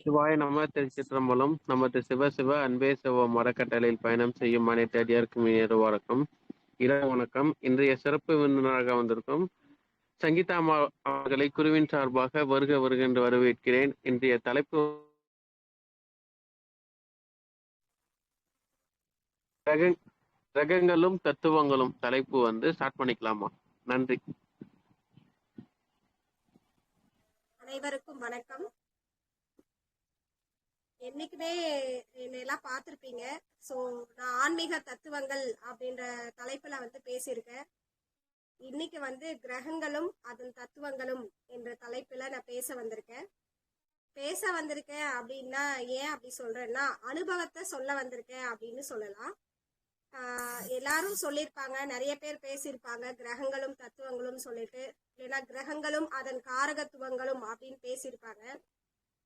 சிவாய நம திருச்சிற்றம்பலம். நமது சிவ சிவ அன்பே சிவம் அறக்கட்டளையில் பயணம் செய்யும் அனைத்து அடியாருக்கும் இனிய வணக்கம், இரவு வணக்கம். இன்றைய சிறப்பு விருந்தினராக வந்திருக்கும் சங்கீதா அவர்களை குருவின் சார்பாக வருக வருக என்று வரவேற்கிறேன். இன்றைய தலைப்பு கிரகங்களும் தத்துவங்களும். தலைப்பு ஸ்டார்ட் பண்ணிக்கலாமா? நன்றி. அனைவருக்கும் வணக்கம். என்னைக்குமே என்னெல்லாம் பார்த்துருப்பீங்க. ஸோ நான் ஆன்மீக தத்துவங்கள் அப்படின்ற தலைப்புல பேசியிருக்கேன். இன்னைக்கு கிரகங்களும் அதன் தத்துவங்களும் என்ற தலைப்புல நான் பேச வந்திருக்கேன் அப்படின்னா ஏன் அப்படி சொல்றேன்னா, அனுபவத்தை சொல்ல வந்திருக்கேன் அப்படின்னு சொல்லலாம். எல்லாரும் சொல்லியிருப்பாங்க, நிறைய பேர் பேசியிருப்பாங்க கிரகங்களும் தத்துவங்களும் சொல்லிட்டு, இல்லைன்னா கிரகங்களும் அதன் காரகத்துவங்களும் அப்படின்னு பேசியிருப்பாங்க.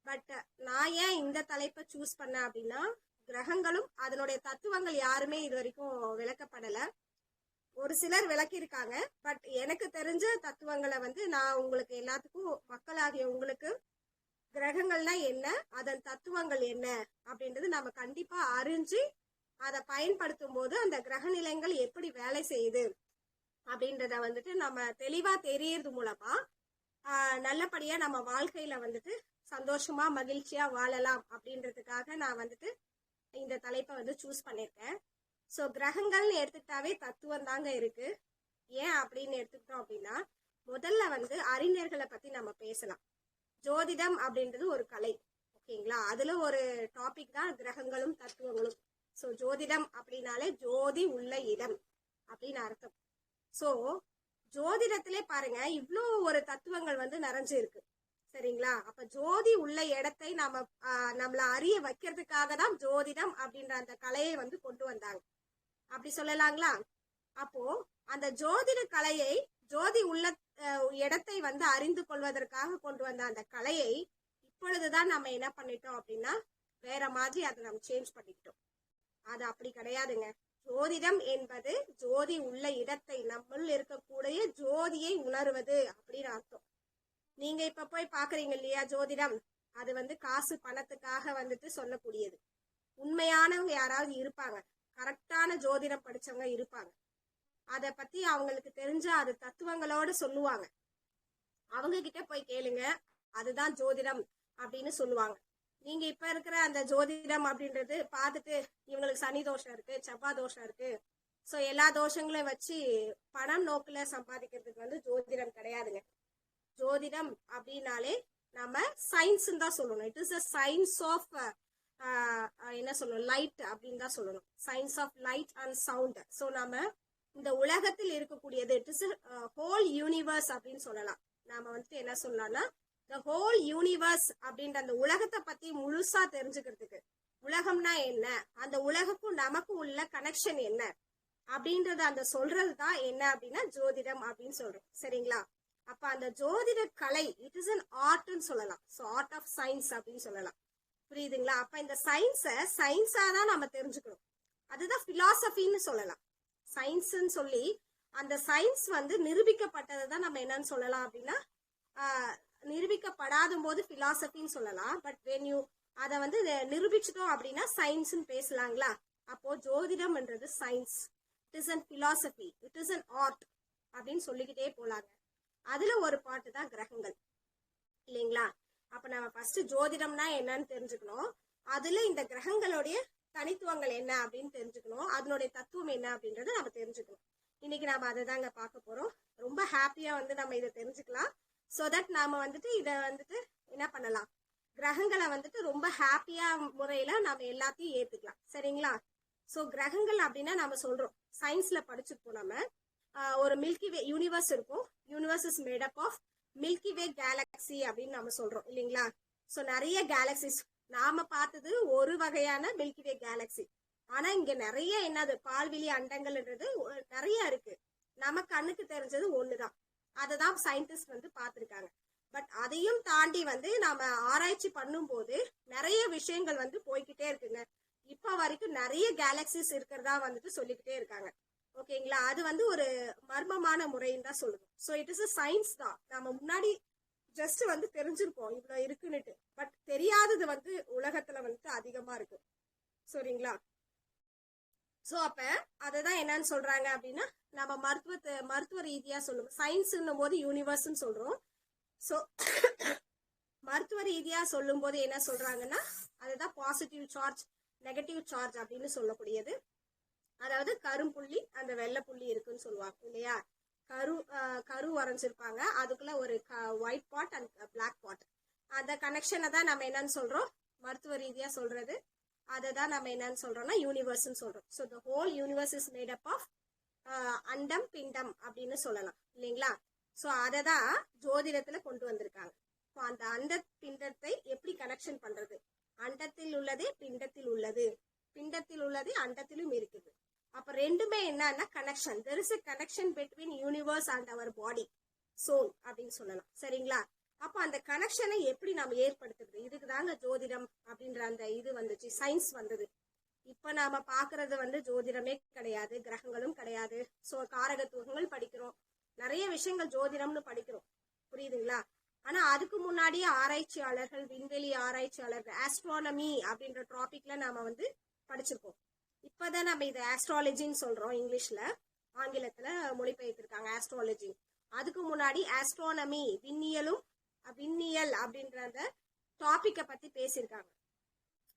பட் நான் ஏன் இந்த தலைப்பை சூஸ் பண்ணேன் அப்படின்னா, கிரகங்களும் அதனுடைய தத்துவங்கள் யாருமே இது வரைக்கும் விளக்கப்படலை. ஒரு சிலர் விளக்கியிருக்காங்க. பட் எனக்கு தெரிஞ்ச தத்துவங்களை நான் உங்களுக்கு எல்லாத்துக்கும், மக்களாகிய உங்களுக்கு கிரகங்கள்னா என்ன, அதன் தத்துவங்கள் என்ன அப்படின்றது நம்ம கண்டிப்பா அறிஞ்சு அதை பயன்படுத்தும் போது அந்த கிரக நிலையங்கள் எப்படி வேலை செய்யுது அப்படின்றத நம்ம தெளிவா தெரியறது மூலமா நல்லபடியா நம்ம வாழ்க்கையில சந்தோஷமா மகிழ்ச்சியா வாழலாம் அப்படின்றதுக்காக நான் இந்த தலைப்பை சூஸ் பண்ணியிருக்கேன். ஸோ கிரகங்கள்னு எடுத்துக்கிட்டாவே தத்துவம் தாங்க இருக்கு. ஏன் அப்படின்னு எடுத்துக்கிட்டோம் அப்படின்னா, முதல்ல அறிஞர்களை பத்தி நம்ம பேசலாம். ஜோதிடம் அப்படின்றது ஒரு கலை, ஓகேங்களா? அதுல ஒரு டாபிக் தான் கிரகங்களும் தத்துவங்களும். ஸோ ஜோதிடம் அப்படின்னாலே ஜோதி உள்ள இடம் அப்படின்னு அர்த்தம். ஸோ ஜோதிடத்திலே பாருங்க, இவ்வளோ ஒரு தத்துவங்கள் நிறைஞ்சு இருக்கு, சரிங்களா? அப்ப ஜோதி உள்ள இடத்தை நம்மள அறிய வைக்கிறதுக்காக தான் ஜோதிடம் அப்படின்ற அந்த கலையை கொண்டு வந்தாங்க, அப்படி சொல்லலாங்களா? அப்போ அந்த ஜோதிட கலையை, ஜோதி உள்ள இடத்தை அறிந்து கொள்வதற்காக கொண்டு வந்த அந்த கலையை இப்பொழுதுதான் நம்ம என்ன பண்ணிட்டோம் அப்படின்னா, வேற மாதிரி அதை நம்ம சேஞ்ச் பண்ணிக்கிட்டோம். அது அப்படி கிடையாதுங்க. ஜோதிடம் என்பது ஜோதி உள்ள இடத்தை, நம்மள் இருக்கக்கூடிய ஜோதியை உணர்வது அப்படின்னு அர்த்தம். நீங்க இப்ப போய் பாக்குறீங்க இல்லையா ஜோதிடம், அது காசு பணத்துக்காக சொல்லக்கூடியது. உண்மையானவங்க யாராவது இருப்பாங்க, கரெக்டான ஜோதிடம் படிச்சவங்க இருப்பாங்க, அதை பத்தி அவங்களுக்கு தெரிஞ்ச அது தத்துவங்களோடு சொல்லுவாங்க. அவங்க கிட்ட போய் கேளுங்க, அதுதான் ஜோதிடம் அப்படின்னு சொல்லுவாங்க. நீங்க இப்ப இருக்கிற அந்த ஜோதிடம் அப்படின்றது பார்த்துட்டு, இவங்களுக்கு சனி தோஷம் இருக்கு, செவ்வாய் தோஷம் இருக்கு, ஸோ எல்லா தோஷங்களையும் வச்சு பணம் நோக்குல சம்பாதிக்கிறதுக்கு ஜோதிடம் கிடையாதுங்க. ஜோதிடம் அப்படின்னாலே நம்ம சயின்ஸ் தான் சொல்லணும். It is a science of என்ன சொல்லணும், லைட் அப்படின்னு தான் சொல்லணும். Science of light and sound. So நம்ம இந்த உலகத்தில் இருக்கக்கூடியது, இட் இஸ் ஹோல் யூனிவர்ஸ் அப்படின்னு சொல்லலாம். நாம என்ன சொல்லலாம்னா, த ஹோல் யூனிவர்ஸ் அப்படின்ற அந்த உலகத்தை பத்தி முழுசா தெரிஞ்சுக்கிறதுக்கு, உலகம்னா என்ன, அந்த உலகக்கும் நமக்கும் உள்ள கனெக்ஷன் என்ன அப்படின்றத அந்த சொல்றது தான் என்ன அப்படின்னா ஜோதிடம் அப்படின்னு சொல்றோம், சரிங்களா? அப்ப அந்த ஜோதிட கலை, இட் இஸ் அன் ஆர்ட்னு சொல்லலாம். ஸோ ஆர்ட் ஆஃப் சயின்ஸ் அப்படின்னு சொல்லலாம், புரியுதுங்களா? அப்ப இந்த சயின்ஸை சயின்ஸா தான் நம்ம தெரிஞ்சுக்கணும். அதுதான் பிலாசபின்னு சொல்லலாம். சயின்ஸ்ன்னு சொல்லி அந்த சயின்ஸ் நிரூபிக்கப்பட்டதை தான் நம்ம என்னன்னு சொல்லலாம் அப்படின்னா, நிரூபிக்கப்படாத போது பிலாசபின்னு சொல்லலாம். பட் வென் யூ அதை நிரூபிச்சிட்டோம் அப்படின்னா சயின்ஸ்ன்னு பேசலாங்களா? அப்போ ஜோதிடம்ன்றது science, it is an philosophy, it is an art அப்படின்னு சொல்லிக்கிட்டே போலாங்க. அதுல ஒரு பாட்டு தான் கிரகங்கள், இல்லைங்களா? அப்ப நம்ம ஃபர்ஸ்ட் ஜோதிடம்னா என்னன்னு தெரிஞ்சுக்கணும். அதுல இந்த கிரகங்களுடைய தனித்துவங்கள் என்ன அப்படின்னு தெரிஞ்சுக்கணும், அதனுடைய தத்துவம் என்ன அப்படின்றத நம்ம தெரிஞ்சுக்கணும். இன்னைக்கு நாம அதை தாங்க பார்க்க போறோம். ரொம்ப ஹாப்பியா நம்ம இதை தெரிஞ்சுக்கலாம். ஸோ தட் நாம இதை என்ன பண்ணலாம், கிரகங்களை ரொம்ப ஹாப்பியா முறையில நாம எல்லாத்தையும் ஏத்துக்கலாம், சரிங்களா? ஸோ கிரகங்கள் அப்படின்னா நம்ம சொல்றோம், சயின்ஸ்ல படிச்சிருப்போம் நம்ம, ஒரு மில்கி வே யூனிவர்ஸ் இருக்கும். Universe is made up of milky way galaxy அப்படின்னு நம்ம சொல்றோம், இல்லைங்களா? ஸோ நிறைய கேலக்சிஸ், நாம பார்த்தது ஒரு வகையான மில்கி வே கேலக்சி. ஆனா இங்க நிறைய என்னது பால்வெளி அண்டங்கள்ன்றது நிறைய இருக்கு. நம்ம கண்ணுக்கு தெரிஞ்சது ஒண்ணுதான், அததான் சயின்டிஸ்ட் பார்த்திருக்காங்க. பட் அதையும் தாண்டி நாம ஆராய்ச்சி பண்ணும் போது நிறைய விஷயங்கள் போய்கிட்டே இருக்குங்க. இப்ப வரைக்கும் நிறைய கேலக்சிஸ் இருக்கிறதா சொல்லிக்கிட்டே இருக்காங்க, ஓகேங்களா? அது ஒரு மர்மமான முறைன்னு தான் சொல்லுது. So it is a science தான். நம்ம முன்னாடி ஜஸ்ட் வந்து தெரிஞ்சிருப்போம் இவ்வளவு இருக்குன்னுட்டு. பட் தெரியாதது வந்து உலகத்துல வந்து அதிகமா இருக்கு. சரிங்களா? சோ அப்ப அததான் என்னன்னு சொல்றாங்க அப்படின்னா, நம்ம மருத்துவ ரீதியா சொல்லுவோம். சயின்ஸ்ன்னும் போது யூனிவர்ஸ்ன்னு சொல்றோம். சோ மருத்துவ ரீதியா சொல்லும் போது என்ன சொல்றாங்கன்னா, அதுதான் பாசிட்டிவ் சார்ஜ், நெகட்டிவ் சார்ஜ் அப்படின்னு சொல்லக்கூடியது. அதாவது கரும்புள்ளி, அந்த வெள்ளை புள்ளி இருக்குன்னு சொல்லுவாங்க இல்லையா? கரு வரைஞ்சிருப்பாங்க, அதுக்குள்ள ஒரு ஒயிட் பாட் அண்ட் பிளாக் பாட். அந்த கனெக்ஷனை தான் நம்ம என்னன்னு சொல்றோம், மருத்துவ ரீதியா சொல்றது. அதை தான் நம்ம என்னன்னு சொல்றோம்னா யூனிவர்ஸ்ன்னு சொல்றோம். So the whole universe is made up of அண்டம் பிண்டம் அப்படின்னு சொல்லலாம் இல்லைங்களா? ஸோ அதை தான் ஜோதிடத்துல கொண்டு வந்திருக்காங்க. ஸோ அந்த அண்ட பிண்டத்தை எப்படி கனெக்ஷன் பண்றது? அண்டத்தில் உள்ளதே பிண்டத்தில் உள்ளது, பிண்டத்தில் உள்ளதே அண்டத்திலும் இருக்குது. அப்ப ரெண்டுமே என்னன்னா connection. There is a connection between universe and our body, soul அப்படின்னு சொல்லலாம். சரிங்களா? அப்ப அந்த கனெக்ஷனை எப்படி நம்ம ஏற்படுத்துறது? இதுக்கு தாங்க ஜோதிடம் அப்படின்ற அந்த இது வந்துச்சு, சயின்ஸ் வந்தது. இப்ப நாம பாக்குறது வந்து ஜோதிடமே கிடையாது, கிரகங்களும் கிடையாது. சோ காரகத்துவங்கள் படிக்கிறோம், நிறைய விஷயங்கள் ஜோதிடம்னு படிக்கிறோம், புரியுதுங்களா? ஆனா அதுக்கு முன்னாடியே ஆராய்ச்சியாளர்கள், விண்வெளி ஆராய்ச்சியாளர்கள், ஆஸ்ட்ரானமி அப்படின்ற டாபிக்ல நாம வந்து படிச்சிருக்கோம். இப்பதான் நம்ம இது ஆஸ்ட்ராலஜின்னு சொல்றோம், இங்கிலீஷ்ல, ஆங்கிலத்துல மொழிபெயர்த்திருக்காங்க ஆஸ்ட்ராலஜி. அதுக்கு முன்னாடி ஆஸ்ட்ரானமி, விண்ணியல் அப்படின்ற அந்த டாபிக்கை பத்தி பேசியிருக்காங்க.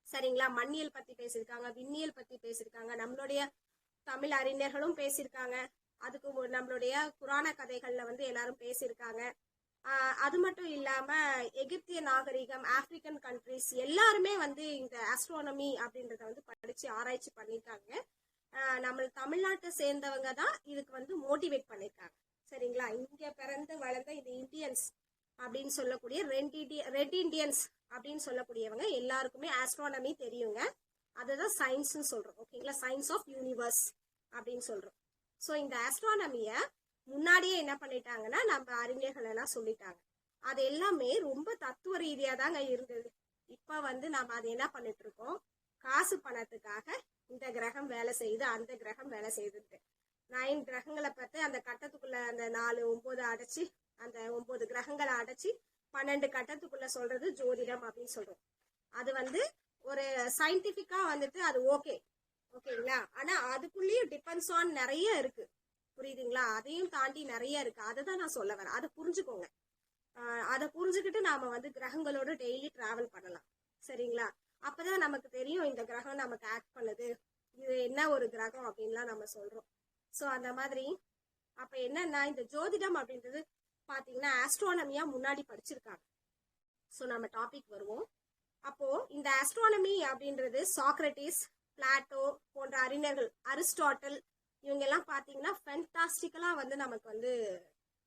சரிங்களா? மண்ணியல் பத்தி பேசியிருக்காங்க, விண்ணியல் பத்தி பேசியிருக்காங்க, நம்மளுடைய தமிழ் அறிஞர்களும் பேசியிருக்காங்க. அதுக்கு நம்மளுடைய புராண கதைகள்ல வந்து எல்லாரும் பேசியிருக்காங்க. அது மட்டும் இல்லாம எகிப்திய நாகரிகம், ஆப்பிரிக்கன் கண்ட்ரிஸ் எல்லாருமே வந்து இந்த ஆஸ்ட்ரானமி அப்படின்றத வந்து படிச்சு ஆராய்ச்சி பண்ணிருக்காங்க. நம்ம தமிழ்நாட்டை சேர்ந்தவங்க தான் இதுக்கு வந்து மோட்டிவேட் பண்ணிருக்காங்க. சரிங்களா? இங்க பிறந்து வளர்ந்த இந்த இந்தியன்ஸ் அப்படின்னு சொல்லக்கூடிய ரெட் இண்டியன்ஸ் அப்படின்னு சொல்லக்கூடியவங்க எல்லாருக்குமே ஆஸ்ட்ரானமி தெரியுங்க. அதுதான் சயின்ஸ்னு சொல்றோம். ஓகேங்களா? சயின்ஸ் ஆஃப் யூனிவர்ஸ் அப்படின்னு சொல்றோம். ஸோ இந்த ஆஸ்ட்ரானமிய முன்னாடியே என்ன பண்ணிட்டாங்கன்னா நம்ம அறிஞர்கள் எல்லாம் சொல்லிட்டாங்க. அது எல்லாமே ரொம்ப தத்துவ ரீதியா தாங்க இருந்தது. இப்ப வந்து நம்ம அதை என்ன பண்ணிட்டு இருக்கோம், காசு பணத்துக்காக இந்த கிரகம் வேலை செய்யுது, அந்த கிரகம் வேலை செய்யுது, 9 கிரகங்களை பார்த்து அந்த கட்டத்துக்குள்ள அந்த 4 9 அடைச்சு, அந்த 9 கிரகங்களை அடைச்சு 12 கட்டத்துக்குள்ள சொல்றது ஜோதிடம் அப்படின்னு சொல்றோம். அது வந்து ஒரு சயின்டிபிக்கா வந்துட்டு அது ஓகேங்களா? ஆனா அதுக்குள்ளேயும் டிபெண்ட்ஸ் ஆன் நிறைய இருக்கு, புரியுதுங்களா? அதையும் தாண்டி நிறைய இருக்கு. அதை தான் நான் சொல்ல வரேன். அதை புரிஞ்சுக்கோங்க. அதை புரிஞ்சுக்கிட்டு நாம வந்து கிரகங்களோட டெய்லி டிராவல் பண்ணலாம். சரிங்களா? அப்பதான் நமக்கு தெரியும் இந்த கிரகம் நமக்கு ஆக்ட் பண்ணுது, இது என்ன ஒரு கிரகம் அப்படின்லாம் நம்ம சொல்றோம். ஸோ அந்த மாதிரி அப்ப என்னன்னா இந்த ஜோதிடம் அப்படின்றது பாத்தீங்கன்னா ஆஸ்ட்ரானமியா முன்னாடி படிச்சிருக்காங்க. ஸோ நம்ம டாபிக் வருவோம். அப்போ இந்த ஆஸ்ட்ரானமி அப்படின்றது சாக்ரட்டிஸ், பிளாட்டோ போன்ற அறிஞர்கள், அரிஸ்டாட்டில், இவங்க எல்லாம் பாத்தீங்கன்னா ஃபென்டாஸ்டிக்கலா வந்து நமக்கு வந்து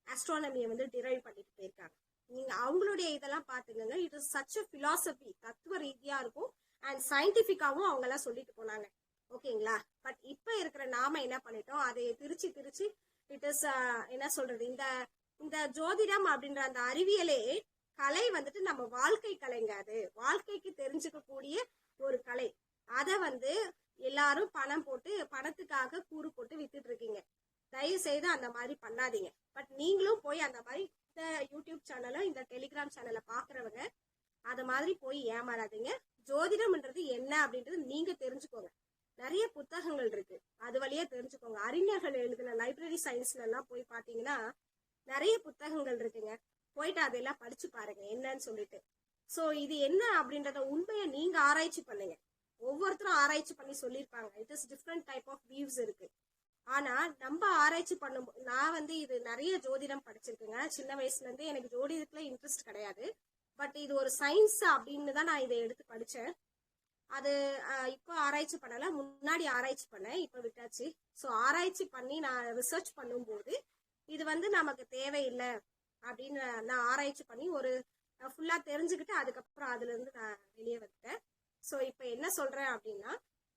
ஆஸ்ட்ரானமியை வந்து டிரைவ் பண்ணிட்டு போயிருக்காங்க. நீங்க அவங்களுடைய இதெல்லாம் பாத்துக்கோங்க. It is such a philosophy, தத்துவ ரீதியா இருக்கும் அண்ட் சயின்டிபிக்காவும் அவங்க எல்லாம் சொல்லிட்டு போனாங்க. ஓகேங்களா? பட் இப்ப இருக்கிற நாம என்ன பண்ணிட்டோம், அதை திருச்சி இட் இஸ் என்ன சொல்றது, இந்த ஜோதிடம் அப்படின்ற அந்த அறிவியலே கலை வந்துட்டு நம்ம வாழ்க்கை கலைங்க. அது வாழ்க்கைக்கு தெரிஞ்சுக்க கூடிய ஒரு கலை. அதை வந்து எல்லாரும் பணம் போட்டு பணத்துக்காக கூறு போட்டு வித்துட்டு இருக்கீங்க. தயவு செய்து அந்த மாதிரி பண்ணாதீங்க. பட் நீங்களும் போய் அந்த மாதிரி இந்த யூடியூப் சேனலும் இந்த டெலிகிராம் சேனலை பாக்குறவங்க அது மாதிரி போய் ஏமாறாதீங்க. ஜோதிடம்ன்றது என்ன அப்படின்றது நீங்க தெரிஞ்சுக்கோங்க. நிறைய புத்தகங்கள் இருக்கு, அது வழியா தெரிஞ்சுக்கோங்க. அறிஞர்கள் எழுதின லைப்ரரி சயின்ஸ்ல எல்லாம் போய் பாத்தீங்கன்னா நிறைய புத்தகங்கள் இருக்குங்க. போயிட்டு அதெல்லாம் படிச்சு பாருங்க என்னன்னு சொல்லிட்டு. சோ இது என்ன அப்படின்றத உண்மையை நீங்க ஆராய்ச்சி பண்ணுங்க. ஒவ்வொருத்தரும் ஆராய்ச்சி பண்ணி சொல்லியிருப்பாங்க. It is different type of views இருக்கு. ஆனா நம்ம ஆராய்ச்சி பண்ணும், நான் வந்து இது நிறைய ஜோதிடம் படிச்சிருக்கேங்க. சின்ன வயசுல இருந்தே எனக்கு ஜோதிடத்துல இன்ட்ரெஸ்ட் கிடையாது. பட் இது ஒரு சயின்ஸ் அப்படின்னு தான் நான் இதை எடுத்து படிச்சேன். அது இப்போ ஆராய்ச்சி பண்ணல, முன்னாடி ஆராய்ச்சி பண்ணேன், இப்ப விட்டாச்சு. ஸோ ஆராய்ச்சி பண்ணி நான் ரிசர்ச் பண்ணும்போது இது வந்து நமக்கு தேவையில்லை அப்படின்னு நான் ஆராய்ச்சி பண்ணி ஒரு ஃபுல்லா தெரிஞ்சுக்கிட்டு அதுக்கப்புறம் அதுல இருந்து நான் வெளியே வந்துட்டேன். ஸோ இப்போ என்ன சொல்றேன் அப்படின்னா,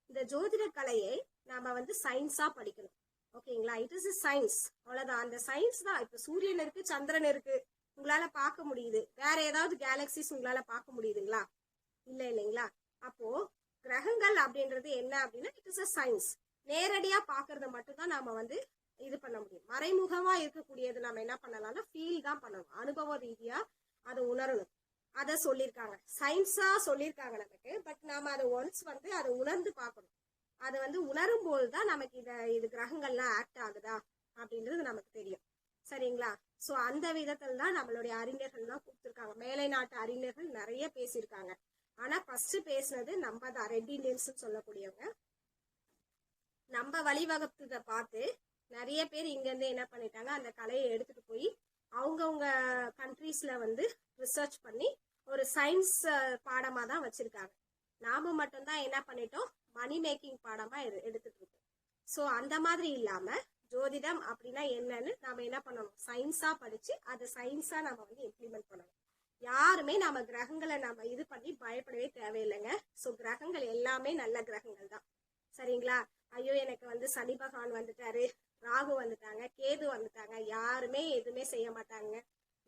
இந்த ஜோதிட கலையை நாம வந்து சயின்ஸா படிக்கணும். ஓகேங்களா? இட் இஸ் சயின்ஸ், அவ்வளவுதான். அந்த சயின்ஸ் தான். இப்ப சூரியன் இருக்கு, சந்திரன் இருக்கு, உங்களால பார்க்க முடியுது. வேற ஏதாவது கேலக்சிஸ் உங்களால பார்க்க முடியுதுங்களா? இல்லைங்களா? அப்போ கிரகங்கள் அப்படின்றது என்ன அப்படின்னா இட் இஸ் அ சயின்ஸ். நேரடியா பாக்குறத மட்டும் தான் நாம வந்து இது பண்ண முடியும். மறைமுகமா இருக்கக்கூடியது நம்ம என்ன பண்ணலாம்னா ஃபீல் தான் பண்ணணும், அனுபவ ரீதியா அதை உணரணும். அதை சொல்லியிருக்காங்க, சயின்ஸா சொல்லியிருக்காங்க நமக்கு. பட் நாம அதை ஒன்ஸ் வந்து அதை உணர்ந்து பார்க்கணும். அதை வந்து உணரும் போதுதான் நமக்கு இது கிரகங்கள்லாம் ஆக்ட் ஆகுதா அப்படின்றது நமக்கு தெரியும். சரிங்களா? ஸோ அந்த விதத்தில் தான் நம்மளுடைய அறிஞர்கள்லாம் கொடுத்துருக்காங்க. மேலை நாட்டு அறிஞர்கள் நிறைய பேசியிருக்காங்க. ஆனா ஃபர்ஸ்ட் பேசுனது நம்ம தான் ரெட் இண்டியன்ஸ் சொல்லக்கூடியவங்க. நம்ம வழிவகுத்ததை பார்த்து நிறைய பேர் இங்க இருந்து என்ன பண்ணிட்டாங்க, அந்த கலையை எடுத்துட்டு போய் அவங்கவுங்க கண்ட்ரீஸ்ல வந்து ரிசர்ச் பண்ணி ஒரு சயின்ஸ் பாடமா தான் வச்சிருக்காங்க. நாம மட்டும்தான் என்ன பண்ணிட்டோம், மணி மேக்கிங் பாடமா எடுத்துட்டு இருக்கோம். ஸோ அந்த மாதிரி இல்லாம ஜோதிடம் அப்படின்னா என்னன்னு நாம என்ன பண்ணணும், சயின்ஸா படிச்சு அதை சயின்ஸா நம்ம வந்து இம்ப்ளிமெண்ட் பண்ணணும். யாருமே நம்ம கிரகங்களை நம்ம இது பண்ணி பயப்படவே தேவையில்லைங்க. ஸோ கிரகங்கள் எல்லாமே நல்ல கிரகங்கள் தான். சரிங்களா? ஐயோ எனக்கு வந்து சனி பகவான் வந்துட்டாரு, ராகு வந்துட்டாங்க, கேது வந்துட்டாங்க, யாருமே எதுவுமே செய்ய மாட்டாங்க.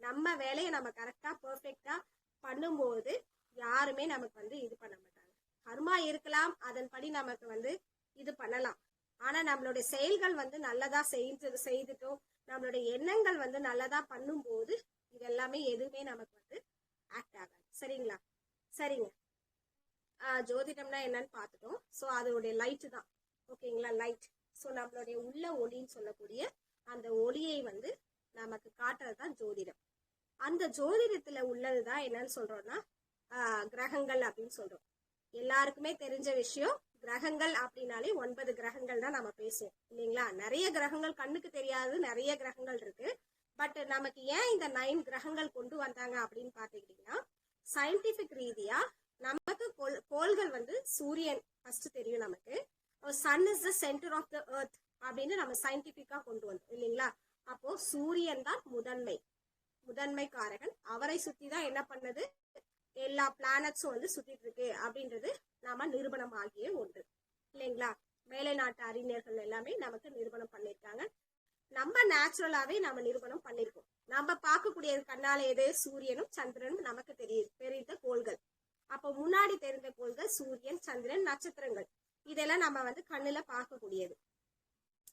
நம்ம வேலையை நம்ம கரெக்டா பெர்ஃபெக்டா பண்ணும்போது யாருமே நமக்கு வந்து இது பண்ண மாட்டாங்க. கர்மா இருக்கலாம், அதன்படி நமக்கு வந்து இது பண்ணலாம். ஆனா நம்மளுடைய செயல்கள் வந்து நல்லதா செய்துட்டோம், நம்மளுடைய எண்ணங்கள் வந்து நல்லதா பண்ணும்போது இது எல்லாமே எதுவுமே நமக்கு வந்து ஆக்ட் ஆகாது. சரிங்களா? சரிங்க. ஜோதிடம்னா என்னன்னு பார்த்துட்டோம். ஸோ அதோடைய லைட்டு தான். ஓகேங்களா? லைட். ஸோ நம்மளுடைய உள்ள ஒளின்னு சொல்லக்கூடிய அந்த ஒளியை வந்து நமக்கு காட்டுறது தான் ஜோதிடம். அந்த ஜோதிடத்துல உள்ளதுதான் என்னன்னு சொல்றோம்னா கிரகங்கள் அப்படின்னு சொல்றோம். எல்லாருக்குமே தெரிஞ்ச விஷயம், கிரகங்கள் அப்படின்னாலே 9 கிரகங்கள் தான் நம்ம பேசுவோம் இல்லைங்களா? நிறைய கிரகங்கள் கண்ணுக்கு தெரியாது, நிறைய கிரகங்கள் இருக்கு. பட் நமக்கு ஏன் இந்த 9 கிரகங்கள் கொண்டு வந்தாங்க அப்படின்னு பாத்துக்கிட்டீங்கன்னா, சயின்டிபிக் ரீதியா நமக்கு கோள்கள் வந்து சூரியன் ஃபர்ஸ்ட் தெரியும் நமக்கு. Sun is the centre of the earth அப்படின்னு நம்ம சயின்டிபிக்கா கொண்டு வந்தோம் இல்லைங்களா? அப்போ சூரியன் தான் முதன்மை காரகன். அவரை சுத்தி தான் என்ன பண்ணது, எல்லா பிளானட்ஸும் வந்து சுத்திட்டு இருக்கு அப்படின்றது நாம நிரூபணம் ஆகிய ஒன்று இல்லைங்களா? மேலை நாட்டு அறிஞர்கள் எல்லாமே நமக்கு நிரூபணம் பண்ணியிருக்காங்க. நம்ம நேச்சுரலாவே நம்ம நிரூபணம் பண்ணிருக்கோம். நம்ம பார்க்கக்கூடிய கண்ணால எது, சூரியனும் சந்திரனும் நமக்கு தெரிந்த கோள்கள். அப்போ முன்னாடி தெரிந்த கோள்கள் சூரியன், சந்திரன், நட்சத்திரங்கள், இதெல்லாம் நம்ம வந்து கண்ணுல பார்க்கக்கூடியது.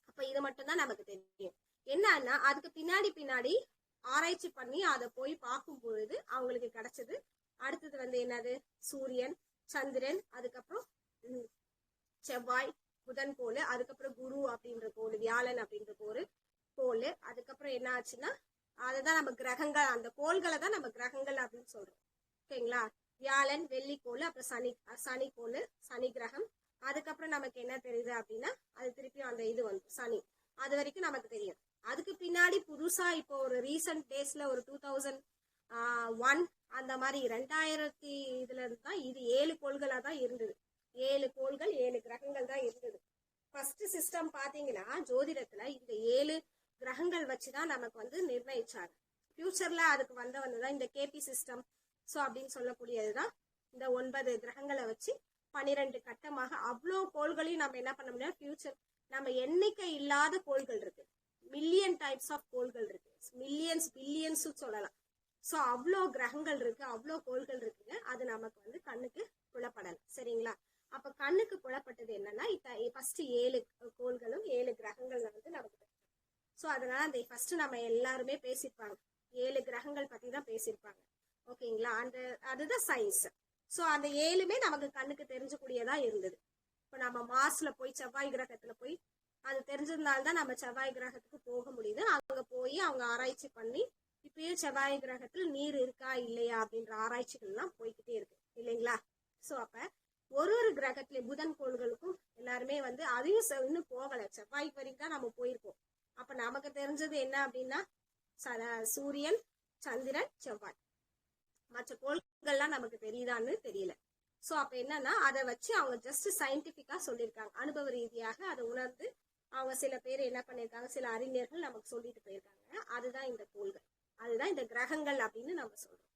அப்ப இது மட்டும் தான் நமக்கு தெரியும். என்னன்னா அதுக்கு பின்னாடி ஆராய்ச்சி பண்ணி அதை போய் பார்க்கும் பொழுது அவங்களுக்கு கிடைச்சது அடுத்தது வந்து என்னது, சூரியன், சந்திரன், அதுக்கப்புறம் செவ்வாய், புதன் கோள், அதுக்கப்புறம் குரு அப்படின்ற கோள், வியாழன் அப்படின்ற கோள். அதுக்கப்புறம் என்ன ஆச்சுன்னா அதுதான் நம்ம கிரகங்கள், அந்த கோள்களை தான் நம்ம கிரகங்கள் அப்படின்னு சொல்றோம். ஓகேங்களா? வியாழன், வெள்ளி கோள், அப்புறம் சனி கோள், சனி கிரகம். அதுக்கப்புறம் நமக்கு என்ன தெரியுது அப்படின்னா அது திருப்பியும் அந்த இது வந்து சனி. அது வரைக்கும் நமக்கு தெரியும். அதுக்கு பின்னாடி புதுசா இப்போ ஒரு ரீசன்ட் டேஸ்ல ஒரு 2001 அந்த மாதிரி 2000 இதுல இருந்து தான் இது 7 கோள்களா தான் இருந்தது. 7 கோள்கள் 7 கிரகங்கள் தான் இருந்தது. ஃபர்ஸ்ட் சிஸ்டம் பாத்தீங்கன்னா ஜோதிடத்துல இந்த 7 கிரகங்கள் வச்சுதான் நமக்கு வந்து நிர்ணயிச்சாங்க. ஃபியூச்சர்ல அதுக்கு வந்துதான் இந்த கேபி சிஸ்டம். ஸோ அப்படின்னு சொல்லக்கூடியதுதான் இந்த 9 கிரகங்களை வச்சு 12 கட்டமாக அவ்வளோ கோள்களையும் நம்ம என்ன பண்ண முடியாது. ஃபியூச்சர் நம்ம எண்ணிக்கை இல்லாத கோள்கள் இருக்கு, மில்லியன் டைப்ஸ் ஆஃப் கோள்கள் இருக்கு, மில்லியன்ஸ் பில்லியன்ஸ் சொல்லலாம். ஸோ அவ்வளோ கிரகங்கள் இருக்கு, அவ்வளோ கோள்கள் இருக்குங்க. அது நமக்கு வந்து கண்ணுக்கு புலப்படலை. சரிங்களா? அப்ப கண்ணுக்கு புலப்பட்டது என்னன்னா ஃபர்ஸ்ட் 7 கோள்களும் 7 கிரகங்கள் வந்து நமக்கு. ஸோ அதனால அந்த ஃபர்ஸ்ட் நம்ம எல்லாருமே பேசியிருப்பாங்க, 7 கிரகங்கள் பத்தி தான் பேசியிருப்பாங்க. ஓகேங்களா? அதுதான் சயின்ஸ். ஸோ அந்த 7மே நமக்கு கண்ணுக்கு தெரிஞ்சக்கூடியதா இருந்தது. இப்போ நம்ம மார்ஸ்ல போய் செவ்வாய் கிரகத்துல போய் அது தெரிஞ்சதுனால்தான் நம்ம செவ்வாய் கிரகத்துக்கு போக முடியுது. அங்க போய் அவங்க ஆராய்ச்சி பண்ணி இப்பயும் செவ்வாய் கிரகத்தில் நீர் இருக்கா இல்லையா அப்படின்ற ஆராய்ச்சிகள்லாம் போய்கிட்டே இருக்கு இல்லைங்களா? ஸோ அப்ப ஒரு கிரகத்துல புதன் கோள்களுக்கும் எல்லாருமே வந்து அதையும் இன்னும் போகல, செவ்வாய்க்கு வரைக்கும் தான் நம்ம போயிருக்கோம். அப்ப நமக்கு தெரிஞ்சது என்ன அப்படின்னா சூரியன், சந்திரன், செவ்வாய். மற்ற கோள்கள்லாம் நமக்கு தெரியுதான்னு தெரியல. ஸோ அப்ப என்னன்னா அதை வச்சு அவங்க ஜஸ்ட் சயின்டிபிக்கா சொல்லியிருக்காங்க, அனுபவ ரீதியாக அதை உணர்ந்து அவங்க சில பேர் என்ன பண்ணியிருக்காங்க, சில அறிஞர்கள் நமக்கு சொல்லிட்டு போயிருக்காங்க. அதுதான் இந்த கோள்கள், அதுதான் இந்த கிரகங்கள் அப்படின்னு நம்ம சொல்றோம்.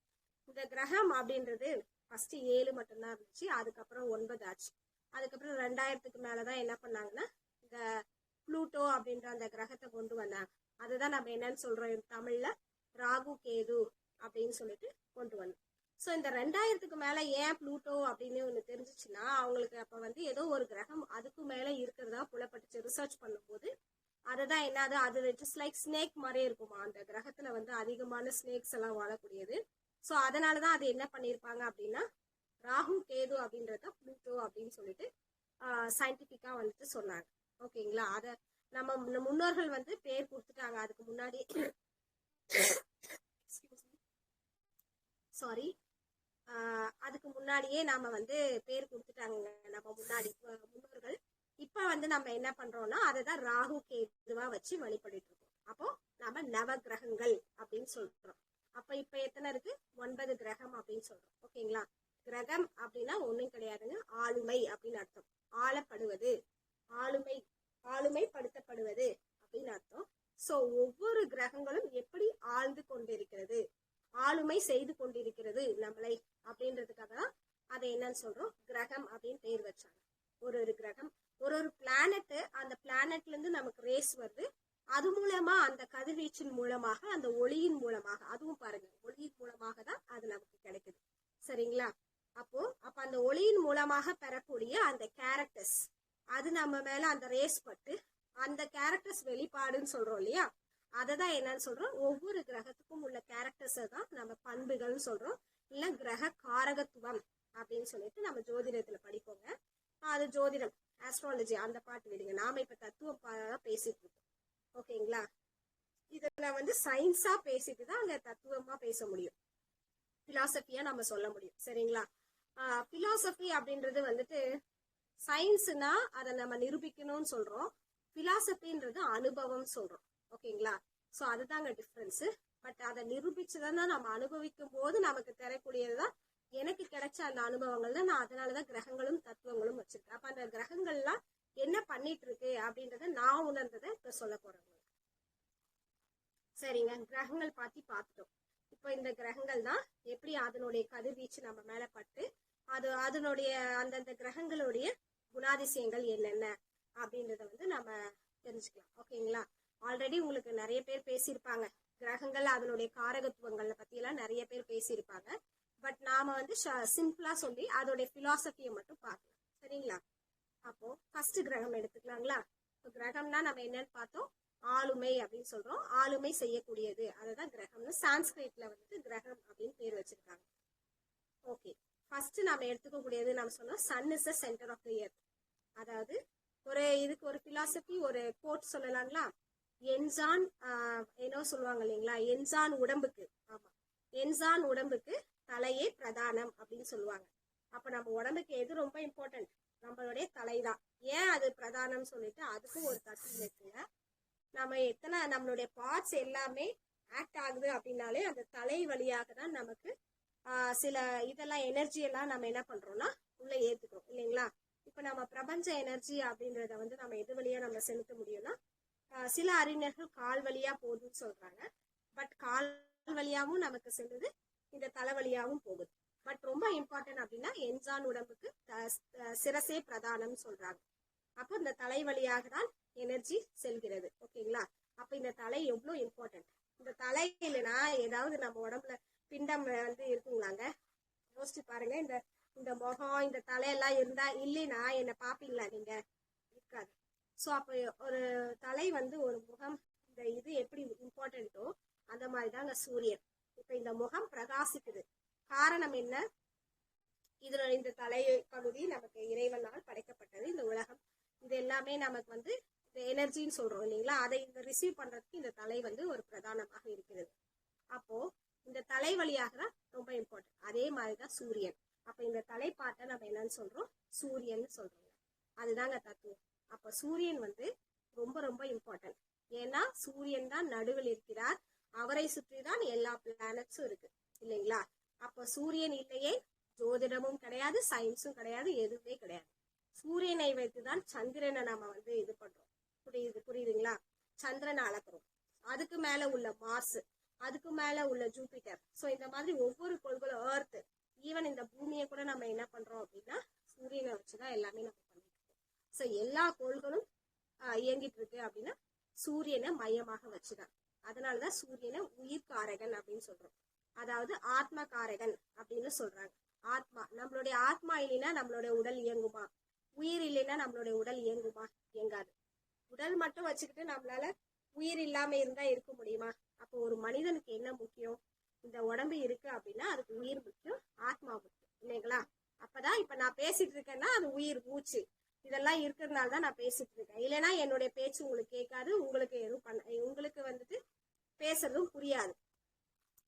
இந்த கிரகம் அப்படின்றது ஃபர்ஸ்ட் 7 மட்டும்தான் இருந்துச்சு, அதுக்கப்புறம் 9 ஆச்சு. அதுக்கப்புறம் 2000க்கு மேலதான் என்ன பண்ணாங்கன்னா இந்த புளூட்டோ அப்படின்ற அந்த கிரகத்தை கொண்டு வந்தாங்க. அதுதான் நம்ம என்னன்னு சொல்றோம் தமிழ்ல ராகு கேது அப்படின்னு சொல்லிட்டு கொண்டு வந்தோம். ஸோ இந்த 2000க்கு மேல ஏன் புளூட்டோ அப்படின்னு ஒன்று தெரிஞ்சிச்சுன்னா அவங்களுக்கு அப்ப வந்து ஏதோ ஒரு கிரகம் அதுக்கு மேல இருக்கிறதா புலப்பட்டுச்சு. ரிசர்ச் பண்ணும்போது அதுதான் என்னது, அது ஜஸ்ட் லைக் ஸ்னேக் மாதிரியே இருக்குமா, அந்த கிரகத்துல வந்து அதிகமான ஸ்னேக்ஸ் எல்லாம் வாழக்கூடியது. ஸோ அதனாலதான் அது என்ன பண்ணியிருப்பாங்க அப்படின்னா ராகு கேது அப்படின்றத புளூட்டோ அப்படின்னு சொல்லிட்டு சயின்டிபிக்கா வந்துட்டு சொன்னாங்க. ஓகேங்களா? அத நம்ம முன்னோர்கள் வந்து பேர் கொடுத்துட்டாங்க அதுக்கு முன்னாடி. சாரி, அதுக்கு முன்னாடியே நாம வந்து பேர் கொடுத்துட்டாங்க நம்ம முன்னாடி முன்னோர்கள். இப்ப வந்து நம்ம என்ன பண்றோம்னா அததான் ராகு கேதுவா வச்சு வழிபடிட்டு இருக்கோம். அப்போ நம்ம நவ கிரகங்கள் அப்படின்னு சொல்றோம். அப்ப இப்ப எத்தனை இருக்கு? 9 கிரகம் அப்படின்னு சொல்றோம். ஓகேங்களா? கிரகம் அப்படின்னா ஒண்ணும் கிடையாதுங்க, ஆளுமை அப்படின்னு அர்த்தம். ஆளப்படுவது, ஆளுமைப்படுத்தப்படுவது அப்படின்னு அர்த்தம். சோ ஒவ்வொரு கிரகங்களும் எப்படி ஆழ்ந்து கொண்டிருக்கிறது, ஆளுமை செய்து கொண்டிருக்கிறது நம்மளை அப்படின்றதுக்காக தான் அதை என்னன்னு சொல்றோம், கிரகம் அப்படின்னு பேர் வச்சாங்க. ஒரு கிரகம், ஒரு பிளானட், அந்த பிளானட்ல இருந்து நமக்கு ரேஸ் வருது. அது மூலமா அந்த கதிர்வீச்சின் மூலமாக, அந்த ஒளியின் மூலமாக, அதுவும் பாருங்க ஒளியின் மூலமாக தான் அது நமக்கு கிடைக்குது. சரிங்களா? அப்ப அந்த ஒளியின் மூலமாக பெறக்கூடிய அந்த கேரக்டர்ஸ், அது நம்ம மேல அந்த ரேஸ் பட்டு அந்த கேரக்டர்ஸ் வெளிப்பாடுன்னு சொல்றோம் இல்லையா? அததான் என்னன்னு சொல்றோம், ஒவ்வொரு கிரகத்துக்கும் உள்ள கேரக்டர்ஸ் தான் நம்ம பண்புகள்னு சொல்றோம், இல்ல கிரக காரகத்துவம் அப்படின்னு சொல்லிட்டு நம்ம ஜோதிடத்துல படிப்போங்க. அது ஜோதிடம், ஆஸ்ட்ராலஜி அந்த பாட்டு விடுங்க. நாம இப்ப தத்துவம் பேசிட்டு இருக்கோம். ஓகேங்களா? இதுல வந்து சயின்ஸா பேசிட்டு தான் அங்க தத்துவமா பேச முடியும், பிலாசபியா நம்ம சொல்ல முடியும். சரிங்களா? பிலாசபி அப்படின்றது வந்துட்டு சயின்ஸ்னா அதை நம்ம நிரூபிக்கணும்னு சொல்றோம், பிலாசபின்றது அனுபவம் சொல்றோம். ஓகேங்களா? சோ அதுதாங்க டிஃபரன்ஸ். பட் அதை நிரூபிச்சுதான் நம்ம அனுபவிக்கும் போது நமக்கு தரக்கூடியதுதான் எனக்கு கிடைச்ச அந்த அனுபவங்கள் தான். நான் அதனாலதான் கிரகங்களும் தத்துவங்களும் வச்சிருக்கேன். அப்ப அந்த கிரகங்கள்லாம் என்ன பண்ணிட்டு இருக்கு அப்படின்றத நான் உணர்ந்ததை இப்ப சொல்ல போறேன். சரிங்க, கிரகங்கள் பத்தி பார்த்துட்டோம். இப்போ இந்த கிரகங்கள் தான் எப்படி அதனுடைய கதிர்வீச்சு நம்ம மேல பட்டு அது அதனுடைய அந்தந்த கிரகங்களுடைய குணாதிசயங்கள் என்னென்ன அப்படின்றத வந்து நம்ம தெரிஞ்சுக்கலாம். ஓகேங்களா? ஆல்ரெடி உங்களுக்கு நிறைய பேர் பேசியிருப்பாங்க, கிரகங்கள் அதனுடைய காரகத்துவங்களை பத்தி எல்லாம் நிறைய பேர் பேசியிருப்பாங்க. பட் நாம வந்து சிம்பிளா சொல்லி அதோடைய பிலாசபியை மட்டும் பார்க்கலாம். சரிங்களா? அப்போ ஃபர்ஸ்ட் கிரகம் எடுத்துக்கலாங்களா? கிரகம்னா நம்ம என்னன்னு பார்த்தோம், ஆளுமை அப்படின்னு சொல்றோம், ஆளுமை செய்யக்கூடியது, அதுதான் கிரகம்னு சான்ஸ்கிரிட்ல வந்து கிரகம் அப்படின்னு பேர் வச்சிருக்காங்க. ஓகே, ஃபர்ஸ்ட் நாம எடுத்துக்கக்கூடியது நம்ம சொன்னோம், sun is the centre of the earth. அதாவது இதுக்கு ஒரு பிலாசபி, ஒரு கோட் சொல்லலாங்களா? என்சான் என்ன சொல்லுவாங்க இல்லைங்களா, என்சான் உடம்புக்கு, ஆமா, என்சான் உடம்புக்கு தலையே பிரதானம் அப்படின்னு சொல்லுவாங்க. அப்ப நம்ம உடம்புக்கு எது ரொம்ப இம்பார்ட்டன்ட்? நம்மளுடைய தலைதான். ஏன் அது பிரதானம் சொல்லிட்டு அதுக்கும் ஒரு தத்துவம் இருக்குங்க. நம்ம எத்தனை நம்மளுடைய பார்ட்ஸ் எல்லாமே ஆக்ட் ஆகுது அப்படின்னாலே அந்த தலை வழியாக தான் நமக்கு சில இதெல்லாம் எனர்ஜி எல்லாம் நம்ம என்ன பண்றோம்னா உள்ள ஏத்துக்கிறோம் இல்லைங்களா? இப்ப நம்ம பிரபஞ்ச எனர்ஜி அப்படின்றத வந்து நம்ம எது வழியா நம்ம செலுத்த முடியும்னா, சில அறிஞர்கள் கால் வழியா போகுதுன்னு சொல்றாங்க. பட் கால் வழியாவும் நமக்கு செல்லுது, இந்த தலை வழியாவும் போகுது. பட் ரொம்ப இம்பார்ட்டன்ட் அப்படின்னா என்சான் உடம்புக்கு சிரசே பிரதானம் சொல்றாங்க. அப்ப இந்த தலை வழியாக தான் எனர்ஜி செல்கிறது. ஓகேங்களா? அப்ப இந்த தலை எவ்வளவு இம்பார்ட்டன்ட். இந்த தலை இல்லைன்னா ஏதாவது நம்ம உடம்புல பிண்டம் வந்து இருக்குங்களாங்க? யோசிச்சு பாருங்க. இந்த முகம், இந்த தலையெல்லாம் இருந்தா இல்லைன்னா என்ன பாப்பீங்களா நீங்க? இருக்காது. சோ அப்ப ஒரு தலை வந்து ஒரு முகம், இந்த இது எப்படி இம்பார்ட்டன்ட்டோ அந்த மாதிரிதாங்க சூரியன். இப்ப இந்த முகம் பிரகாசிக்குது, காரணம் என்ன? இதுல இந்த தலை பகுதி நமக்கு இறைவனால் படைக்கப்பட்டது, இந்த உலகம். இது எல்லாமே நமக்கு வந்து இந்த எனர்ஜின்னு சொல்றோம் இல்லைங்களா? அதை இந்த ரிசீவ் பண்றதுக்கு இந்த தலை வந்து ஒரு பிரதானமாக இருக்கிறது. அப்போ இந்த தலை வழியாக தான் ரொம்ப இம்பார்ட்டன்ட். அதே மாதிரிதான் சூரியன். அப்ப இந்த தலைப்பாட்டை நம்ம என்னன்னு சொல்றோம், சூரியன் சொல்றோம். அதுதாங்க தத்துவம். அப்ப சூரியன் வந்து ரொம்ப ரொம்ப இம்பார்ட்டன்ட். ஏன்னா சூரியன் தான் நடுவில் இருக்கிறார், அவரை சுற்றி தான் எல்லா பிளானட்ஸும் இருக்கு இல்லைங்களா? அப்ப சூரியன் இல்லையே ஜோதிடமும் கிடையாது, சயின்ஸும் கிடையாது, எதுவுமே கிடையாது. சூரியனை வைத்துதான் சந்திரனை நம்ம வந்து இது பண்றோம். புரியுதுங்களா? சந்திரனை அளக்குறோம், அதுக்கு மேல உள்ள மார்ஸ், அதுக்கு மேல உள்ள ஜூபிட்டர். சோ இந்த மாதிரி ஒவ்வொரு கோள்களும், எர்த், ஈவன் இந்த பூமியை கூட நம்ம என்ன பண்றோம் அப்படின்னா சூரியனை வச்சுதான் எல்லாமே நம்ம பண்ணிட்டு இருக்கோம். சோ எல்லா கோள்களும் இயங்கிட்டு இருக்கு அப்படின்னா சூரியனை மையமாக வச்சுதான். அதனாலதான் சூரியனை உயிர்காரகன் அப்படின்னு சொல்றோம். அதாவது ஆத்ம காரகன் அப்படின்னு சொல்றாங்க. ஆத்மா, நம்மளுடைய ஆத்மா இல்லைன்னா நம்மளுடைய உடல் இயங்குமா? உயிர் இல்லைன்னா நம்மளுடைய உடல் இயங்குமா? இயங்காது. உடல் மட்டும் வச்சுக்கிட்டு நம்மளால உயிர் இல்லாம இருந்தா இருக்க முடியுமா? அப்போ ஒரு மனிதனுக்கு என்ன முக்கியம்? இந்த உடம்பு இருக்கு அப்படின்னா அதுக்கு உயிர் முக்கியம், ஆத்மா முக்கியம் இல்லைங்களா? அப்பதான் இப்ப நான் பேசிட்டு இருக்கேன்னா அது உயிர் மூச்சு இதெல்லாம் இருக்கிறதுனால தான் நான் பேசிட்டு இருக்கேன். இல்லைன்னா என்னுடைய பேச்சு உங்களுக்கு கேட்காது, உங்களுக்கு எதுவும் உங்களுக்கு வந்துட்டு பேசுறதும் புரியாது,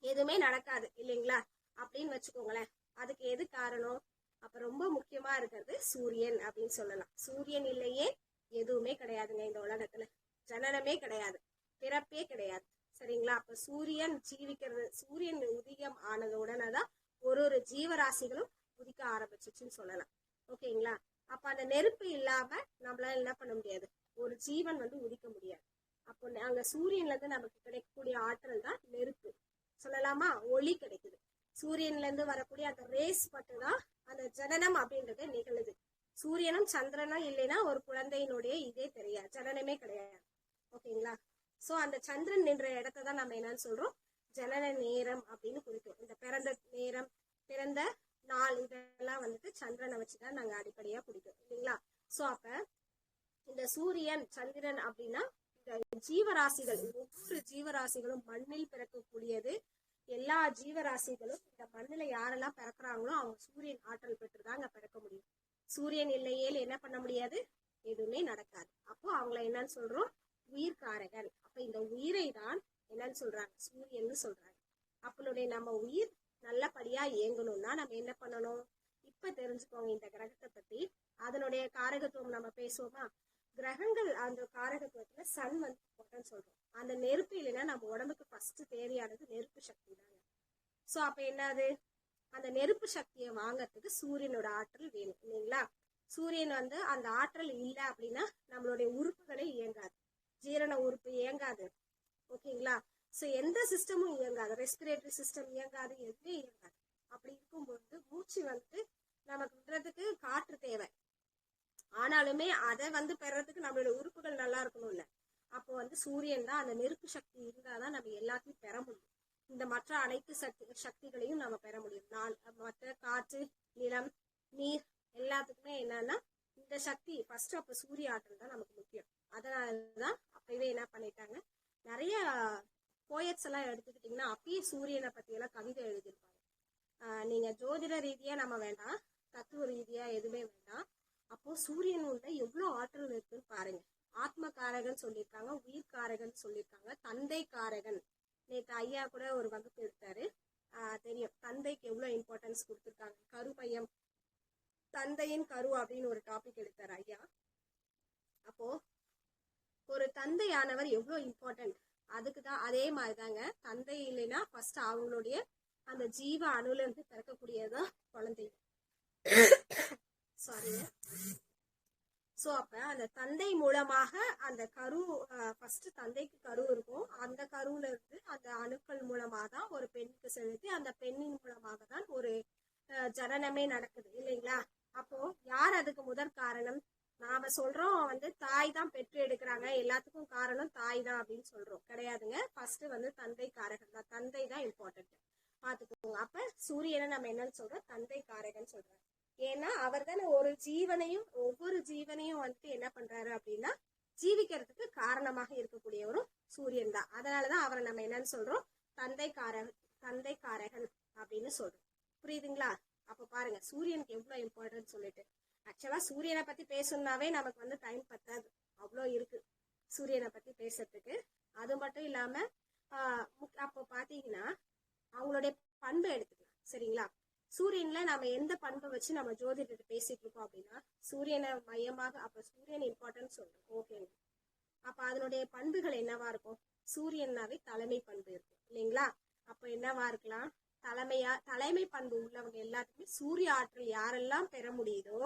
எதுவுமே நடக்காது இல்லைங்களா அப்படின்னு வச்சுக்கோங்களேன். அதுக்கு எது காரணம்? அப்ப ரொம்ப முக்கியமா இருக்கிறது சூரியன் அப்படின்னு சொல்லலாம். சூரியன் இல்லையே எதுவுமே கிடையாதுங்க இந்த உலகத்துல. ஜனனமே கிடையாது, பிறப்பே கிடையாது, சரிங்களா? அப்ப சூரியன் ஜீவிக்கிறது, சூரியன் உதயம் ஆனது உடனே தான் ஒரு ஜீவராசிகளும் உதிக்க ஆரம்பிச்சிச்சுன்னு சொல்லலாம். ஓகேங்களா? அப்ப அந்த நெருப்பு இல்லாம நம்மளால என்ன பண்ண முடியாது, ஒரு ஜீவன் வந்து உதிக்க முடியாது. அப்போ அங்க சூரியன்ல இருந்து நமக்கு கிடைக்கக்கூடிய ஆற்றல் தான் நெருப்பு சொல்லலாமா? ஒளி கிடைக்குது. சூரியன்ல இருந்து வரக்கூடிய அந்த ரேஸ் மட்டும்தான் அந்த ஜனனம் அப்படின்றது நிகழுது. சூரியனும் சந்திரனும் இல்லைன்னா ஒரு குழந்தையினுடைய இதே தெரியாது, ஜனனமே கிடையாது. ஓகேங்களா? சோ அந்த சந்திரன் நின்ற இடத்தை தான் நம்ம என்னன்னு சொல்றோம், ஜனன நேரம் அப்படின்னு குறிக்கும். இந்த பிறந்த நேரம், பிறந்த நாள் இதெல்லாம் வந்துட்டு சந்திரனை வச்சுதான் நாங்க அடிப்படையா பிடிக்கும் இல்லைங்களா? சோ அப்ப இந்த சூரியன் சந்திரன் அப்படின்னா இந்த ஜீவராசிகள், ஒவ்வொரு ஜீவராசிகளும் மண்ணில் பிறக்கக்கூடியது. எல்லா ஜீவராசிகளும் இந்த மண்ணில யாரெல்லாம் பிறக்கிறாங்களோ அவங்க சூரியன் ஆற்றல் பெற்றுதாங்க பிறக்க முடியும். சூரியன் இல்லையேல் என்ன பண்ண முடியாது, எதுவுமே நடக்காது. அப்போ அவங்கள என்னன்னு சொல்றோம், உயிர்காரகன். அப்ப இந்த உயிரை தான் என்னன்னு சொல்றாங்க, சூரியன்னு சொல்றாங்க. அப்பனுடைய நம்ம உயிர் நல்லபடியா இயங்கணும்னா நம்ம என்ன பண்ணணும், இப்ப தெரிஞ்சுக்கோங்க இந்த கிரகத்தை பத்தி. அதனுடைய காரகத்துவம் நம்ம பேசுவோமா? கிரகங்கள் அந்த காரகத்துவத்துல சன் வந்து சொல்றோம். அந்த நெருப்பு இல்லைன்னா நம்ம உடம்புக்கு ஃபர்ஸ்ட் தேவையானது நெருப்பு சக்தி தாங்க. சோ அப்ப என்னது, அந்த நெருப்பு சக்தியை வாங்கறதுக்கு சூரியனோட ஆற்றல் வேணும் இல்லைங்களா? சூரியன் வந்து அந்த ஆற்றல் இல்லை அப்படின்னா நம்மளுடைய உறுப்புகளே இயங்காது, ஜீரண உறுப்பு இயங்காது. ஓகேங்களா? சோ எந்த சிஸ்டமும் இயங்காது, ரெஸ்பிரேட்டரி சிஸ்டம் இயங்காது, எதுவுமே இயங்காது. அப்படி இருக்கும்போது மூச்சு வந்து நமக்கு விடுறதுக்கு காற்று தேவை. ஆனாலுமே அதை வந்து பெறறதுக்கு நம்மளோட உறுப்புகள் நல்லா இருக்கணும் இல்ல? அப்போ வந்து சூரியன் தான், அந்த நெருப்பு சக்தி இருந்தாதான் நம்ம எல்லாத்தையும் பெற முடியும். இந்த மற்ற அனைத்து சக்திகளையும் நம்ம பெற முடியும். மற்ற காற்று, நிலம், நீர் எல்லாத்துக்குமே என்னன்னா இந்த சக்தி ஃபர்ஸ்ட். அப்ப சூரிய ஆற்றல் தான் நமக்கு முக்கியம். அதனாலதான் அப்பவே என்ன பண்ணிட்டாங்க, நிறைய போயட்ஸ் எல்லாம் எடுத்துக்கிட்டீங்கன்னா அப்பயே சூரியனை பத்தி எல்லாம் கவிதை எழுதியிருப்பாங்க. நீங்க ஜோதிட ரீதியா நம்ம வேண்டாம், தத்துவ ரீதியா எதுவுமே வேண்டாம். அப்போ சூரியன் உள்ள எவ்வளவு ஆற்றல் இருக்குன்னு பாருங்க. ஆத்ம காரகன் சொல்லியிருக்காங்க, உயிர் காரகன் சொல்லியிருக்காங்க, தந்தை காரகன். நேற்று ஐயா கூட ஒரு வகுப்பு எடுத்தாரு, தெரியும் தந்தைக்கு எவ்வளவு இம்பார்ட்டன்ஸ் கொடுத்துருக்காங்க. கருமையம், தந்தையின் கரு அப்படின்னு ஒரு டாபிக் எடுத்தாரு ஐயா. அப்போ ஒரு தந்தையானவர் எவ்வளவு இம்பார்ட்டன்ட், அதுக்குதான் அதே மாதிரிதாங்க தந்தை இல்லைன்னா ஃபர்ஸ்ட் அவங்களுடைய அந்த ஜீவ அணுல இருந்து பிறக்கக்கூடியதுதான் குழந்தை. சாரி. சோ அப்ப அந்த தந்தை மூலமாக அந்த கரு, ஃபர்ஸ்ட் தந்தைக்கு கரு இருக்கும், அந்த கருவுல இருந்து அந்த அணுக்கள் மூலமா தான் ஒரு பெண்ணுக்கு செலுத்தி, அந்த பெண்ணின் மூலமாக தான் ஒரு ஜனனமே நடக்குது இல்லைங்களா? அப்போ யார் அதுக்கு முதற் காரணம்? நாம சொல்றோம் வந்து தாய் தான் பெற்று எடுக்கிறாங்க, எல்லாத்துக்கும் காரணம் தாய் தான் அப்படின்னு சொல்றோம். கிடையாதுங்க. ஃபர்ஸ்ட் வந்து தந்தை காரகன் தான், தந்தை தான் இம்பார்ட்டன்ட், பாத்துக்கோங்க. அப்ப சூரியனை நம்ம என்னன்னு சொல்றோம், தந்தை காரகன் சொல்றோம். ஏன்னா அவர் தானே ஒரு ஜீவனையும், ஒவ்வொரு ஜீவனையும் வந்துட்டு என்ன பண்றாரு அப்படின்னா ஜீவிக்கிறதுக்கு காரணமாக இருக்கக்கூடியவரும் சூரியன் தான். அதனாலதான் அவரை நம்ம என்னன்னு சொல்றோம், தந்தை காரகன் அப்படின்னு சொல்றோம். புரியுதுங்களா? அப்ப பாருங்க சூரியனுக்கு எவ்வளவு இம்பார்ட்டன்ட் சொல்லிட்டு. ஆக்சுவலா சூரியனை பத்தி பேசணும்னாவே நமக்கு வந்து டைம் பத்தாது, அவ்வளோ இருக்கு சூரியனை பத்தி பேசுறதுக்கு. அது மட்டும் இல்லாம அப்போ பாத்தீங்கன்னா அவங்களுடைய பண்பை எடுத்துக்கலாம், சரிங்களா? சூரியன்ல நம்ம எந்த பண்பை வச்சு நம்ம ஜோதிடத்தை பேசிட்டு இருக்கோம் அப்படின்னா சூரியனை மையமாக, அப்ப சூரியன் இம்பார்ட்டன்ட் சொல்றோம். ஓகேங்க. அப்ப அதனுடைய பண்புகள் என்னவா இருக்கும்? சூரியனாவே தலைமை பண்பு இருக்கும் இல்லைங்களா? அப்ப என்னவா இருக்கலாம், தலைமை பண்பு உள்ளவங்க எல்லாத்துக்குமே சூரிய ஆற்றல் யாரெல்லாம் பெற முடியுதோ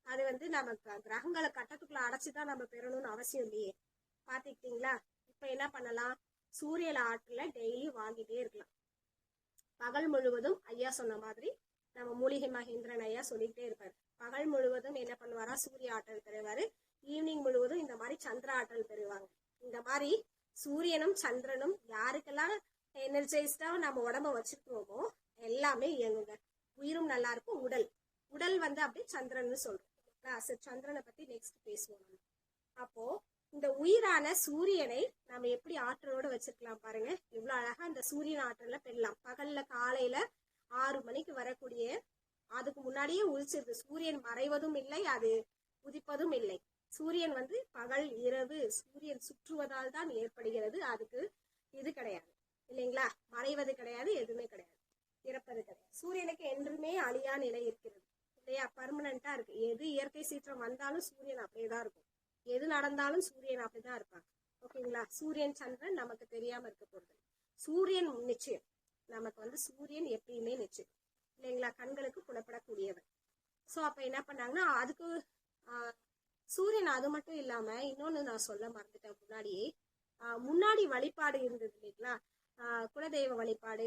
அது வந்து நமக்கு கிரகங்களை கட்டத்துக்குள்ள அடைச்சுதான் நம்ம பெறணும்னு அவசியம் இல்லையே. பாத்துக்கிட்டீங்களா? இப்ப என்ன பண்ணலாம், சூரிய ஆற்றலை டெய்லி வாங்கிட்டே இருக்கலாம். பகல் முழுவதும் ஐயா சொன்ன மாதிரி நம்ம மூலிகை மகேந்திரன் ஐயா சொல்லிட்டே இருப்பாரு, பகல் முழுவதும் என்ன பண்ணுவாரா, சூரிய ஆற்றல் பெறுவாரு. ஈவினிங் முழுவதும் இந்த மாதிரி சந்திர ஆற்றல் பெறுவாங்க. இந்த மாதிரி சூரியனும் சந்திரனும் யாருக்கெல்லாம் எனர்ஜைஸ்டா நம்ம உடம்ப வச்சிருக்கோமோ எல்லாமே இயங்குங்க. உயிரும் நல்லா இருக்கும். உடல் வந்து அப்படியே சந்திரன் சொல்றோம். சந்திரனை பத்தி நெக்ஸ்ட் பேசுவோம். அப்போ இந்த உயிரான சூரியனை நம்ம எப்படி ஆற்றலோட வச்சிருக்கலாம் பாருங்க. இவ்வளவு அழகா அந்த சூரியன் ஆற்றல பெறலாம். பகல்ல காலையில 6 மணிக்கு வரக்கூடிய, அதுக்கு முன்னாடியே உதிச்சிருது. சூரியன் மறைவதும் இல்லை, அது உதிப்பதும் இல்லை. சூரியன் வந்து பகல் இரவு சூரியன் சுற்றுவதால் தான் ஏற்படுகிறது. அதுக்கு இது கிடையாது இல்லைங்களா, மறைவது கிடையாது, எதுவுமே கிடையாது, இறப்பது கிடையாது. சூரியனுக்கு என்றுமே அழியா நிலை இருக்கிறது இல்லையா, பர்மனண்டா இருக்கு. எது இயற்கை சீற்றம் வந்தாலும் சூரியன் அப்படியேதான் இருக்கும், எது நடந்தாலும் சூரியன் அப்படிதான் இருப்பாங்க. ஓகேங்களா, சூரியன் சந்திரன் நமக்கு தெரியாம இருக்க போறது. சூரியன் நிச்சயம், நமக்கு வந்து சூரியன் எப்பயுமே நிச்சயம் இல்லைங்களா, கண்களுக்கு புலப்படக்கூடியவர். ஸோ அப்ப என்ன பண்ணாங்கன்னா அதுக்கு சூரியன் அது மட்டும் இல்லாம இன்னொன்னு நான் சொல்ல மறந்துட்டேன். முன்னாடி வழிபாடு இருந்தது இல்லைங்களா, குலதெய்வ வழிபாடு,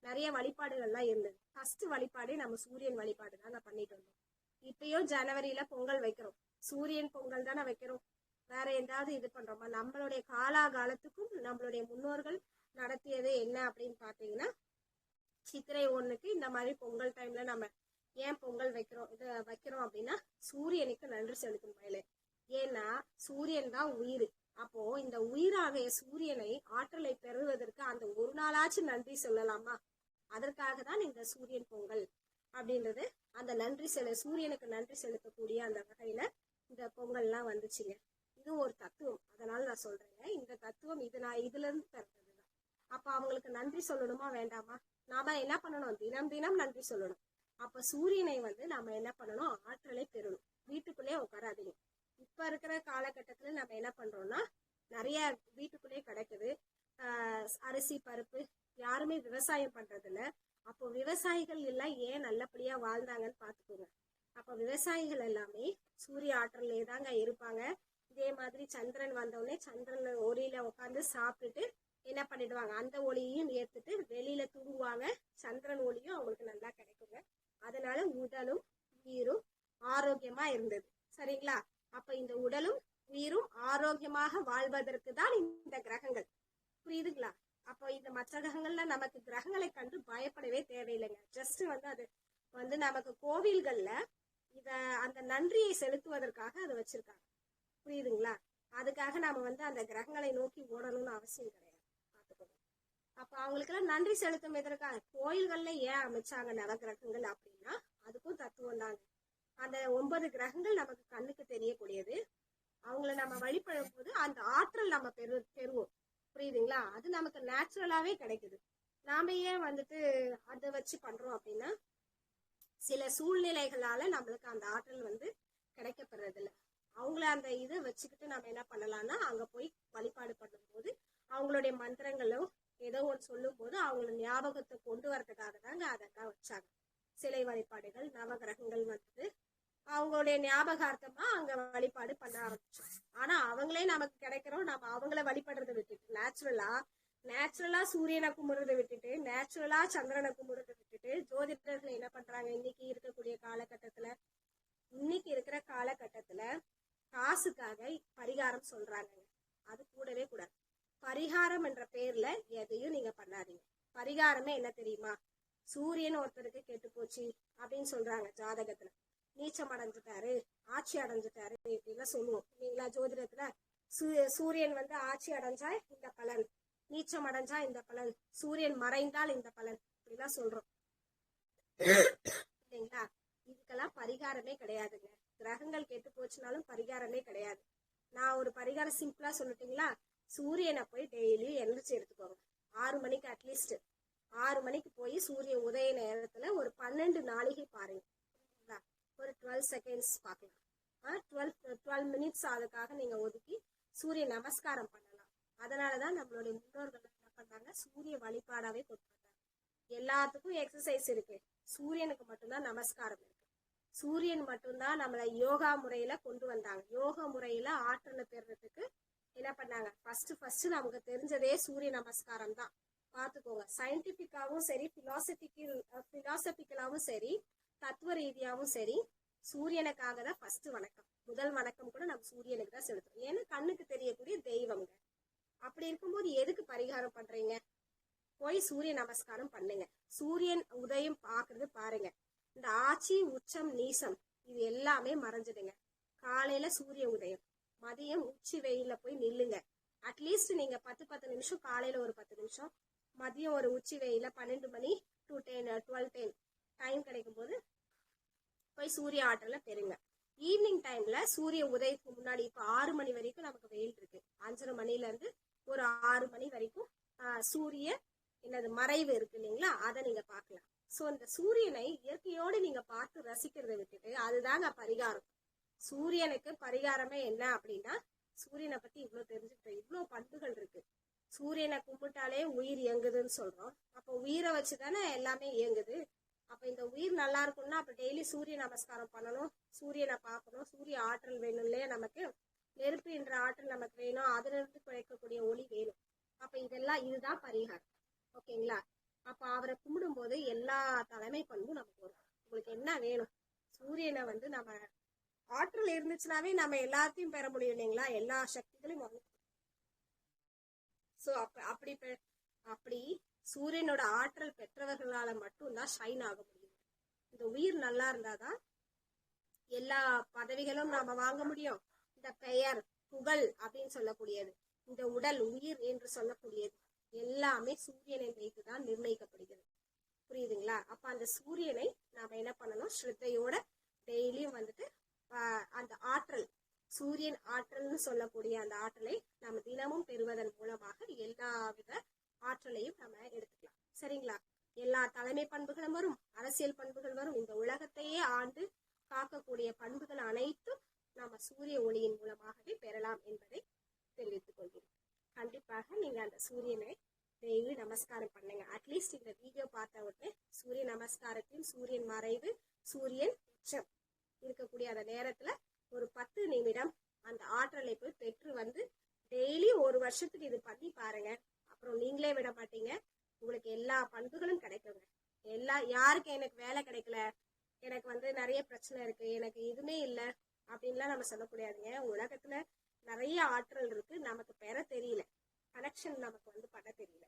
நிறைய வழிபாடுகள்லாம் இருந்தது. ஃபர்ஸ்ட் வழிபாடு நம்ம சூரியன் வழிபாடு தான் நான் பண்ணிட்டு வந்தோம். இப்பயும் ஜனவரியில பொங்கல் வைக்கிறோம், சூரியன் பொங்கல் தானே வைக்கிறோம். வேற ஏதாவது இது பண்றோமா? நம்மளுடைய காலாகாலத்துக்கும் நம்மளுடைய முன்னோர்கள் நடத்தியது என்ன அப்படின்னு பாத்தீங்கன்னா, சித்திரை 1க்கு இந்த மாதிரி பொங்கல் டைம்ல நம்ம ஏன் பொங்கல் வைக்கிறோம் அப்படின்னா, சூரியனுக்கு நன்றி செலுத்தும் வயல. ஏன்னா சூரியன் தான் உயிர். அப்போ இந்த உயிராகிய சூரியனை ஆற்றலை பெறுவதற்கு அந்த ஒரு நாளாச்சும் நன்றி சொல்லலாமா? அதற்காக தான் இந்த சூரியன் பொங்கல் அப்படின்றது. அந்த சூரியனுக்கு நன்றி செலுத்தக்கூடிய அந்த வகையில இந்த பொங்கல்லாம் வந்துச்சுங்க. இது ஒரு தத்துவம், அதனால நான் சொல்றேங்க. இந்த தத்துவம் நான் இதுல இருந்து பிறந்ததுதான். அப்ப அவங்களுக்கு நன்றி சொல்லணுமா வேண்டாமா? நாம என்ன பண்ணணும்? தினம் தினம் நன்றி சொல்லணும். அப்ப சூரியனை வந்து நம்ம என்ன பண்ணணும்? ஆற்றலை பெறணும். வீட்டுக்குள்ளே உட்காராதீங்க. இப்ப இருக்கிற காலகட்டத்துல நம்ம என்ன பண்றோம்னா, நிறைய வீட்டுக்குள்ளே கிடைக்குது. அரிசி பருப்பு, யாருமே விவசாயம் பண்றது இல்ல. அப்போ விவசாயிகள் எல்லாம் ஏன் நல்லபடியா வாழ்ந்தாங்கன்னு பாத்துக்கோங்க. அப்ப விவசாயிகள் எல்லாமே சூரிய ஆற்றலே தாங்க இருப்பாங்க. இதே மாதிரி சந்திரன் வந்தோடனே சந்திரன் ஒளியில உட்காந்து சாப்பிட்டுட்டு என்ன பண்ணிடுவாங்க, அந்த ஒளியையும் ஏத்துட்டு வெளியில தூங்குவாங்க. சந்திரன் ஒளியும் அவங்களுக்கு நல்லா கிடைக்குங்க. அதனால உடலும் உயிரும் ஆரோக்கியமா இருந்தது. சரிங்களா? அப்ப இந்த உடலும் உயிரும் ஆரோக்கியமாக வாழ்வதற்கு தான் இந்த கிரகங்கள். புரியுதுங்களா? அப்போ இந்த மற்ற கிரகங்கள்ல நமக்கு கிரகங்களை கண்டு பயப்படவே தேவையில்லைங்க. ஜஸ்ட் வந்து அது வந்து நமக்கு கோவில்கள்ல அந்த நன்றியை செலுத்துவதற்காக அதை வச்சிருக்காங்க. புரியுதுங்களா? அதுக்காக நாம வந்து அந்த கிரகங்களை நோக்கி ஓடணும்னு அவசியம் கிடையாது. பார்த்துக்கணும். அப்ப அவங்களுக்கெல்லாம் நன்றி செலுத்தும் எதற்காக கோயில்கள்ல ஏன் அமைச்சாங்க நவகிரகங்கள் அப்படின்னா, அதுக்கும் தத்துவம் தாங்க. அந்த 9 கிரகங்கள் நமக்கு கண்ணுக்கு தெரியக்கூடியது. அவங்கள நம்ம வழிபடும் போது அந்த ஆற்றல் நம்ம பெறுவோம். புரியுதுங்களா? அது நமக்கு நேச்சுரலாவே கிடைக்குது. நாம ஏன் வந்துட்டு அதை வச்சு பண்றோம் அப்படின்னா, சில சூழ்நிலைகளால நம்மளுக்கு அந்த ஆற்றல் வந்து கிடைக்கப்படுறது இல்லை. அவங்கள அந்த இதை வச்சுக்கிட்டு நம்ம என்ன பண்ணலாம்னா, அங்க போய் வழிபாடு பண்ணும்போது அவங்களுடைய மந்திரங்களும் ஏதோ ஒன்று சொல்லும் போது அவங்களோட ஞாபகத்தை கொண்டு வரதுக்காக தாங்க அதெல்லாம் வச்சாங்க. சிலை வழிபாடுகள், நவகிரகங்கள் வந்து அவங்களுடைய ஞாபகார்த்தமா அங்க வழிபாடு பண்ண ஆரம்பிச்சோம். ஆனா அவங்களே நமக்கு கிடைக்கிறோம். நம்ம அவங்கள வழிபடுறதை விட்டுட்டு நேச்சுரலா சூரியனை கும்பிடுறதை விட்டுட்டு, நேச்சுரலா சந்திரனை கும்பிடுறதை விட்டுட்டு, ஜோதிடர்கள் என்ன பண்றாங்க? இன்னைக்கு இருக்கிற காலகட்டத்துல காசுக்காக பரிகாரம் சொல்றாங்க. அது கூடவே கூடாது. பரிகாரம் என்ற பேர்ல எதையும் நீங்க பண்ணாதீங்க. பரிகாரமே என்ன தெரியுமா? சூரியன் ஒருத்தருக்கு கெட்டு போச்சு அப்படின்னு சொல்றாங்க ஜாதகத்துல. நீச்சம் அடைஞ்சிட்டாரு, ஆட்சி அடைஞ்சிட்டாரு இப்படிலாம் சொல்லுவோம் இல்லைங்களா ஜோதிடத்துல. சூரியன் வந்து ஆட்சி அடைஞ்சா இந்த பலன், நீச்சம் அடைஞ்சா இந்த பலன், சூரியன் மறைந்தால் இந்த பலன், இப்படிலாம் சொல்றோம் இல்லைங்களா? இதுக்கெல்லாம் பரிகாரமே கிடையாதுங்க. கிரகங்கள் கெட்டு போச்சுனாலும் பரிகாரமே கிடையாது. நான் ஒரு பரிகாரம் சிம்பிளா சொல்லட்டுங்களா? சூரியனை போய் டெய்லி எந்திரிச்சு எடுத்துக்கோங்க. 6 மணிக்கு, அட்லீஸ்ட் 6 மணிக்கு போய் சூரிய உதய நேரத்துல ஒரு 12 நாளிகை பாருங்க. ஒரு 12 செகண்ட்ஸ் பார்க்கலாம். 12 மினிட்ஸ் அதுக்காக நீங்க ஒதுக்கி சூரிய நமஸ்காரம் பண்ணலாம். அதனாலதான் நம்மளுடைய முன்னோர்கள் என்ன பண்றாங்க? சூரிய வழிபாடாவே கொண்டு வந்தாங்க. எல்லாத்துக்கும் எக்ஸசைஸ் இருக்கு, சூரியனுக்கு மட்டும்தான் நமஸ்காரம் இருக்கு. சூரியன் மட்டும்தான் நம்மளை யோகா முறையில கொண்டு வந்தாங்க. யோகா முறையில ஆற்றலை பெறுறதுக்கு என்ன பண்ணாங்க? ஃபர்ஸ்ட் நமக்கு தெரிஞ்சதே சூரிய நமஸ்காரம் தான். பாத்துக்கோங்க. சயின்டிபிக்காவும் சரி, பிலாசபிக்கலாவும் சரி, தத்துவ ரீதியாவும் சரி, சூரியனுக்காக தான் ஃபர்ஸ்ட் வணக்கம். முதல் வணக்கம் கூட நம்ம சூரியனுக்கு தான் செலுத்துறோம். ஏன்னா கண்ணுக்கு தெரியக்கூடிய தெய்வம்ங்க. அப்படி இருக்கும்போது எதுக்கு பரிகாரம் பண்றீங்க? போய் சூரிய நமஸ்காரம் பண்ணுங்க. சூரியன் உதயம் பாக்குறது பாருங்க. இந்த ஆட்சி, உச்சம், நீசம் இது எல்லாமே மறைஞ்சிடுங்க. காலையில சூரிய உதயம், மதியம் உச்சி வெயில போய் நில்லுங்க. அட்லீஸ்ட் நீங்க 10 நிமிஷம், காலையில ஒரு 10 நிமிஷம், மதியம் ஒரு உச்சி வெயில 12 மணி டு 12 டைம் கிடைக்கும் போது போய் சூரிய ஆற்றலை பெறுங்க. ஈவினிங் டைம்ல சூரிய உதயத்துக்கு முன்னாடி இப்போ 6 மணி வரைக்கும் நமக்கு வெயில் இருக்கு. 5:30 மணில இருந்து ஒரு 6 மணி வரைக்கும் சூரிய மறைவு இருக்கு இல்லைங்களா, அதை நீங்க பார்க்கலாம். ஸோ இந்த சூரியனை இயற்கையோடு நீங்க பார்த்து ரசிக்கிறத விட்டுட்டு, அதுதாங்க பரிகாரம். சூரியனுக்கு பரிகாரமே என்ன அப்படின்னா, சூரியனை பத்தி இவ்வளவு தெரிஞ்சுக்கிட்டோம், இவ்வளவு பண்புகள் இருக்கு. சூரியனை கும்பிட்டாலே உயிர் இயங்குதுன்னு சொல்றோம். அப்போ உயிரை வச்சுதானே எல்லாமே இயங்குது. அப்ப இந்த உயிர் நல்லா இருக்கும்னா அப்ப டெய்லி சூரிய நமஸ்காரம் பண்ணணும், சூரியனை பார்க்கணும். சூரிய ஆற்றல் வேணும் இல்லையா, நமக்கு நெருப்பு என்ற ஆற்றல் நமக்கு வேணும், அதுல இருந்து கிடைக்கக்கூடிய ஒளி வேணும். அப்ப இதுதான் பரிகாரம். ஓகேங்களா? அப்ப அவரை கும்பிடும் போது எல்லா தலைமை பண்பும் நமக்கு வரும். உங்களுக்கு என்ன வேணும்? சூரியனை நம்ம ஆற்றல் இருந்துச்சுனாவே நம்ம எல்லாத்தையும் பெற முடியும் இல்லைங்களா, எல்லா சக்திகளையும் வாங்க. ஸோ அப்படி சூரியனோட ஆற்றல் பெற்றவர்களால மட்டும்தான் ஷைன் ஆக முடியும். இந்த உயிர் நல்லா இருந்தாதான் எல்லா பதவிகளும் நாம வாங்க முடியும். இந்த பெயர், புகழ் அப்படின்னு சொல்லக்கூடியது, இந்த உடல், உயிர் என்று சொல்லக்கூடியது எல்லாமே சூரியனை வைத்துதான் நிர்ணயிக்கப்படுகிறது. புரியுதுங்களா? அப்ப அந்த சூரியனை நாம என்ன பண்ணணும், ஸ்ரத்தையோட டெய்லியும் அந்த ஆற்றல், சூரியன் ஆற்றல்னு சொல்லக்கூடிய அந்த ஆற்றலை நம்ம தினமும் பெறுவதன் மூலமாக எல்லா வித ஆற்றலையும் நம்ம எடுத்துக்கலாம். சரிங்களா? எல்லா தலைமை பண்புகளும் வரும், அரசியல் பண்புகள் வரும். இந்த உலகத்தையே ஆண்டு காக்கக்கூடிய பண்புகள் அனைத்தும் நம்ம சூரிய ஒளியின் மூலமாகவே பெறலாம் என்பதை தெரிவித்துக் கொள்கிறேன். கண்டிப்பாக நீங்க அந்த சூரியனை டெய்லி நமஸ்காரம் பண்ணுங்க. அட்லீஸ்ட் இந்த வீடியோ பார்த்த உடனே சூரிய நமஸ்காரத்தையும், சூரியன் மறைவு, சூரியன் உச்சம் இருக்கக்கூடிய அந்த நேரத்துல ஒரு 10 நிமிடம் அந்த ஆற்றலை போய் பெற்று டெய்லி ஒரு வருஷத்துக்கு இது பண்ணி பாருங்க. அப்புறம் நீங்களே விட மாட்டீங்க, உங்களுக்கு எல்லா பண்புகளும் கிடைக்குங்க. யாருக்கு எனக்கு வேலை கிடைக்கல, எனக்கு நிறைய பிரச்சனை இருக்கு, எனக்கு இதுவுமே இல்லை அப்படின்லாம் நம்ம சொல்லக்கூடாதுங்க. உலகத்துல நிறைய ஆற்றல் இருக்கு, நமக்கு பெற தெரியல, கனெக்ஷன் நமக்கு பண்ண தெரியல.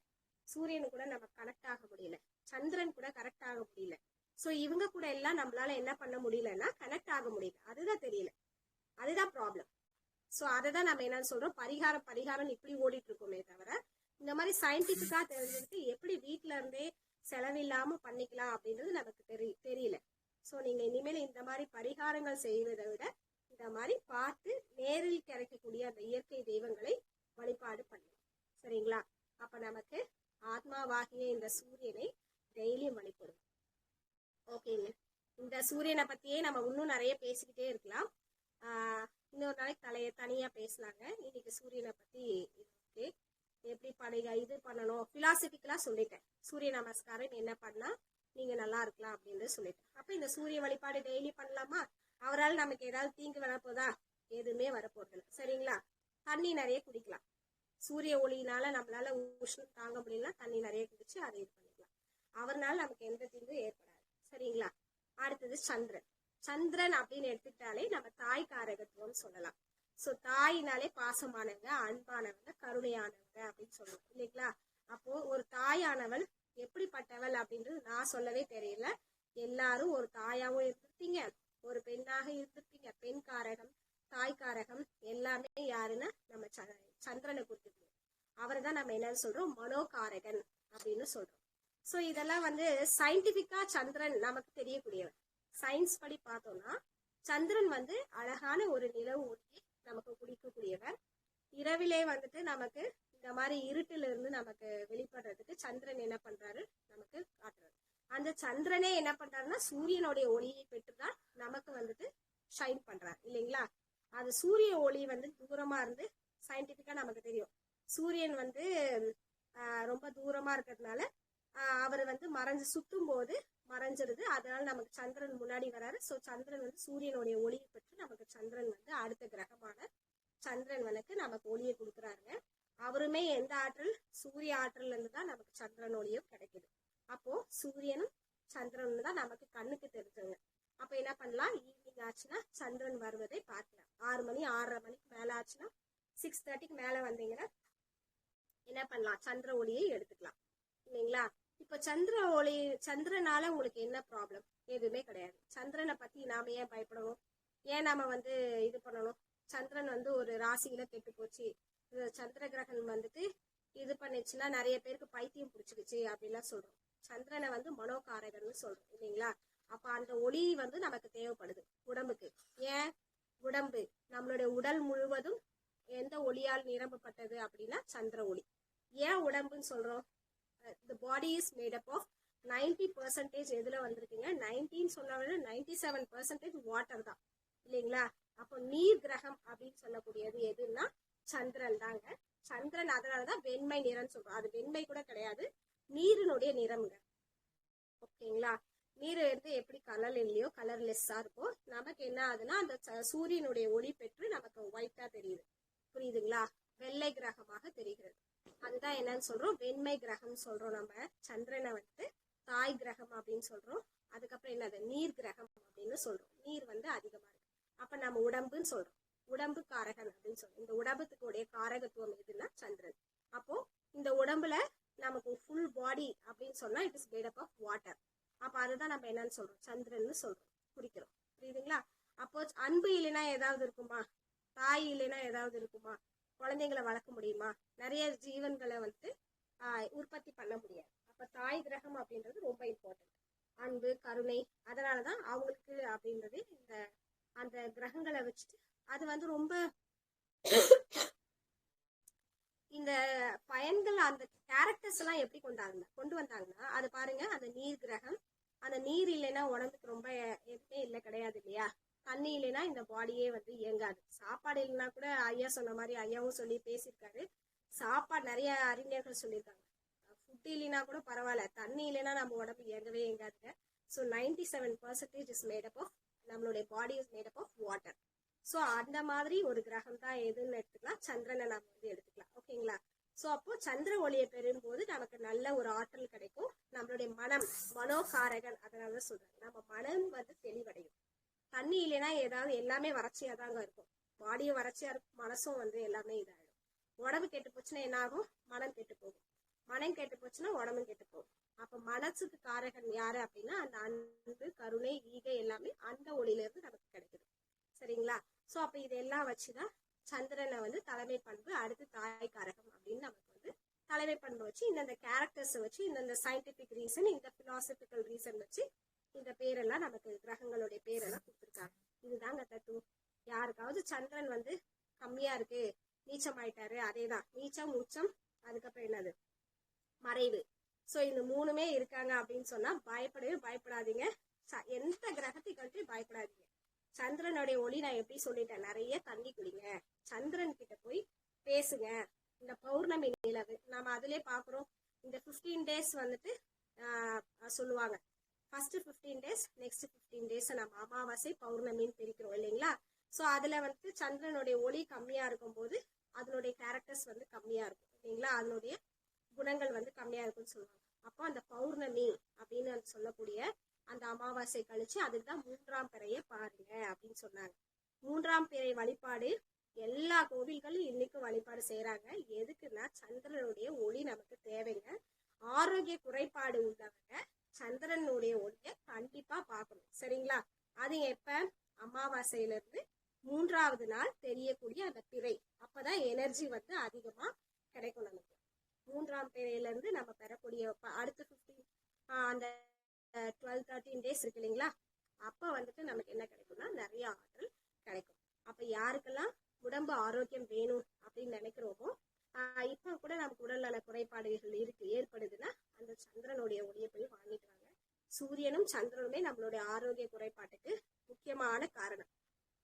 சூரியனு கூட நம்ம கனெக்ட் ஆக முடியல, சந்திரன் கூட கனெக்ட் ஆக முடியல. ஸோ இவங்க கூட எல்லாம் நம்மளால என்ன பண்ண முடியலன்னா கனெக்ட் ஆக முடியல, அதுதான் தெரியல, அதுதான் ப்ராப்ளம். ஸோ அதை தான் நம்ம என்ன சொல்றோம், பரிகாரம் இப்படி ஓடிட்டு இருக்கோமே தவிர இந்த மாதிரி சயின்டிபிக்கா தெரிஞ்சுக்கிட்டு எப்படி வீட்டுல இருந்தே செலவில்லாம பண்ணிக்கலாம் அப்படின்றது நமக்கு தெரியல. ஸோ நீங்க இனிமேல் இந்த மாதிரி பரிகாரங்கள் செய்வதை விட இந்த மாதிரி பார்த்து நேரில் கிடைக்கக்கூடிய அந்த இயற்கை தெய்வங்களை வழிபாடு பண்ணலாம். சரிங்களா? அப்ப நமக்கு ஆத்மாவாகிய இந்த சூரியனை டெய்லியும் வழிபடும். ஓகேங்க. இந்த சூரியனை பத்தியே நம்ம இன்னும் நிறைய பேசிக்கிட்டே இருக்கலாம். இன்னொரு நாளைக்கு தனியா பேசலாங்க. இன்னைக்கு சூரியனை பத்தி இருக்கு, எப்படி இது பண்ணணும், பிலாசபிக்கலா சொல்லிட்டேன். சூரிய நமஸ்காரம் என்ன பண்ணா நீங்க நல்லா இருக்கலாம் அப்படின்னு சொல்லிட்டேன். அப்ப இந்த சூரிய வழிபாடு டெய்லி பண்ணலாமா? அவரால் நமக்கு ஏதாவது தீங்கு வரப்போதா? எதுவுமே வரப்போறது இல்லை. சரிங்களா? தண்ணி நிறைய குடிக்கலாம். சூரிய ஒளியினால நம்மளால உஷ்ணம் தாங்க முடியல, தண்ணி நிறைய குடிச்சு அதை இது பண்ணிக்கலாம். அவர்னால நமக்கு எந்த தீங்கும் ஏற்படாது. சரிங்களா? அடுத்தது சந்திரன் அப்படின்னு எடுத்துக்கிட்டாலே நம்ம தாய் காரகத்துவம் சொல்லலாம். சோ தாயினாலே பாசமானவங்க, அன்பானவங்க, கருணையானவங்க அப்படின்னு சொல்லலாம் இல்லைங்களா? அப்போ ஒரு தாயானவள் எப்படிப்பட்டவள் அப்படின்றது நான் சொல்லவே தெரியல. எல்லாரும் ஒரு தாயாவும் இருந்திருப்பீங்க, ஒரு பெண்ணாக இருந்திருப்பீங்க. பெண் காரகம், தாய் காரகம் எல்லாமே யாருன்னா நம்ம சந்திரனை குறிப்பிடுவோம். அவரை தான் நம்ம என்ன சொல்றோம், மனோகாரகன் அப்படின்னு சொல்றோம். ஸோ இதெல்லாம் சயின்டிபிக்கா சந்திரன் நமக்கு தெரியக்கூடியவர். சயின்ஸ் படி பார்த்தோம்னா சந்திரன் அழகான ஒரு நிலவு ஒளியை நமக்கு குடிக்கக்கூடியவர். இரவிலே நமக்கு இந்த மாதிரி இருட்டில இருந்து நமக்கு வெளிப்படுறதுக்கு சந்திரன் என்ன பண்றாரு, நமக்கு காட்டுறாரு. அந்த சந்திரனே என்ன பண்றாருன்னா சூரியனுடைய ஒளியை பெற்றுதான் நமக்கு ஷைன் பண்றாரு இல்லைங்களா? அது சூரிய ஒளி தூரமா இருந்து சயின்டிபிக்கா நமக்கு தெரியும். சூரியன் ரொம்ப தூரமா இருக்கிறதுனால அவர் மறைஞ்சு சுத்தும் போது மறைஞ்சிருது. அதனால நமக்கு சந்திரன் முன்னாடி வராரு. ஸோ சந்திரன் சூரியனுடைய ஒளியை பெற்று நமக்கு சந்திரன் அடுத்த கிரகமான சந்திரன் நமக்கு ஒளியை கொடுக்குறாருங்க. அவருமே எந்த ஆற்றல், சூரிய ஆற்றல் இருந்து தான் நமக்கு சந்திரன் ஒளியும் கிடைக்குது. அப்போ சூரியனும் சந்திரனும் தான் நமக்கு கண்ணுக்கு தெரிஞ்சவங்க. அப்ப என்ன பண்ணலாம், ஈவினிங் ஆச்சுன்னா சந்திரன் வருவதை பார்க்கலாம். 6 மணி 6:30 மணிக்கு மேல ஆச்சுன்னா 6:30க்கு மேல வந்தீங்கன்னா என்ன பண்ணலாம், சந்திர ஒளியை எடுத்துக்கலாம் இல்லைங்களா? இப்ப சந்திரனால உங்களுக்கு என்ன ப்ராப்ளம்? எதுவுமே கிடையாது. சந்திரனை பத்தி நாம ஏன் பயப்படணும், ஏன் நாம இது பண்ணணும்? சந்திரன் வந்து ஒரு ராசியில கெட்டு போச்சு, சந்திர கிரகணம் வந்துட்டு இது பண்ணிச்சுன்னா நிறைய பேருக்கு பைத்தியம் பிடிச்சிருச்சு அப்படின்லாம் சொல்றோம். சந்திரனை வந்து மனோகாரகன்னு சொல்றோம் இல்லைங்களா. அப்ப அந்த ஒளி வந்து நமக்கு தேவைப்படுது உடம்புக்கு. ஏன் உடம்பு, நம்மளுடைய உடல் முழுவதும் எந்த ஒளியால் நிரம்பப்பட்டது அப்படின்னா சந்திர ஒளி. ஏன் உடம்புன்னு சொல்றோம்? the body is made up of 90% எதுல வந்திருக்குங்க, 19 சொன்ன 97% வாட்டர் தான் இல்லைங்களா. அப்போ நீர் கிரகம் அப்படின்னு சொல்லக்கூடியது எதுன்னா சந்திரன் தாங்க. சந்திரன் அதனாலதான் வெண்மை நிறம் சொல்றோம். அது வெண்மை கூட கிடையாது, நீரினுடைய நிறம்ங்க. ஓகேங்களா. நீர் வந்து எப்படி கலர் இல்லையோ கலர்லெஸ்ஸா இருக்கும், நமக்கு என்ன ஆகுதுன்னா அந்த சூரியனுடைய ஒளி பெற்று நமக்கு ஒயிட்டா தெரியுது. புரியுதுங்களா. வெள்ளை கிரகமாக தெரிகிறது. அதுதான் என்னன்னு சொல்றோம், வெண்மை கிரகம் சொல்றோம். நம்ம சந்திரனை வந்து தாய் கிரகம் அப்படின்னு சொல்றோம். அதுக்கப்புறம் என்னது, நீர் கிரகம் அப்படின்னு சொல்றோம். நீர் வந்து அதிகமா இருக்கு. அப்ப நம்ம உடம்புன்னு சொல்றோம், உடம்பு காரகன் அப்படின்னு சொல்றோம். இந்த உடம்புக்குடைய காரகத்துவம் எதுன்னா சந்திரன். அப்போ இந்த உடம்புல நமக்கு ஃபுல் பாடி அப்படின்னு சொன்னா it is made up of water. அப்ப அதுதான் நம்ம என்னன்னு சொல்றோம், சந்திரன் சொல்றோம், குறிக்கிறோம். புரியுதுங்களா. அப்போ அன்பு இல்லைன்னா ஏதாவது இருக்குமா, தாய் இல்லைன்னா ஏதாவது இருக்குமா, குழந்தைங்களை வளர்க்க முடியுமா, நிறைய ஜீவன்களை வந்து உற்பத்தி பண்ண முடியாது. அப்ப தாய் கிரகம் அப்படின்றது ரொம்ப இம்பார்ட்டன்ட். அன்பு கருணை, அதனாலதான் அவங்களுக்கு அப்படின்றது இந்த அந்த கிரகங்களை வச்சுட்டு அது வந்து ரொம்ப இந்த பயன்கள் அந்த கேரக்டர்ஸ் எல்லாம் எப்படி கொண்டு வந்தாங்கன்னா அது பாருங்க. அந்த நீர் கிரகம், அந்த நீர் இல்லைன்னா உடம்புக்கு ரொம்ப எதுவுமே இல்லை கிடையாது இல்லையா. தண்ணி இல்லைன்னா இந்த பாடியே வந்து இயங்காது. சாப்பாடு இல்லைன்னா கூட ஐயா சொன்ன மாதிரி ஐயாவும் சொல்லி பேசியிருக்காரு, சாப்பாடு நிறைய அறிஞர்கள் சொல்லியிருக்காங்க. ஃபுட் இல்லைன்னா கூட பரவாயில்ல, தண்ணி இல்லைன்னா நம்ம உடம்பு இயங்கவே இயங்காதுங்க. So 97% is made up of, நம்மளுடைய body is made up of water. So அந்த மாதிரி ஒரு கிரகம் தான் எதுன்னு எடுத்துக்கலாம், சந்திரனை நம்ம வந்து எடுத்துக்கலாம். ஓகேங்களா. ஸோ அப்போ சந்திர ஒளியை பெறும்போது நமக்கு நல்ல ஒரு ஆற்றல் கிடைக்கும். நம்மளுடைய மனோகாரகன், அதனால சொல்றேன், நம்ம மனம் வந்து தெளிவடையும். தண்ணி இல்லைன்னா ஏதாவது எல்லாமே வறட்சியா தாங்க இருக்கும். பாடியும் வறட்சியா இருக்கும், மனசும் வந்து எல்லாமே இதாயிடும். உடம்பு கெட்டு போச்சுன்னா என்ன ஆகும், மனம் கெட்டு போகும். மனம் கெட்டு போச்சுன்னா உடம்பும் கெட்டு போகும். அப்ப மனசுக்கு காரகன் யாரு அப்படின்னா அந்த அன்பு கருணை ஈகை எல்லாமே அந்த ஒளியில இருந்து நமக்கு கிடைக்குது. சரிங்களா. சோ அப்ப இதெல்லாம் வச்சுதான் சந்திரனை வந்து தலைமை பண்பு, அடுத்து தாய் காரகம் அப்படின்னு நமக்கு வந்து தலைமை பண்பு வச்சு இந்தந்த கேரக்டர்ஸ் வச்சு இந்தந்த சயின்டிபிக் ரீசன், இந்த பிலாசபிக்கல் ரீசன் வச்சு இந்த பேரெல்லாம் நமக்கு கிரகங்களுடைய பேரெல்லாம் கொடுத்துருக்காங்க. இதுதாங்க தத்துவம். யாருக்காவது சந்திரன் வந்து கம்மியா இருக்கு, நீச்சம் ஆயிட்டாரு, அதேதான் நீச்சம் உச்சம், அதுக்கப்புறம் என்னது மறைவு. சோ இந்த மூணுமே இருக்காங்க அப்படின்னு சொன்னா பயப்படவே பயப்படாதீங்க. எந்த கிரகத்தை கழித்து பயப்படாதீங்க. சந்திரனுடைய ஒளி நான் எப்படி சொல்லிட்டேன், நிறைய தண்ணி குடிங்க, சந்திரன் கிட்ட போய் பேசுங்க. இந்த பௌர்ணமி நிலவு நாம அதிலே பாக்குறோம். இந்த 15 days வந்துட்டு சொல்லுவாங்க. ஃபர்ஸ்ட் 15 days, நெக்ஸ்ட் 15 days நம்ம அமாவாசை பௌர்ணமின்னு பிரிக்கிறோம் இல்லைங்களா. ஸோ அதுல வந்து சந்திரனுடைய ஒளி கம்மியா இருக்கும் போது அதனுடைய கேரக்டர்ஸ் வந்து கம்மியா இருக்கும் இல்லைங்களா, அதனுடைய குணங்கள் வந்து கம்மியா இருக்கும்னு சொல்லுவாங்க. அப்போ அந்த பௌர்ணமி அப்படின்னு சொல்லக்கூடிய அந்த அமாவாசை கழிச்சு அதுக்குதான் 3ஆம் பிறையை பாருங்க அப்படின்னு சொன்னாங்க. 3ஆம் பிறை வழிபாடு எல்லா கோவில்களும் இன்னைக்கும் வழிபாடு செய்யறாங்க. எதுக்குன்னா சந்திரனுடைய ஒளி நமக்கு தேவைங்க. ஆரோக்கிய குறைபாடு உள்ளவங்க சந்திரனுடைய ஒளியை கண்டிப்பா பார்க்கணும். சரிங்களா. அது எப்ப, அமாவாசையில இருந்து 3ஆவது நாள் தெரியக்கூடிய அந்த பிறை, அப்பதான் எனர்ஜி வந்து அதிகமா கிடைக்கும் நமக்கு. 3ஆம் பிறையில இருந்து நம்ம பெறக்கூடிய அடுத்த 15 அந்த 12-13 days இருக்கு இல்லைங்களா, அப்ப வந்துட்டு நமக்கு என்ன கிடைக்கும்னா நிறைய ஆற்றல் கிடைக்கும். அப்ப யாருக்கெல்லாம் உடம்பு ஆரோக்கியம் வேணும் அப்படின்னு நினைக்கிறோமோ, இப்ப கூட நமக்கு உடல்நல குறைபாடுகள் ஏற்படுதுன்னா அந்த சந்திரனுடைய ஒளியை போய் வாங்கிட்டு வாங்க. சூரியனும் சந்திரனுமே நம்மளுடைய ஆரோக்கிய குறைபாட்டுக்கு முக்கியமான காரணம்.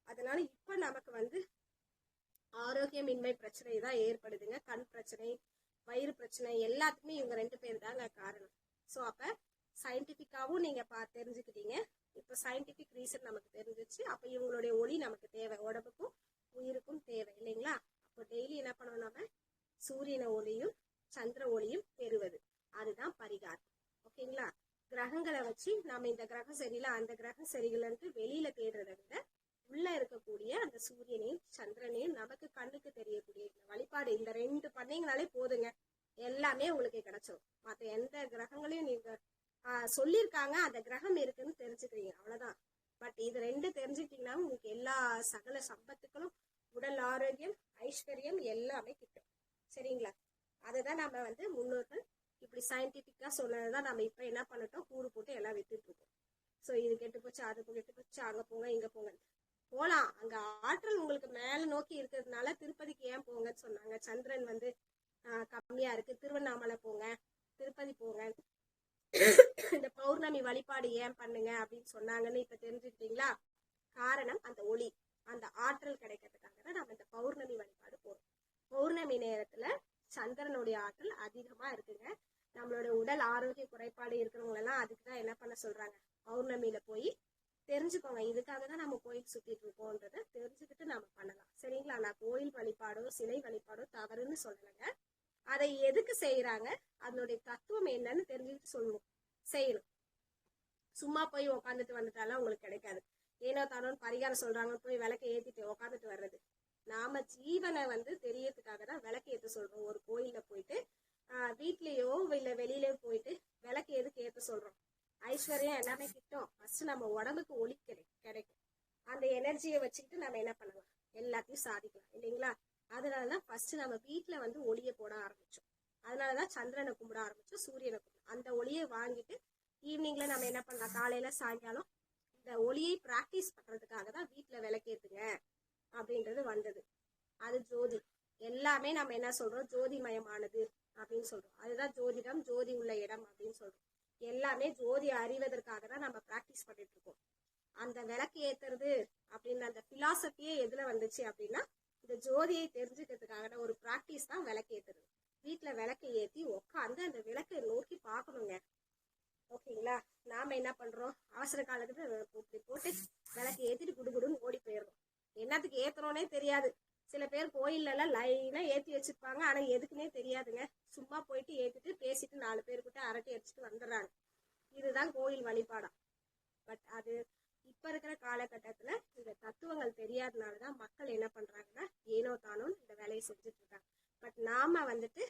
அதனால இப்ப நமக்கு வந்து ஆரோக்கியமின்மை பிரச்சனை தான் ஏற்படுதுங்க. கண் பிரச்சனை, வயிறு பிரச்சனை, எல்லாத்துக்குமே இவங்க 2 பேர் தாங்க காரணம். ஸோ அப்ப சயின்டிபிக்காவும் நீங்க தெரிஞ்சுக்கிட்டீங்க. இப்ப சயின்டிபிக் ரீசன் நமக்கு தெரிஞ்சிச்சு. அப்ப இவங்களுடைய ஒளி நமக்கு தேவை, உடம்புக்கும் உயிருக்கும் தேவை இல்லைங்களா. அப்போ டெய்லி என்ன பண்ணணும், நம்ம சூரியன ஒளியும் சந்திர ஒளியும் பெறுவது, அதுதான் பரிகாரம். ஓகேங்களா. கிரகங்களை வச்சு நாம இந்த கிரகம் சரியில்லை அந்த கிரகம் சரியில்லைன்ட்டு வெளியில தேடுறதை விட உள்ள இருக்கக்கூடிய அந்த சூரியனையும் சந்திரனையும் நமக்கு கண்ணுக்கு தெரியக்கூடிய இந்த வழிபாடு, இந்த 2 பண்ணீங்கனாலே போதுங்க, எல்லாமே உங்களுக்கு கிடைச்சிடும். மற்ற எந்த கிரகங்களையும் நீங்க சொல்லியிருக்காங்க அந்த கிரகம் இருக்குன்னு தெரிஞ்சுக்கிறீங்க, அவ்வளவுதான். பட் இது 2 தெரிஞ்சுக்கிட்டீங்கன்னா உங்களுக்கு எல்லா சகல சம்பத்துக்களும் உடல் ஆரோக்கியம், ஐஸ்வர்யம் எல்லாமே கிட்டும். சரிங்களா? அதுதான் நம்ம வந்து முன்னோர்கள் இப்படி சயின்டிபிக்கா சொன்னதுதான் நம்ம இப்ப என்ன பண்ணிட்டோம், கூறு போட்டு எல்லாம் வித்துட்டு இருக்கோம். ஸோ இது கெட்டு போச்சு, அது கெட்டு போச்சு, அங்க போங்க இங்க போங்க. போலாம், அங்க ஆற்றல் உங்களுக்கு மேல நோக்கி இருக்கிறதுனால திருப்பதிக்கு ஏன் போங்கன்னு சொன்னாங்க. சந்திரன் வந்து கம்மியா இருக்கு, திருவண்ணாமலை போங்க, திருப்பதி போங்க, இந்த பௌர்ணமி வழிபாடு ஏன் பண்ணுங்க அப்படின்னு சொன்னாங்கன்னு இப்ப தெரிஞ்சுக்கிட்டீங்களா? காரணம் அந்த ஒளி, அந்த ஆற்றல் கிடைக்கிறதுக்காக தான் நம்ம இந்த பௌர்ணமி வழிபாடு போறோம். பௌர்ணமி நேரத்துல சந்திரனுடைய ஆற்றல் அதிகமா இருக்குங்க. நம்மளோட உடல் ஆரோக்கிய குறைபாடு இருக்கிறவங்க எல்லாம் அதுக்கு தான் என்ன பண்ண சொல்றாங்க, பௌர்ணமியில போய் தெரிஞ்சுக்கோங்க. இதுக்காக தான் நம்ம கோயில் சுத்திட்டு இருக்கோன்றத தெரிஞ்சுக்கிட்டு நம்ம பண்ணலாம். சரிங்களா? நான் கோயில் வழிபாடோ சிலை வழிபாடோ தவறுன்னு சொல்லலைங்க. அதை எதுக்கு செய்யறாங்க, அதனுடைய தத்துவம் என்னன்னு தெரிஞ்சுக்கிட்டு சொல்லணும், செய்யணும். சும்மா போய் உக்காந்துட்டு வந்துட்டாலும் உங்களுக்கு கிடைக்காது. ஏனோ தானோ பரிகாரம் சொல்றாங்க போய் விளக்க ஏத்திட்டு உக்காந்துட்டு வர்றது. நாம ஜீவனை வந்து தெரியறதுக்காக தான் விளக்கு ஏத்த சொல்றோம். ஒரு கோயில்ல போயிட்டு வீட்லயோ இல்ல வெளியிலயோ போயிட்டு விளக்கு எதுக்கு ஏத்த சொல்றோம்? ஐஸ்வர்யம் எல்லாமே கிட்டும். ஃபர்ஸ்ட் நம்ம உடம்புக்கு ஒளி கிடைக்கும். அந்த எனர்ஜியை வச்சுக்கிட்டு நம்ம என்ன பண்ணலாம், எல்லாத்தையும் சாதிக்கலாம் இல்லைங்களா? அதனாலதான் ஃபர்ஸ்ட் நம்ம வீட்டுல வந்து ஒளியை போட ஆரம்பிச்சோம். அதனாலதான் சந்திரனை கும்பிட ஆரம்பிச்சோம், சூரியனை கும்பிட. அந்த ஒளியை வாங்கிட்டு ஈவினிங்ல நம்ம என்ன பண்ணலாம், காலையில சாயங்காலம் இந்த ஒளியை பிராக்டிஸ் பண்றதுக்காக தான் வீட்டுல விளக்கேத்துங்க அப்படின்றது வந்தது. அது ஜோதி. எல்லாமே நம்ம என்ன சொல்றோம், ஜோதிமயமானது அப்படின்னு சொல்றோம். அதுதான் ஜோதிடம், ஜோதி உள்ள இடம் அப்படின்னு சொல்றோம். எல்லாமே ஜோதி அறிவதற்காக தான் நம்ம பிராக்டிஸ் பண்ணிட்டு இருக்கோம். அந்த விளக்கு ஏத்துறது அப்படின்னு அந்த பிலாசபியே எதுல வந்துச்சு அப்படின்னா, இந்த ஜோதியை தெரிஞ்சுக்கிறதுக்காக ஒரு பிராக்டிஸ் தான் விளக்கு ஏத்துறது. வீட்டுல விளக்கை ஏத்தி உட்காந்து அந்த விளக்கை நோக்கி பார்க்கணுங்க. ஓகேங்களா? நாம என்ன பண்றோம், அவசர காலத்துக்கு இப்படி போட்டு விளக்கு ஏத்திட்டு குடுகுடுன்னு ஓடி போயிடுறோம். என்னத்துக்கு ஏத்தணும்னே தெரியாது. சில பேர் கோயில்ல எல்லாம் லைனா ஏத்தி வச்சிருப்பாங்க, ஆனா எதுக்குன்னே தெரியாதுங்க. சும்மா போயிட்டு ஏத்திட்டு பேசிட்டு 4 பேருக்கிட்ட அரட்டை அடிச்சுட்டு வந்துடுறாங்க. இதுதான் கோயில் வழிபாடா? பட் அது இப்ப இருக்கிற காலகட்டத்துல இந்த தத்துவங்கள் தெரியாதனாலதான் மக்கள் என்ன பண்றாங்கன்னா ஏனோ தானோ இந்த வேலையை செஞ்சுட்டு இருக்காங்க. பட் நாம வந்துட்டு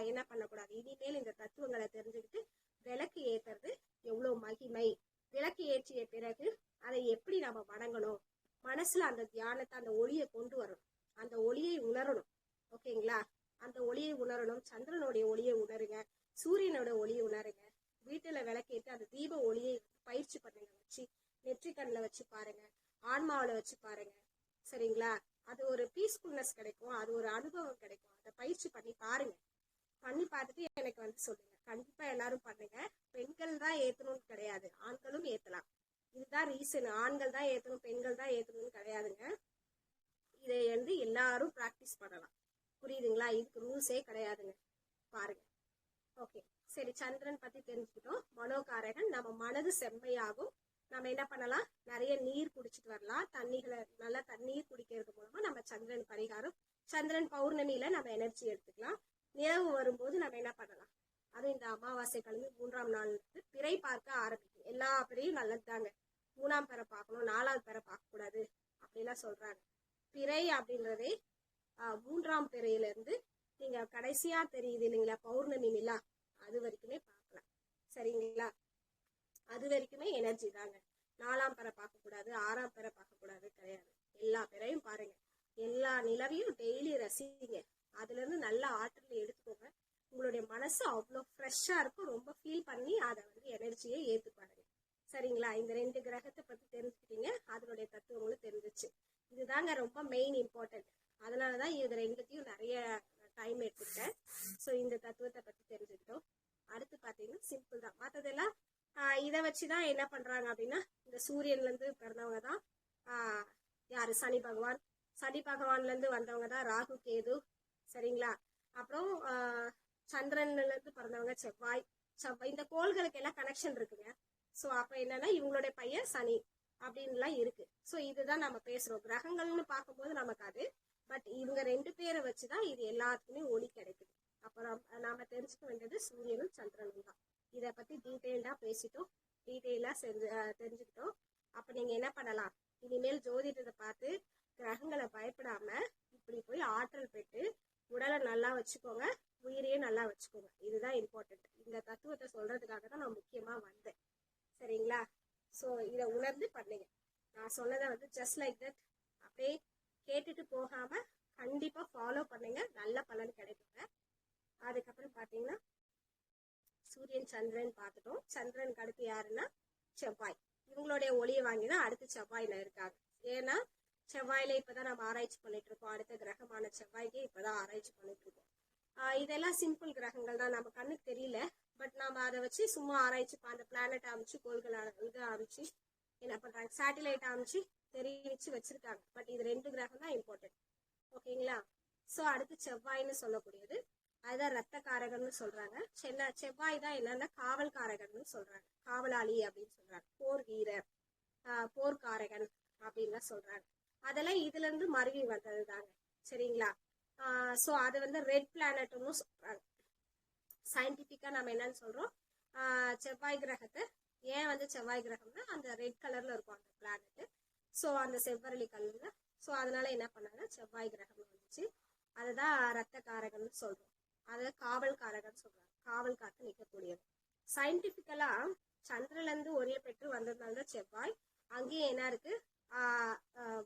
என்ன பண்ணக்கூடாது, இனிமேல் இந்த தத்துவங்களை தெரிஞ்சுக்கிட்டு விளக்கு ஏத்துறது எவ்வளவு மகிமை, விளக்கு ஏற்றிய பிறகு அதை எப்படி நம்ம வணங்கணும், மனசுல அந்த தியானத்தை அந்த ஒளியை கொண்டு வரணும், அந்த ஒளியை உணரணும். ஓகேங்களா? அந்த ஒளியை உணரணும். சந்திரனுடைய ஒளியை உணருங்க, சூரியனோட ஒளியை உணருங்க. வீட்டுல விளக்கேற்று அந்த தீப ஒளியை பயிற்சி பண்ணுங்க. வச்சு நெற்றிக்கண்ணில் வச்சு பாருங்க, ஆன்மாவில வச்சு பாருங்க. சரிங்களா? அது ஒரு பீஸ்ஃபுல்னஸ் கிடைக்கும், அது ஒரு அனுபவம் கிடைக்கும். அதை பயிற்சி பண்ணி பாருங்க. பண்ணி பார்த்துட்டு எனக்கு வந்து சொல்லுங்க. கண்டிப்பா எல்லாரும் பண்ணுங்க. பெண்கள் தான் ஏத்தணும்னு கிடையாது, ஆண்களும் ஏத்தலாம். இதுதான் ரீசன். ஆண்கள் தான் ஏத்தணும் பெண்கள் தான் ஏத்தணும்னு கிடையாதுங்க. இதை வந்து எல்லாரும் பிராக்டிஸ் பண்ணலாம். புரியுதுங்களா? இதுக்கு ரூல்ஸே கிடையாதுங்க. பாருங்க. ஓகே, சரி. சந்திரன் பத்தி தெரிஞ்சுக்கிட்டோம். மனோகாரகன். நம்ம மனது செம்மையாகும். நம்ம என்ன பண்ணலாம், நிறைய நீர் குடிச்சிட்டு வரலாம். தண்ணிகளை நல்லா தண்ணீர் குடிக்கிறது மூலமா நம்ம சந்திரன் பரிகாரம். சந்திரன் பௌர்ணமியில நம்ம எனர்ஜி எடுத்துக்கலாம். நிலவு வரும்போது நம்ம என்ன பண்ணலாம், அதுவும் இந்த அமாவாசை கலந்து 3ஆம் நாள் பிறை பார்க்க ஆரம்பிக்கும். எல்லா பிறையும் நல்லது தாங்க. 3ஆம் பிறை பார்க்கணும், 4ஆவது பிறை பார்க்க கூடாது அப்படிலாம் சொல்றாங்க. பிறை அப்படின்றதே 3ஆம் பிறையில இருந்து நீங்க கடைசியா தெரியுது இல்லைங்களா, பௌர்ணமி நிலா, அது வரைக்குமே பார்க்கலாம். சரிங்களா? அது வரைக்குமே எனர்ஜி தாங்க. 4ஆம் பிறை பார்க்க கூடாது, 6ஆம் பிறை பார்க்க கூடாது கிடையாது. எல்லா பிறையும் பாருங்க. எல்லா நிலவையும் டெய்லி ரசிங்க. அதுல இருந்து நல்ல ஆற்றல் எடுத்துக்கோங்க. உங்களுடைய மனசு அவ்வளோ ஃப்ரெஷ்ஷா இருக்கும். ரொம்ப ஃபீல் பண்ணி அதை வந்து எனர்ஜியை ஏத்து பாருங்க. சரிங்களா? இந்த 2 கிரகத்தை பத்தி தெரிஞ்சுக்கிட்டீங்க, அதனுடைய தத்துவங்களும் தெரிஞ்சிச்சு. இதுதாங்க ரொம்ப மெயின் இம்பார்ட்டன்ட். அதனாலதான் இது 2த்தையும் நிறைய டைம் எடுத்துக்கிட்டேன். ஸோ இந்த தத்துவத்தை பத்தி தெரிஞ்சுக்கிட்டோம். அடுத்து பாத்தீங்கன்னா சிம்பிள் தான். மற்றதெல்லாம் இதை வச்சுதான் என்ன பண்றாங்க அப்படின்னா, இந்த சூரியன்ல இருந்து பிறந்தவங்க தான் யாரு, சனி பகவான். சனி பகவான்ல இருந்து வந்தவங்க தான் ராகு கேது. சரிங்களா? அப்புறம் சந்திரன்ல இருந்து பிறந்தவங்க செவ்வாய். இந்த கோள்களுக்கு எல்லாம் கனெக்ஷன் இருக்குங்க. ஸோ அப்ப என்னன்னா இவங்களுடைய பையன் சனி அப்படின்லாம் இருக்கு. ஸோ இதுதான் நம்ம பேசுறோம். கிரகங்கள்னு பார்க்கும்போது நமக்கு அது. பட் இவங்க 2 பேரை வச்சுதான் இது எல்லாத்துக்குமே ஒளி கிடைக்குது. அப்புறம் நாம தெரிஞ்சுக்க வேண்டியது சூரியனும் சந்திரனும் தான். இதை பத்தி டீட்டெயில்டா பேசிட்டோம், டீட்டெயிலா தெரிஞ்சுக்கிட்டோம். அப்ப நீங்க என்ன பண்ணலாம், இனிமேல் ஜோதிடத்தை பார்த்து கிரகங்களை பயப்படாம இப்படி போய் ஆற்றல் பெற்று உடலை நல்லா வச்சுக்கோங்க, உயிரையும் நல்லா வச்சுக்கோங்க. இதுதான் இம்பார்ட்டன்ட். இந்த தத்துவத்தை சொல்றதுக்காக தான் நான் முக்கியமா வந்தேன். சரிங்களா? ஸோ இதை உணர்ந்து பண்ணுங்க. நான் சொன்னதை வந்து ஜஸ்ட் லைக் தட் அப்படியே கேட்டுட்டு போகாம கண்டிப்பா ஃபாலோ பண்ணுங்க, நல்ல பலன் கிடைக்குங்க. அதுக்கப்புறம் பாத்தீங்கன்னா சூரியன் சந்திரன் பார்த்துட்டோம். சந்திரனுக்கு அடுத்து யாருன்னா செவ்வாய். இவங்களுடைய ஒளியை வாங்கிதான் அடுத்து செவ்வாயில இருக்காங்க. ஏன்னா செவ்வாயில இப்பதான் நம்ம ஆராய்ச்சி பண்ணிட்டு இருக்கோம். அடுத்த கிரகமான செவ்வாய்க்கே இப்பதான் ஆராய்ச்சி பண்ணிட்டு இருக்கோம். இதெல்லாம் சிம்பிள் கிரகங்கள் தான், நம்ம கண்ணுக்கு தெரியல. பட் நாம அதை வச்சு சும்மா ஆராய்ச்சி அந்த பிளானட் அமைச்சு கோள்கள் இது அமைச்சு என்ன பண்றாங்க, சேட்டிலைட் அமைச்சு தெரிவிச்சு வச்சிருக்காங்க. பட் இது 2 கிரகம் தான் இம்பார்ட்டன்ட். ஓகேங்களா? ஸோ அடுத்து செவ்வாய்னு சொல்லக்கூடியது அதுதான் ரத்த காரகன்னு சொல்றாங்க. செவ்வாய் தான் என்னன்னா காவல் காரகன்னு சொல்றாங்க, காவலாளி அப்படின்னு சொல்றாங்க, போர் வீரர், போர்க்காரகன் அப்படின்னு சொல்றாங்க. அதெல்லாம் இதுல இருந்து மருவி வந்தது தாங்க. சரிங்களா? ஸோ அது வந்து ரெட் பிளானட்னு சொல்றாங்க. சயின்டிபிக்கா நம்ம என்னன்னு சொல்றோம், செவ்வாய் கிரகத்தை ஏன் வந்து செவ்வாய் கிரகம்னா அந்த ரெட் கலர்ல இருக்கும் அந்த பிளானட். ஸோ அந்த செவ்வரளி கலர்ல. ஸோ அதனால என்ன பண்ணாங்க, செவ்வாய் கிரகம் வந்துச்சு. அதுதான் ரத்த காரகன்னு சொல்றோம். அதை காவல் காரகன்னு சொல்றாங்க, காவல் காத்து நிற்கக்கூடியது. சயின்டிபிக்கலா சந்திரன்ல இருந்து ஒரே பெற்று வந்ததுனால தான் செவ்வாய். அங்கேயே என்ன இருக்கு,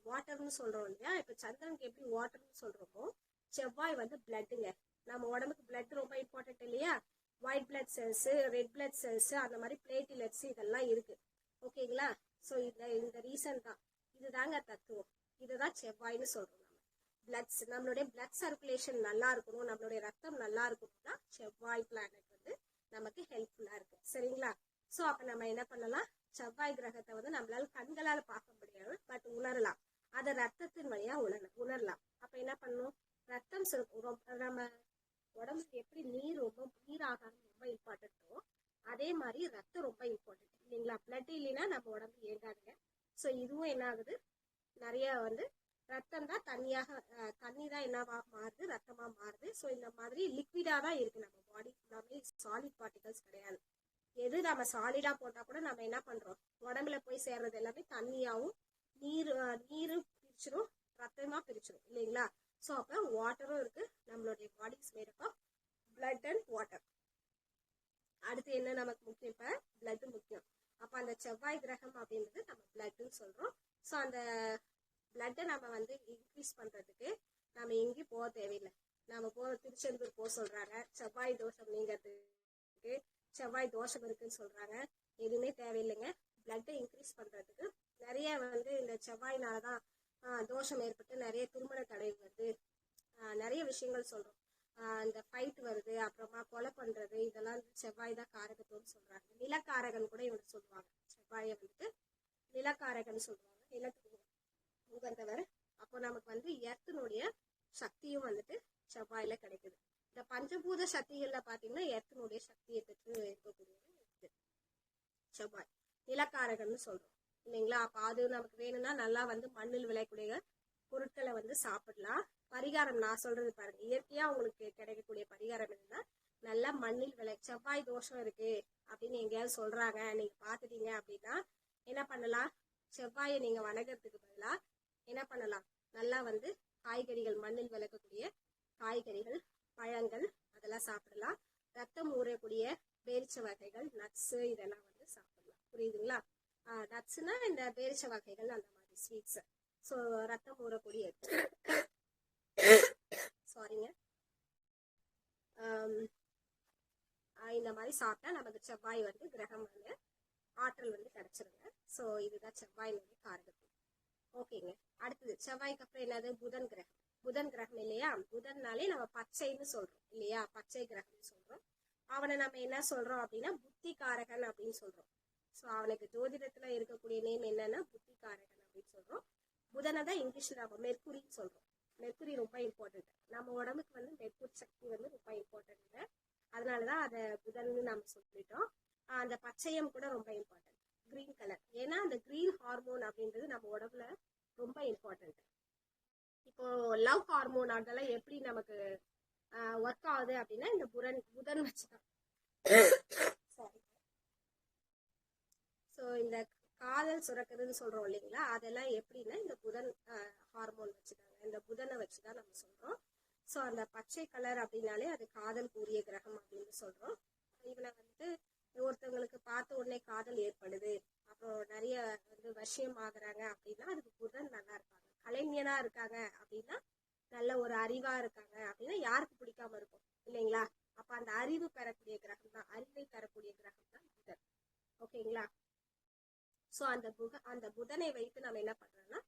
வாட்டர்னு சொல்றோம் இல்லையா? இப்ப சந்திரனுக்கு எப்படி வாட்டர்னு சொல்றோமோ செவ்வாய் வந்து பிளட்டுங்க. நம்ம உடம்புக்கு பிளட் ரொம்ப இம்பார்ட்டன்ட் இல்லையா? White blood cells, red blood cells, அந்த மாதிரி பிளேட்லெட்ஸ் இதெல்லாம் இருக்கு. ஓகேங்களா? ஸோ இந்த ரீசன் தான், இதுதாங்க தத்துவம். இதுதான் செவ்வாய்னு சொல்றோம். பிளட்ஸ், நம்மளுடைய பிளட் சர்க்குலேஷன் நல்லா இருக்கணும், நம்மளுடைய ரத்தம் நல்லா இருக்கணும்னா செவ்வாய் பிளானட் வந்து நமக்கு ஹெல்ப்ஃபுல்லா இருக்கு. சரிங்களா? ஸோ அப்ப நம்ம என்ன பண்ணலாம், செவ்வாய் கிரகத்தை வந்து நம்மளால கண்களால பார்க்க முடியாது, பட் உணரலாம். அதை ரத்தத்தின் வழியா உணரலாம். அப்ப என்ன பண்ணணும், ரத்தம் நம்ம உடம்புக்கு எப்படி நீர் ஆகாரம் ரொம்ப இம்பார்ட்டன்ட்டோ அதே மாதிரி ரத்தம் ரொம்ப இம்பார்ட்டன்ட் இல்லைங்களா? பிளட் இல்லைன்னா நம்ம உடம்பு இயங்காதுங்க. ஸோ இதுவும் என்ன ஆகுது, நிறைய வந்து ரத்தம் தான் தண்ணி தான் என்னவா மாறுது, ரத்தமா மாறுது. ஸோ இந்த மாதிரி லிக்விடா தான் இருக்கு நம்ம பாடி ஃபுல்லாமே, சாலிட் பார்ட்டிகல்ஸ் கிடையாது. எது நம்ம சாலிடா போட்டா கூட நம்ம என்ன பண்றோம், உடம்புல போய் சேர்றது எல்லாமே தண்ணியாவும் நீரும் பிரிச்சிடும், ரத்தமா பிரிச்சிடும் இல்லைங்களா? ஸோ அப்ப வாட்டரும் இருக்கு, நம்மளுடைய body is made up of blood and water. அடுத்து என்ன நமக்கு முக்கியம், இப்ப பிளட் முக்கியம். அப்ப அந்த செவ்வாய் கிரகம் அப்படின்றது நம்ம பிளட்னு சொல்றோம். ஸோ அந்த பிளட்டை நம்ம வந்து இன்க்ரீஸ் பண்றதுக்கு நம்ம எங்கேயும் போக தேவையில்லை. நம்ம திருச்செந்தூர் போக சொல்றாங்க, செவ்வாய் தோஷம் நீங்கிறதுக்கு. செவ்வாய் தோஷம் இருக்குன்னு சொல்றாங்க, எதுவுமே தேவையில்லைங்க. பிளட்டை இன்க்ரீஸ் பண்றதுக்கு நிறைய வந்து இந்த செவ்வாயினாலதான் தோஷம் ஏற்பட்டு நிறைய திருமண தடை வருது, நிறைய விஷயங்கள் சொல்றோம். இந்த ஃபைட் வருது, அப்புறமா கொலை பண்றது, இதெல்லாம் செவ்வாய் தான் காரகத்துவம்னு சொல்றாங்க. நிலக்காரகன் கூட இவங்க சொல்லுவாங்க, செவ்வாயை வந்துட்டு நிலக்காரகன் சொல்லுவாங்க, நிலத்துக்கு உகந்தவர். அப்போ நமக்கு வந்து எர்த்தினுடைய சக்தியும் வந்துட்டு செவ்வாயில கிடைக்குது. இந்த பஞ்சபூத சக்திகள்ல பாத்தீங்கன்னா எர்த்தினுடைய சக்தியை பெற்று இருக்கக்கூடியது செவ்வாய், நிலக்காரகன்னு சொல்றோம் இல்லைங்களா? அப்ப அது நமக்கு வேணும்னா நல்லா வந்து மண்ணில் விளையக்கூடிய பொருட்களை வந்து சாப்பிடலாம். பரிகாரம் நான் சொல்றது பாருங்க, இயற்கையா உங்களுக்கு கிடைக்கக்கூடிய பரிகாரம் என்னன்னா, நல்லா மண்ணில் செவ்வாய் தோஷம் இருக்கு அப்படின்னு எங்கேயாவது சொல்றாங்க, நீங்க பாத்துட்டீங்க அப்படின்னா என்ன பண்ணலாம், செவ்வாயை நீங்க வணங்குறதுக்கு பதிலா என்ன பண்ணலாம், நல்லா வந்து காய்கறிகள், மண்ணில் விளக்கக்கூடிய காய்கறிகள், பழங்கள் அதெல்லாம் சாப்பிடலாம். ரத்தம் ஊறக்கூடிய பேரிச்ச வகைகள், நட்ஸ் இதெல்லாம் வந்து சாப்பிடலாம். புரியுதுங்களா? நட்ஸ்னா இந்த பேரிச்ச வகைகள், அந்த மாதிரி ஸ்வீட்ஸ். ஸோ ரத்தம் ஊறக்கூடிய சாரிங்க இந்த மாதிரி சாப்பிட்டா நமக்கு செவ்வாய் வந்து கிரகம் வந்து ஆற்றல் வந்து கிடைச்சிருங்க. ஸோ இதுதான் செவ்வாயினுடைய காரகத்துவம். ஓகேங்க. அடுத்தது செவ்வாய்க்கு அப்புறம் என்னது, புதன் கிரகம். புதன் கிரகம் இல்லையா? புதன்னாலே நம்ம பச்சைன்னு சொல்றோம் இல்லையா? பச்சை கிரகம்னு சொல்றோம். அவனை நம்ம என்ன சொல்றோம் அப்படின்னா புத்தி காரகன் அப்படின்னு சொல்றோம். ஸோ அவனுக்கு ஜோதிடத்துல இருக்கக்கூடிய நேம் என்னன்னா புத்தி காரகன் அப்படின்னு சொல்றோம். புதனை தான் இங்கிலீஷ்ல நம்ம மெர்க்குரின்னு சொல்றோம். மெர்க்குரி ரொம்ப இம்பார்ட்டன்ட், நம்ம உடம்புக்கு வந்து மெர்க்குரி சக்தி வந்து ரொம்ப இம்பார்ட்டன்ட். அதனாலதான் அதை புதன்னு நம்ம சொல்லிட்டோம். அந்த பச்சையம் கூட ரொம்ப இம்பார்ட்டன்ட், கிரீன் கலர். ஏன்னா அந்த கிரீன் ஹார்மோன் அப்படின்றது நம்ம உடம்புல ரொம்ப இம்பார்ட்டன்ட். இப்போ லவ் ஹார்மோன் அதெல்லாம் எப்படி நமக்கு ஒர்க் ஆகுது அப்படின்னா இந்த புதன் வச்சுதான். சாரி. ஸோ இந்த காதல் சுரக்கிறதுன்னு சொல்றோம் இல்லைங்களா, அதெல்லாம் எப்படின்னா இந்த புதன் ஹார்மோன் வச்சுதாங்க, இந்த புதனை வச்சுதான் நம்ம சொல்றோம். ஸோ அந்த பச்சை கலர் அப்படின்னாலே அது காதல் கூடிய கிரகம் அப்படின்னு சொல்றோம். இவனை வந்து ஒருத்தவங்களுக்கு பார்த்த உடனே காதல் ஏற்படுது, அப்புறம் நிறைய வந்து வசியம் ஆகுறாங்க அப்படின்னா அதுக்கு புதன் நல்லா இருப்பாங்க, கலைஞனா இருக்காங்க அப்படின்னா, நல்ல ஒரு அறிவா இருக்காங்க அப்படின்னா யாருக்கு பிடிக்காம இருக்கும் இல்லைங்களா? அப்ப அந்த அறிவு பெறக்கூடிய கிரகம் தான், அறிவை பெறக்கூடிய கிரகம் தான் புதன். ஓகேங்களா? சோ அந்த புதனை வைத்து நம்ம என்ன பண்றோம்னா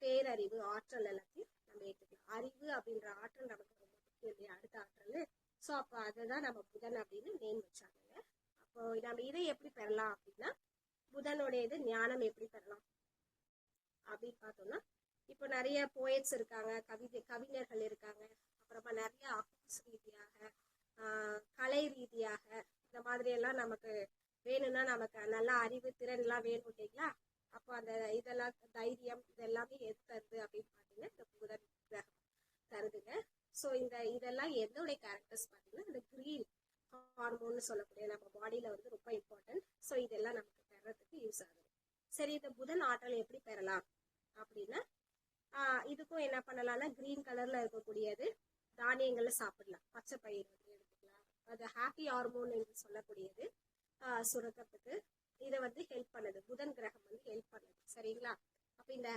பேரறிவு, ஆற்றல் எல்லாத்தையும் நம்ம ஏற்றுக்கலாம். அறிவு அப்படின்ற ஆற்றல் நமக்கு ரொம்ப முக்கியம் இல்லையா, அடுத்த ஆற்றல். சோ அப்ப அதுதான் நம்ம புதன் அப்படின்னு நேம் வச்சாங்க. அப்போ நம்ம இதை எப்படி பெறலாம் அப்படின்னா, புதனுடைய இது ஞானம் எப்படி பெறலாம் அப்படின்னு பார்த்தோம்னா, இப்போ நிறைய போயட்ஸ் இருக்காங்க, கவிஞர்கள் இருக்காங்க, அப்புறமா நிறைய அக்கௌண்ட்ஸ் ரீதியாக, கலை ரீதியாக இந்த மாதிரி எல்லாம் நமக்கு வேணும்னா நமக்கு நல்ல அறிவு திறன் எல்லாம் வேணும் இல்லைங்களா? அப்போ அந்த இதெல்லாம் தைரியம் இதெல்லாமே எது தருது அப்படின்னு பார்த்தீங்கன்னா இந்த புதன் கிரகம் தருதுங்க. ஸோ இதெல்லாம் எதோடைய கேரக்டர்ஸ் பார்த்தீங்கன்னா இந்த கிரீன் ஹார்மோன்னு சொல்லக்கூடிய நம்ம பாடியில வந்து ரொம்ப இம்பார்ட்டன்ட். ஸோ இதெல்லாம் நமக்கு பெறறதுக்கு யூஸ் ஆகுது. சரி, இந்த புதன் ஆற்றல் எப்படி பெறலாம் அப்படின்னா, இதுக்கும் என்ன பண்ணலாம்னா கிரீன் கலர்ல இருக்கக்கூடியது தானியங்களை சாப்பிடலாம். பச்சை பயிர் வந்து எடுத்துக்கலாம். அது ஹாப்பி ஹார்மோன் என்று சொல்லக்கூடியது சுரக்கிறதுக்கு இதை வந்து ஹெல்ப் பண்ணுது. புதன் கிரகம் வந்து ஹெல்ப் பண்ணுது. சரிங்களா? அப்ப இந்த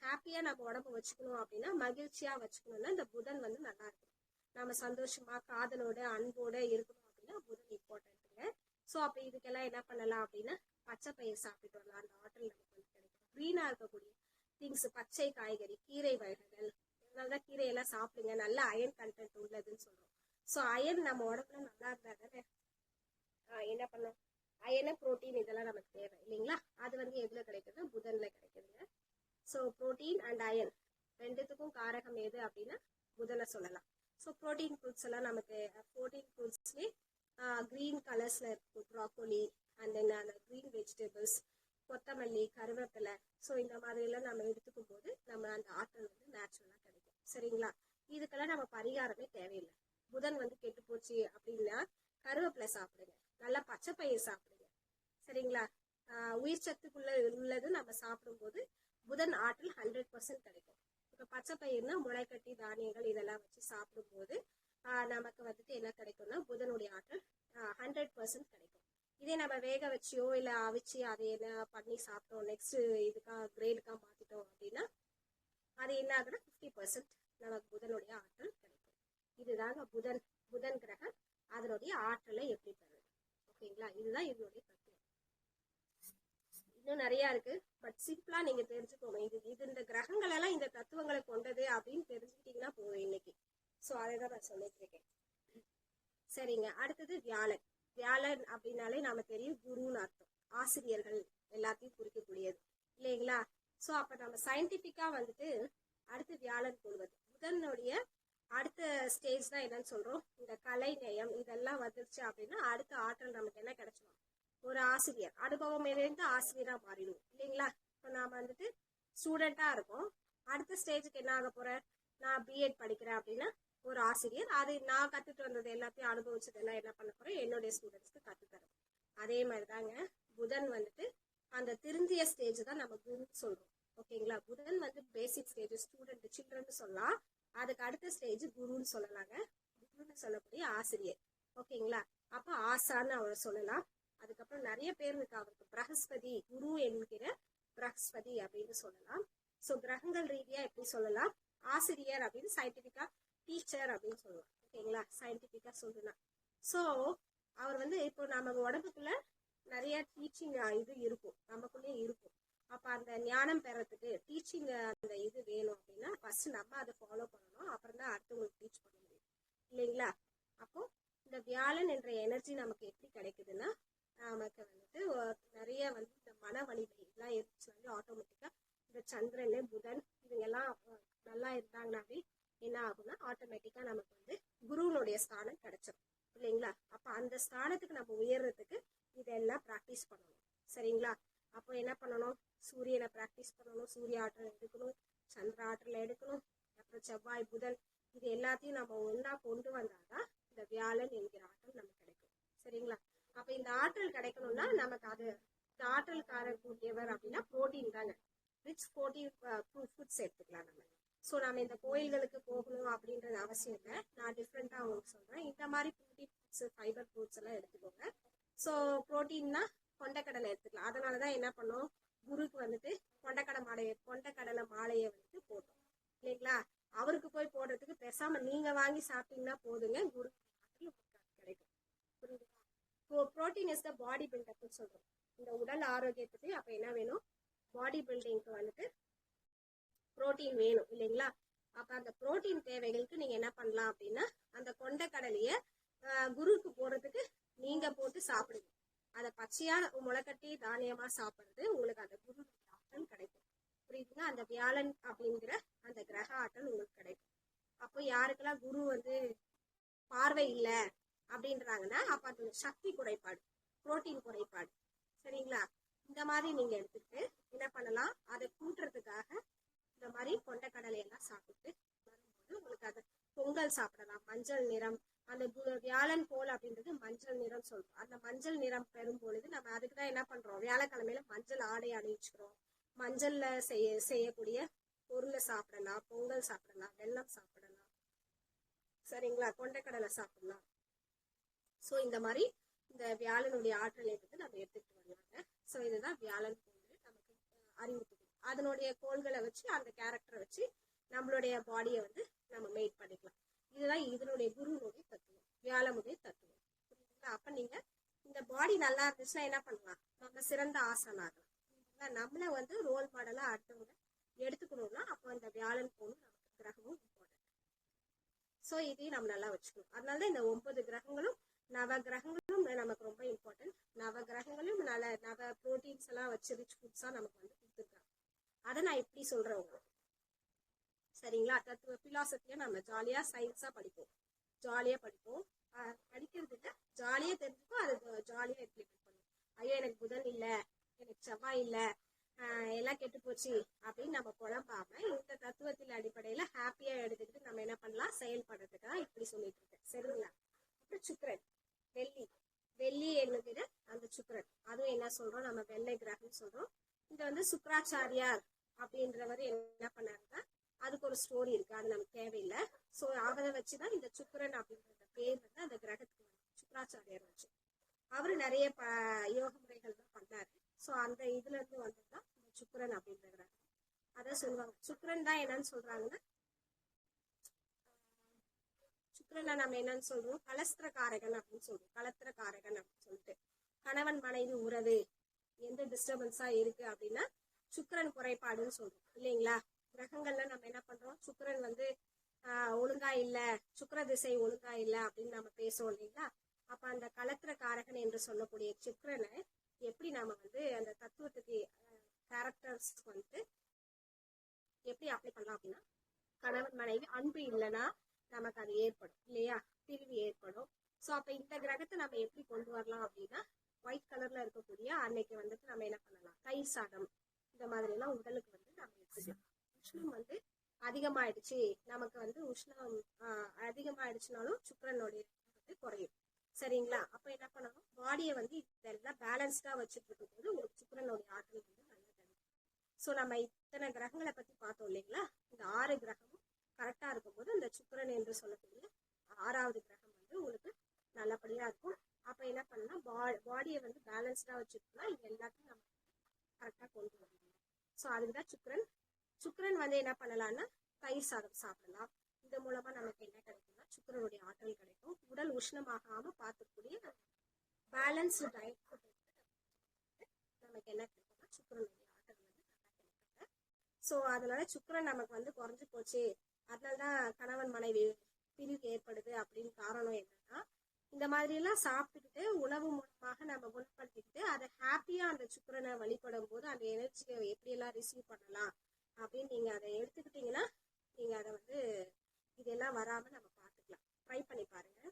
ஹாப்பியா நம்ம உடம்பு வச்சுக்கணும் அப்படின்னா, மகிழ்ச்சியா வச்சுக்கணும்னா இந்த புதன் வந்து நல்லா இருக்கும். நம்ம சந்தோஷமா காதலோட அன்போட இருக்கணும் அப்படின்னா புதன் இம்பார்ட்டன்ட்டுங்க. ஸோ அப்ப இதுக்கெல்லாம் என்ன பண்ணலாம் அப்படின்னா பச்சை பயிர் சாப்பிட்டு வரலாம். அந்த ஆற்றல் நமக்கு வந்து கிடைக்கும். க்ரீனா இருக்கக்கூடிய திங்ஸ், பச்சை காய்கறி, கீரை வகைகள், இதனாலதான் கீரையெல்லாம் சாப்பிடுங்க, நல்ல அயன் கண்டென்ட் உள்ளதுன்னு சொல்றோம். ஸோ அயன் நம்ம உடம்புல நல்லா இருந்தா தானே என்ன பண்ணும், அயன புரோட்டீன் இதெல்லாம் நமக்கு தேவை இல்லைங்களா? அது வந்து எதுல கிடைக்குது, புதன்ல கிடைக்குதுங்க. ஸோ புரோட்டீன் அண்ட் அயன் ரெண்டுத்துக்கும் காரகம் எது அப்படின்னா புதனை சொல்லலாம். ஸோ புரோட்டீன் ஃபுட்ஸ் எல்லாம் நமக்கு புரோட்டீன் ஃபுட்ஸ்லேயே க்ரீன் கலர்ஸ்ல இருக்கும் ப்ராக்கோலி அண்ட் தென் அந்த க்ரீன் வெஜிடபிள்ஸ், கொத்தமல்லி, கருவேப்பிலை. ஸோ இந்த மாதிரி எல்லாம் நம்ம எடுத்துக்கும் போது நம்ம அந்த ஆற்றல் வந்து நேச்சுரலா கிடைக்கும். சரிங்களா? இதுக்கெல்லாம் நம்ம பரிகாரமே தேவையில்லை. புதன் வந்து கெட்டு போச்சு அப்படின்னா கருவேப்பிலை சாப்பிடுங்க, நல்லா பச்சை பயிர் சாப்பிடுங்க. சரிங்களா? உயிர் சத்துக்குள்ள உள்ளது நம்ம சாப்பிடும்போது புதன் ஆற்றல் 100% கிடைக்கும். இப்போ பச்சை பயிர்னா முளைக்கட்டி தானியங்கள் இதெல்லாம் வச்சு சாப்பிடும்போது நமக்கு வந்துட்டு என்ன கிடைக்கும்னா புதனுடைய ஆற்றல் 100% கிடைக்கும். இதே நம்ம வேக வச்சியோ இல்லை அவிச்சு அதை என்ன பண்ணி சாப்பிட்டோம், நெக்ஸ்ட் கிரேடுக்கா மாத்திட்டோம் அப்படின்னா அது என்ன ஆகுதுன்னா 50% நமக்கு புதனுடைய ஆற்றல் கிடைக்கும். இதுதாங்க புதன் கிரகம் அதனுடைய ஆற்றலை எப்படி பெறுது. ஓகேங்களா? இதுதான் இதனுடைய தத்துவம். இன்னும் நிறைய இருக்கு, பட் சிம்பிளா நீங்க தெரிஞ்சுக்கோங்க. இது இந்த கிரகங்கள் எல்லாம் இந்த தத்துவங்களை கொண்டது அப்படின்னு தெரிஞ்சுக்கிட்டீங்கன்னா போதும் இன்னைக்கு. ஸோ அதை தான் நான் சொல்லிட்டு இருக்கேன். சரிங்க, அடுத்தது வியாழன். வியாழன் அப்படின்னாலே நாம தெரியும் குருன்னு அர்த்தம், ஆசிரியர்கள் எல்லாத்தையும் குறிக்கக்கூடியது இல்லைங்களா? ஸோ அப்ப நம்ம சயின்டிபிக்கா வந்துட்டு அடுத்து வியாழன் கொள்வது புதனுடைய அடுத்த ஸ்டேஜ் தான் என்னன்னு சொல்றோம். இந்த கலை நயம் இதெல்லாம் வந்துருச்சு அப்படின்னா அடுத்த ஆற்றல் நமக்கு என்ன கிடைச்சிடும், ஒரு ஆசிரியர், அனுபவம் இருந்து ஆசிரியரா மாறிடும் இல்லைங்களா? இப்போ நாம வந்துட்டு ஸ்டூடெண்டா இருக்கோம், அடுத்த ஸ்டேஜுக்கு என்ன ஆக போறேன், நான் பிஎட் படிக்கிறேன் அப்படின்னா ஒரு ஆசிரியர், அது நான் கத்துட்டு வந்தது எல்லாத்தையும் அனுபவிச்சதெல்லாம் என்ன பண்ண போறேன், என்னுடைய ஸ்டூடெண்ட்ஸ்க்கு கத்துத்தரேன். அதே மாதிரிதாங்க புதன் வந்துட்டு அந்த திருந்திய ஸ்டேஜ் தான் நம்ம குருன்னு சொல்றோம். ஓகேங்களா? புதன் வந்து பேசிக் ஸ்டேஜ் ஸ்டூடெண்ட் சில்ட்ரன் சொல்லலாம், அதுக்கு அடுத்த ஸ்டேஜ் குருன்னு சொல்லலாங்க. குருன்னு சொல்லக்கூடிய ஆசிரியர். ஓகேங்களா? அப்ப ஆசான்னு அவரை சொல்லலாம். அதுக்கப்புறம் நிறைய பேர் இருக்கு அவருக்கு, பிரகஸ்பதி, குரு என்கிற பிரகஸ்பதி அப்படின்னு சொல்லலாம். ஸோ கிரகங்கள் ரீதியா எப்படி சொல்லலாம், ஆசிரியர் அப்படின்னு சயின்டிபிக்கா டீச்சர் அப்படின்னு சொல்லலாம். ஓகேங்களா? சயின்டிபிக்கா சொல்லலாம். ஸோ அவர் வந்து இப்போ நம்ம உடம்புக்குள்ள நிறைய டீச்சிங் இது இருக்கும், நமக்குள்ளே இருக்கும். அப்ப அந்த ஞானம் பெறத்துக்கு டீச்சிங் அந்த இது வேணும் அப்படின்னா ஃபர்ஸ்ட் நம்ம அதை ஃபாலோ பண்ணணும், அப்புறம் தான் அடுத்தவங்களுக்கு டீச் பண்ண முடியும் இல்லைங்களா? அப்போ இந்த வியாழன் என்ற எனர்ஜி நமக்கு எப்படி கிடைக்குதுன்னா, நமக்கு வந்துட்டு நிறைய வந்து இந்த மன வலிமை எல்லாம் இருந்துச்சுனாலே ஆட்டோமேட்டிக்கா இந்த சந்திரன் புதன் இவங்கெல்லாம் நல்லா இருந்தாங்கன்னாவே என்ன ஆகும்னா ஆட்டோமேட்டிக்கா நமக்கு வந்து குருனுடைய ஸ்தானம் கிடைச்சிடும் இல்லைங்களா? அப்ப அந்த ஸ்தானத்துக்கு நம்ம உயர்றதுக்கு இதெல்லாம் ப்ராக்டிஸ் பண்ணணும். சரிங்களா? அப்போ என்ன பண்ணணும், சூரியனை ப்ராக்டிஸ் பண்ணணும், சூரிய ஆற்றல் எடுக்கணும், சந்திர ஆற்றலை எடுக்கணும், அப்புறம் செவ்வாய் புதன் இது எல்லாத்தையும் நம்ம ஒன்னா கொண்டு வந்தாதான் இந்த வியாழன் என்கிற ஆற்றல் நமக்கு கிடைக்கும். சரிங்களா? அப்ப இந்த ஆற்றல் கிடைக்கணும்னா நமக்கு அது இந்த ஆற்றல்காரக்கூடியவர் அப்படின்னா புரோட்டீன் தாங்க. ரிச் புரோட்டீன் ஃபுட்ஸ் எடுத்துக்கலாம் நம்ம. ஸோ நம்ம இந்த கோயில்களுக்கு போகணும் அப்படின்றது அவசியம் இல்லை, நான் டிஃப்ரெண்டா உங்களுக்கு சொல்றேன். இந்த மாதிரி ப்ரோட்டீன் ஃபுட்ஸ், ஃபைபர் ஃபுட்ஸ் எல்லாம் எடுத்துக்கோங்க. ஸோ ப்ரோட்டீன்னா கொண்டைக்கடலை எடுத்துக்கலாம். அதனாலதான் என்ன பண்ணும், குருக்கு வந்துட்டு கொண்டக்கடலை மாலையை வந்துட்டு போட்டோம் இல்லைங்களா. அவருக்கு போய் போடுறதுக்கு பேசாம நீங்க வாங்கி சாப்பிட்டீங்கன்னா போதுங்க, குரு கிடைக்கும். புரியுதுங்களா. புரோட்டீன் இஸ் த பாடி பில்டப்னு சொல்றோம். இந்த உடல் ஆரோக்கியத்துக்கு அப்ப என்ன வேணும், பாடி பில்டிங்க்கு வந்துட்டு புரோட்டீன் வேணும் இல்லைங்களா. அப்ப அந்த புரோட்டீன் தேவைகளுக்கு நீங்க என்ன பண்ணலாம் அப்படின்னா, அந்த கொண்டக்கடலைய குருக்கு போடுறதுக்கு நீங்க போட்டு சாப்பிடுங்க. அதை பச்சையா முளைக்கட்டி தானியமா சாப்பிடுறது உங்களுக்கு அந்த குரு ஆற்றல் கிடைக்கும். புரியுதுங்களா. அந்த வியாழன் அப்படிங்கிற அந்த கிரக ஆற்றல் உங்களுக்கு கிடைக்கும். அப்போ யாருக்கெல்லாம் குரு வந்து பார்வை இல்லை அப்படின்றாங்கன்னா அப்ப அது சக்தி குறைபாடு, புரோட்டீன் குறைபாடு. சரிங்களா. இந்த மாதிரி நீங்க எடுத்துட்டு என்ன பண்ணலாம், அதை கூட்டுறதுக்காக இந்த மாதிரி கொண்டக்கடலை எல்லாம் சாப்பிட்டு வரும்போது உங்களுக்கு அது பொங்கல் சாப்பிடலாம். மஞ்சள் நிறம், அந்த வியாழன் போல் அப்படின்றது மஞ்சள் நிறம் சொல்றோம். அந்த மஞ்சள் நிறம் பெறும் பொழுது நம்ம அதுக்குதான் என்ன பண்றோம், வியாழக்கிழமையில மஞ்சள் ஆடை அணிவிச்சுக்கிறோம். மஞ்சள்ல செய்யக்கூடிய பொருளை சாப்பிடலாம், பொங்கல் சாப்பிடலாம், வெல்லம் சாப்பிடலாம். சரிங்களா. கொண்டக்கடலை சாப்பிடலாம். ஸோ இந்த மாதிரி இந்த வியாழனுடைய ஆற்றலை வந்து நம்ம எடுத்துட்டு வரலாங்க. ஸோ இதுதான் வியாழன் கோள் நமக்கு அறிவுறுத்துது. அதனுடைய கோள்களை வச்சு அந்த கேரக்டரை வச்சு நம்மளுடைய பாடியை வந்து நம்ம மெயிட் பண்ணிக்கலாம். இதுதான் இதனுடைய குருனுடைய தத்துவம், வியாழனுடைய தத்துவம். புரியுதுங்களா. அப்ப நீங்க இந்த பாடி நல்லா இருந்துச்சுன்னா என்ன பண்ணலாம், நம்ம சிறந்த ஆசனாகலாம். நம்மள வந்து ரோல் மாடலா அடுத்தவங்க எடுத்துக்கணும்னா அப்போ இந்த வியாழன் கோளும் நமக்கு கிரகமும் இம்பார்ட்டன்ட். ஸோ இதையும் நம்ம நல்லா வச்சுக்கணும். அதனாலதான் இந்த 9 கிரகங்களும் நவ கிரகங்களும் நமக்கு ரொம்ப இம்பார்ட்டன்ட். நவ கிரகங்களும் நவ புரோட்டீன்ஸ் எல்லாம் வச்சு ரிச் ஃபுட்ஸா நமக்கு வந்து கொடுத்துருக்காங்க. அதை நான் எப்படி சொல்றேன் உங்களுக்கு. சரிங்களா. தத்துவ பிலாசபியா நம்ம ஜாலியா சயின்ஸா படிப்போம், ஜாலியா படிப்போம். படிக்கிறது இல்லை, ஜாலியா தெரிஞ்சுப்போம், அதை ஜாலியா இம்ப்ளிமெண்ட் பண்ணுவோம். ஐயோ எனக்கு புதன் இல்லை, எனக்கு செவ்வாய் இல்லை, எல்லாம் கெட்டு போச்சு அப்படின்னு நம்ம குழம்பாம இந்த தத்துவத்தின் அடிப்படையில ஹாப்பியா எடுத்துக்கிட்டு நம்ம என்ன பண்ணலாம், செயல்படுறதுக்காக இப்படி சொல்லிட்டு இருக்கேன். சரிங்களா. அப்புறம் சுக்கிரன், வெள்ளி என்னது அந்த சுக்கிரன், அதுவும் என்ன சொல்றோம், நம்ம வெள்ளை கிரகம் சொல்றோம். இந்த வந்து சுக்கராச்சாரியார் அப்படின்றவர் என்ன பண்ணாருன்னா, அதுக்கு ஒரு ஸ்டோரி இருக்கு, அது நமக்கு தேவையில்லை. ஸோ அவரை வச்சுதான் இந்த சுக்கிரன் அப்படின்ற பேர் வந்து அந்த கிரகத்துக்கு சுக்கராச்சாரியார் வச்சு அவரு நிறைய யோக முறைகள் தான் பண்ணாரு. ஸோ அந்த இதுல இருந்து வந்ததுதான் இந்த சுக்கிரன் அப்படின்ற கிரகம். அதான் சொல்லுவாங்க சுக்கிரன் தான் என்னன்னு சொல்றாங்கன்னா, சுக்கிரனை நம்ம என்னன்னு சொல்றோம், கலஸ்திரகாரகன் அப்படின்னு சொல்றோம். கலத்திரகாரகன் அப்படின்னு சொல்லிட்டு கணவன் மனைவி உறவு எந்த டிஸ்டர்பன்ஸா இருக்கு அப்படின்னா சுக்கிரன் குறைபாடுன்னு சொல்றோம் இல்லைங்களா. கிரகங்கள்ல நம்ம என்ன பண்றோம், சுக்கிரன் வந்து ஒழுங்கா இல்ல, சுக்கிர திசை ஒழுங்கா இல்ல அப்படின்னு நம்ம பேசுவோம் இல்லைங்களா. அப்ப அந்த கலத்திர காரகன் என்று சொல்லக்கூடிய சுக்கிரனை எப்படி நாம வந்து அந்த தத்துவத்துக்கு கேரக்டர்ஸ் வந்து எப்படி அப்ளை பண்ணலாம் அப்படின்னா, கணவன் மனைவி அன்பு இல்லைன்னா நமக்கு அது ஏற்படும் இல்லையா, பிரிவு ஏற்படும். ஸோ அப்ப இந்த கிரகத்தை நம்ம எப்படி கொண்டு வரலாம் அப்படின்னா, ஒயிட் கலர்ல இருக்கக்கூடிய அன்னைக்கு வந்துட்டு நம்ம என்ன பண்ணலாம், தயிர் சாதம் இந்த மாதிரி எல்லாம் உடலுக்கு வந்து நம்ம எடுத்துக்கலாம். உஷ்ணம் வந்து அதிகமாயிடுச்சு, நமக்கு வந்து உஷ்ணம் அதிகமாயிடுச்சுனாலும் சுக்கிரனுடைய வந்து குறையும். சரிங்களா. அப்ப என்ன பண்ணணும், பாடியை வந்து இதெல்லாம் பேலன்ஸ்டா வச்சுட்டு இருக்கும் போது உங்களுக்கு சுக்கிரனுடைய ஆற்றல் வந்து நல்லா தரும். ஸோ நம்ம இத்தனை கிரகங்களை பத்தி பார்த்தோம் இல்லைங்களா. இந்த 6 கிரகமும் கரெக்டா இருக்கும்போது இந்த சுக்கிரன் என்று சொல்லக்கூடிய 6வது கிரகம் வந்து உங்களுக்கு நல்லபடியா இருக்கும். அப்ப என்ன பண்ணலாம், பாடியை வந்து பேலன்ஸ்டா வச்சுருக்கோம்னா இது எல்லாத்தையும் நம்ம கரெக்டா கொண்டு வரணும். ஸோ அதுக்குதான் சுக்கிரன் வந்து என்ன பண்ணலாம்னா தயிர் சாதம் சாப்பிடலாம். இது மூலமா நமக்கு என்ன கிடைக்கும்னா சுக்கிரனுடைய ஆற்றல் கிடைக்கும். உடல் உஷ்ணமாகாம பார்த்துக்கூடிய பேலன்ஸ்டு டயட் நமக்கு என்ன கிடைக்கும்னா சுக்கிரனுடைய ஆற்றல் வந்து நல்லா கிடைக்கும். ஸோ அதனால சுக்கிரன் நமக்கு வந்து குறைஞ்சு போச்சு, அதனாலதான் கணவன் மனைவி பிரிவு ஏற்படுது அப்படின்னு காரணம் என்னன்னா, இந்த மாதிரி எல்லாம் சாப்பிட்டுக்கிட்டு உணவு மூலமாக நம்ம குணப்படுத்திக்கிட்டு அதை ஹாப்பியா அந்த சுக்கிரனை வழிபடும் போது அந்த எனர்ஜியை எப்படி எல்லாம் ரிசீவ் பண்ணலாம் அப்படின்னு நீங்க அதை எடுத்துக்கிட்டீங்கன்னா நீங்க அதை வந்து இதெல்லாம் வராம நம்ம பார்த்துக்கலாம். ட்ரை பண்ணி பாருங்க.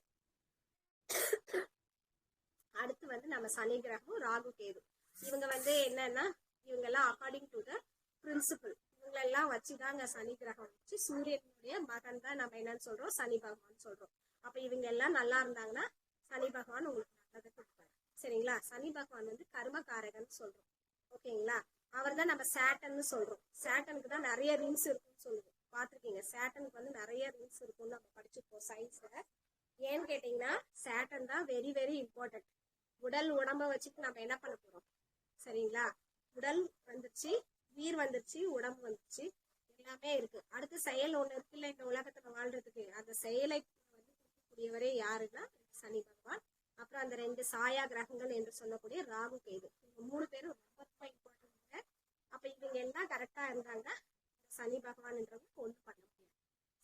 அடுத்து வந்து நம்ம சனி கிரகம், ராகு கேது, இவங்க வந்து என்னன்னா இவங்க எல்லாம் அக்கார்டிங் டு த பிரின்சிபல் இவங்களெல்லாம் வச்சுதாங்க சனி கிரகம் வச்சு சூரியனுடைய மகன் தான் நம்ம என்னன்னு சொல்றோம், சனி பகவான் சொல்றோம். அப்ப இவங்க எல்லாம் நல்லா இருந்தாங்கன்னா சனி பகவான் உங்களுக்கு நல்லதை கொடுப்பாரு. சரிங்களா. சனி பகவான் வந்து கர்மகாரகன் சொல்றோம். ஓகேங்களா. அவர் தான் நம்ம சேட்டன்னு சொல்றோம். சேட்டனுக்கு தான் நிறைய ரிங்ஸ் இருக்குன்னு சொல்லுவோம். பார்த்துருக்கீங்க, சேட்டனுக்கு வந்து நிறைய ரிங்ஸ் இருக்குன்னு நம்ம படிச்சிருப்போம் சயின்ஸ்ல. ஏன்னு கேட்டீங்கன்னா சேட்டன் தான் வெரி வெரி இம்பார்ட்டன்ட். உடல் உடம்ப வச்சுட்டு நம்ம என்ன பண்ண போறோம், சரிங்களா, உடல் வந்துருச்சு, உயிர் வந்துருச்சு, உடம்பு வந்துருச்சு, எல்லாமே இருக்கு. அடுத்து செயல் ஒண்ணு இருக்குல்ல இந்த உலகத்துல வாழ்றதுக்கு, அந்த செயலை வந்து கொடுக்கக்கூடியவரே யாருன்னா சனி பகவான். அப்புறம் அந்த 2 சாயா கிரகங்கள் என்று சொல்லக்கூடிய ராகு கேது, இவங்க 3 பேரும் ரொம்ப ரொம்ப இம்பார்ட்டன்ட். அப்ப இவங்க எல்லாம் கரெக்டா இருந்தாங்க, சனி பகவான்ன்றவங்க ஒண்ணும் பண்ண முடியாது.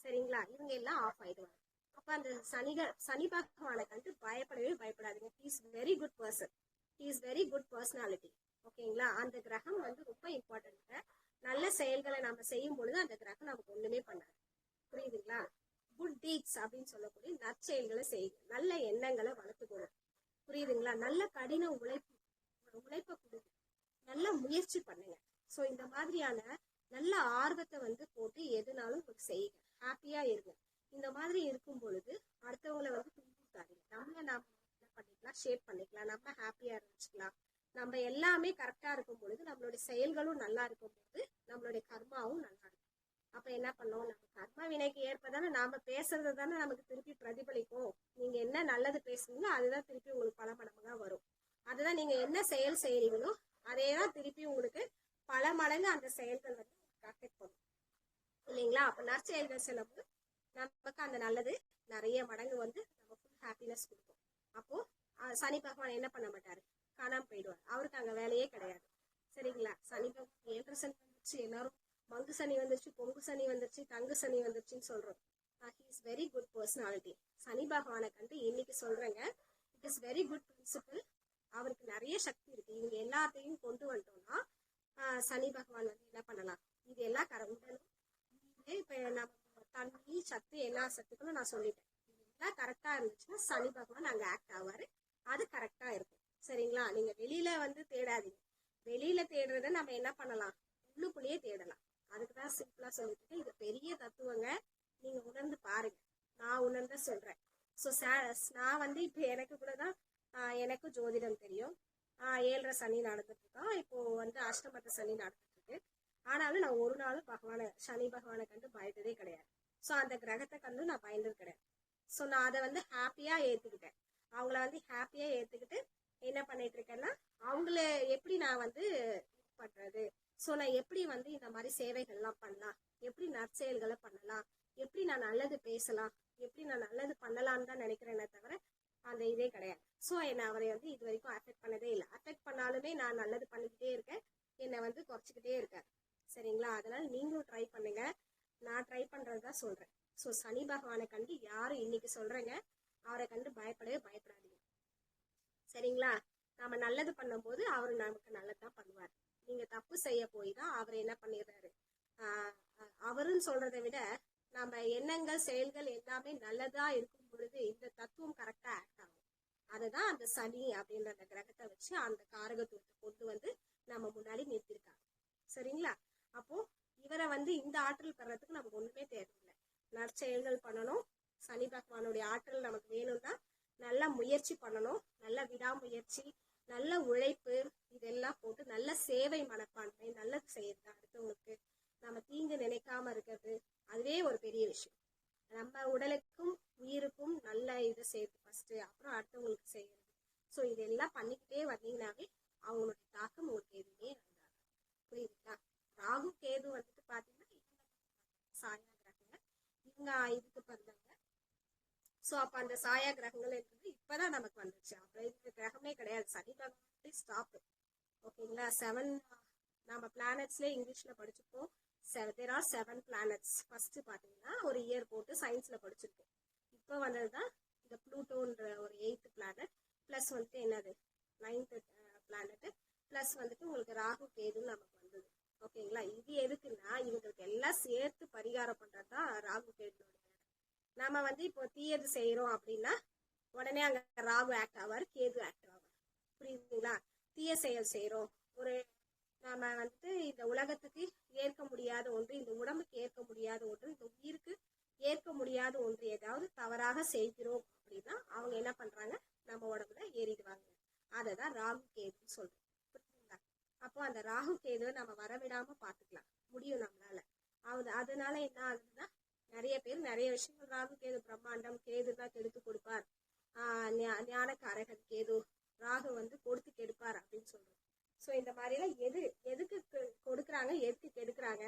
சரிங்களா? இவங்க எல்லாம் ஆஃப் ஆயிடுவாங்க. அப்ப அந்த சனி பகவானை கண்டு பயப்படவே பயப்படாதீங்க. He is very good person, he is very good personality. ஓகேங்களா? அந்த கிரகம் வந்து ரொம்ப இம்பார்ட்டன்ட். நல்ல செயல்களை நம்ம செய்யும் பொழுது அந்த கிரகம் நமக்கு ஒண்ணுமே பண்ணாது. புரியுதுங்களா? குட் டீட்ஸ் அப்படின்னு சொல்லக்கூடிய நற்செயல்களை செய்யுங்க, நல்ல எண்ணங்களை வளர்த்துக்கணும். புரியுதுங்களா? நல்ல கடின உழைப்பை கொடுங்க, நல்ல முயற்சி பண்ணுங்க. ஸோ இந்த மாதிரியான நல்ல ஆர்வத்தை வந்து போட்டு எதுனாலும் உங்களுக்கு செய்யுங்க, ஹாப்பியா இருங்க. இந்த மாதிரி இருக்கும் பொழுது அடுத்தவங்களை வந்து துன்புறுத்தாதீங்க. நாம என்ன பண்ணிக்கலாம், ஷேப் பண்ணிக்கலாம், நம்ம ஹாப்பியா இருந்துச்சுக்கலாம். நம்ம எல்லாமே கரெக்டா இருக்கும் பொழுது நம்மளுடைய செயல்களும் நல்லா இருக்கும் போது நம்மளுடைய கர்மாவும் நல்லா இருக்கும். அப்ப என்ன பண்ணோம், நம்ம கர்ம வினைக்கு ஏற்பதானே நாம பேசுறது தானே நமக்கு திருப்பி பிரதிபலிக்கும். நீங்க என்ன நல்லது பேசுறீங்களோ அதுதான் திருப்பி உங்களுக்கு பல மடங்கா வரும். அதுதான் நீங்க என்ன செயல் செய்யறீங்களோ அதேதான் திருப்பி உங்களுக்கு பல மடங்கு அந்த செயல்கள் வந்து அஃபெக்ட் பண்ணும் இல்லைங்களா? அப்ப நற்செயல்கள் செல்லும்போது நமக்கு அந்த நல்லது நிறைய மடங்கு வந்து நம்ம ஃபுல் ஹாப்பினஸ் கொடுக்கும். அப்போ சனி பகவான் என்ன பண்ண மாட்டாரு, காணாம போயிடுவார். அவருக்கு அங்க வேலையே கிடையாது. சரிங்களா? சனி பகவான் 7 சனி வந்துருச்சு, எல்லாரும் மங்கு சனி வந்துருச்சு, பொங்கு சனி வந்துருச்சு, தங்கு சனி வந்துருச்சுன்னு சொல்றோம். He is very good personality. சனி பகவானை கண்டு இன்னைக்கு சொல்றேங்க, it is very good principle. அவருக்கு நிறைய சக்தி இருக்கு. இவங்க எல்லாத்தையும் கொண்டு வந்துட்டோம்னா சனி பகவான் வந்து என்ன பண்ணலாம், இது எல்லாம் உடலும் இப்ப நம்ம தண்ணி சத்து எல்லா சத்துக்களும் நான் சொல்லிட்டேன். இதெல்லாம் கரெக்டா இருந்துச்சுன்னா சனி பகவான் அங்க ஆக்ட் ஆவாரு, அது கரெக்டா இருக்கும். சரிங்களா? நீங்க வெளியில வந்து தேடாதீங்க. வெளியில தேடுறத நம்ம என்ன பண்ணலாம், உள்ளுக்குள்ளேயே தேடலாம். அதுக்குதான் சிம்பிளா சொல்லிட்டு இது பெரிய தத்துவங்க. நீங்க உணர்ந்து பாருங்க, நான் உணர்ந்த சொல்றேன். ஸோ நான் வந்து இப்போ எனக்கு கூடதான் எனக்கு ஜோதிடம் தெரியும். 7.5 சனி நடந்துட்டு இருக்கோம், இப்போ வந்து அஷ்டமத்த சனி நடந்துட்டு இருக்கு. ஆனாலும் நான் ஒரு நாளும் சனி பகவானை கண்டு பயந்ததே கிடையாது. ஸோ அந்த கிரகத்தை கண்டு நான் பயந்தது கிடையாது. ஸோ நான் அதை வந்து ஹாப்பியா ஏத்துக்கிட்டேன். அவங்கள வந்து ஹாப்பியா ஏத்துக்கிட்டு என்ன பண்ணிட்டு இருக்கேன்னா, அவங்கள எப்படி நான் வந்து பண்றது, ஸோ நான் எப்படி வந்து இந்த மாதிரி சேவைகள்லாம் பண்ணலாம், எப்படி நற்செயல்களை பண்ணலாம், எப்படி நான் நல்லது பேசலாம், எப்படி நான் நல்லது பண்ணலான்னு தான் நினைக்கிறேனே தவிர அந்த இதே கிடையாது. ஸோ என்னை அவரை வந்து இது வரைக்கும் அஃபெக்ட் பண்ணதே இல்லை. அஃபெக்ட் பண்ணாலுமே நான் நல்லது பண்ணிக்கிட்டே இருக்கேன், என்னை வந்து குறைச்சிக்கிட்டே இருக்கேன். சரிங்களா? அதனால நீங்களும் ட்ரை பண்ணுங்க, நான் ட்ரை பண்றதுதான் சொல்றேன். ஸோ சனி பகவானை கண்டு யாரும் இன்னைக்கு சொல்றேங்க, அவரை கண்டு பயப்படவே பயப்படாதீங்க. சரிங்களா? நாம நல்லது பண்ணும்போது அவரு நமக்கு நல்லதுதான் பண்ணுவார். நீங்க தப்பு செய்ய போய் தான் அவர் என்ன பண்ணிடுறாரு, அவருன்னு சொல்றதை விட நம்ம எண்ணங்கள் செயல்கள் எல்லாமே நல்லதா இருக்கும் பொழுது இந்த தத்துவம் கரெக்டா ஆக்ட் ஆகும். அதுதான் அந்த சனி அப்படின்ற அந்த கிரகத்தை வச்சு அந்த காரகத்துவத்தை கொண்டு வந்து நம்ம முன்னாடி நிறுத்திருக்காங்க. சரிங்களா? அப்போ இவரை வந்து இந்த ஆற்றல் பெறறதுக்கு நமக்கு ஒண்ணுமே தேவையில்லை. நற்செயல்கள் பண்ணணும், சனி பகவானுடைய ஆற்றல் நமக்கு வேணும்னா நல்ல முயற்சி பண்ணணும், நல்ல விடாமுயற்சி, நல்ல உழைப்பு, இதெல்லாம் போட்டு நல்ல சேவை மனப்பான்மை, நல்லது செய்யறது, அடுத்தவங்களுக்கு நம்ம தீங்கு நினைக்காம இருக்கிறது, அதுவே ஒரு பெரிய விஷயம். நம்ம உடலுக்கும் உயிருக்கும் நல்ல இதை செய்யறது ஃபர்ஸ்ட், அப்புறம் அடுத்தவங்களுக்கு செய்யறது. ஸோ இதெல்லாம் பண்ணிக்கிட்டே வந்தீங்கன்னாவே அவங்களுடைய தாக்கம் உங்களுக்கு எதுவுமே வராது. புரியுதுங்களா? ராகு கேது வந்துட்டு பாத்தீங்கன்னா சாயா கிரகங்கள், இவங்க இதுக்கு பிறந்தவங்க. ஸோ அப்ப அந்த சாயா கிரகங்கள் இருக்கிறது இப்பதான் நமக்கு வந்துச்சு. அப்புறம் இந்த கிரகமே கிடையாது, சனி பகவான் ஸ்டாப். ஓகேங்களா? 7 நம்ம பிளானட்ஸ்ல இங்கிலீஷ்ல படிச்சுப்போம். there are 7 planets. ஃபர்ஸ்ட் பாத்தீங்கன்னா ஒரு இயர் போட்டு சயின்ஸ்ல படிச்சிருக்கோம். இப்போ வந்ததுதான் இந்த ப்ளூட்டோன்ற ஒரு 8th பிளானட், பிளஸ் வந்துட்டு என்னது 9th பிளானட், பிளஸ் வந்துட்டு உங்களுக்கு ராகு கேது நமக்கு வந்தது. ஓகேங்களா? இது எதுக்குன்னா இவங்களுக்கு எல்லாம் சேர்த்து பரிகாரம் பண்றதுதான் ராகு கேது. நாம வந்து இப்போ தீயது செய்யறோம் அப்படின்னா உடனே அங்க ராகு ஆக்ட் ஆவார், கேது ஆக்ட் ஆவார். புரியுதுங்களா? தீய செயல் செய்யறோம், ஒரு நாம வந்து இந்த உலகத்துக்கு ஏற்க முடியாத ஒன்று, இந்த உடம்புக்கு ஏற்க முடியாத ஒன்று, இந்த உயிருக்கு ஏற்க முடியாத ஒன்று ஏதாவது தவறாக செய்கிறோம் அப்படின்னா அவங்க என்ன பண்றாங்க, நம்ம உடம்புல ஏறிடுவாங்க. அததான் ராகு கேதுன்னு சொல்றோம். புரியுதுங்களா? அப்போ அந்த ராகு கேதுவை நம்ம வரவிடாம பாத்துக்கலாம் முடியும் நம்மளால. அதனால என்ன ஆகுதுன்னா நிறைய பேர் நிறைய விஷயங்கள், ராகு கேது பிரம்மாண்டம், கேது தான் கெடுத்து கொடுப்பார், ஞானக்காரகன் கேது, ராகு வந்து கொடுத்து கெடுப்பார் அப்படின்னு சொல்றோம். ஸோ இந்த மாதிரிலாம் எதுக்கு கொடுக்குறாங்க, எதுக்கு கெடுக்குறாங்க,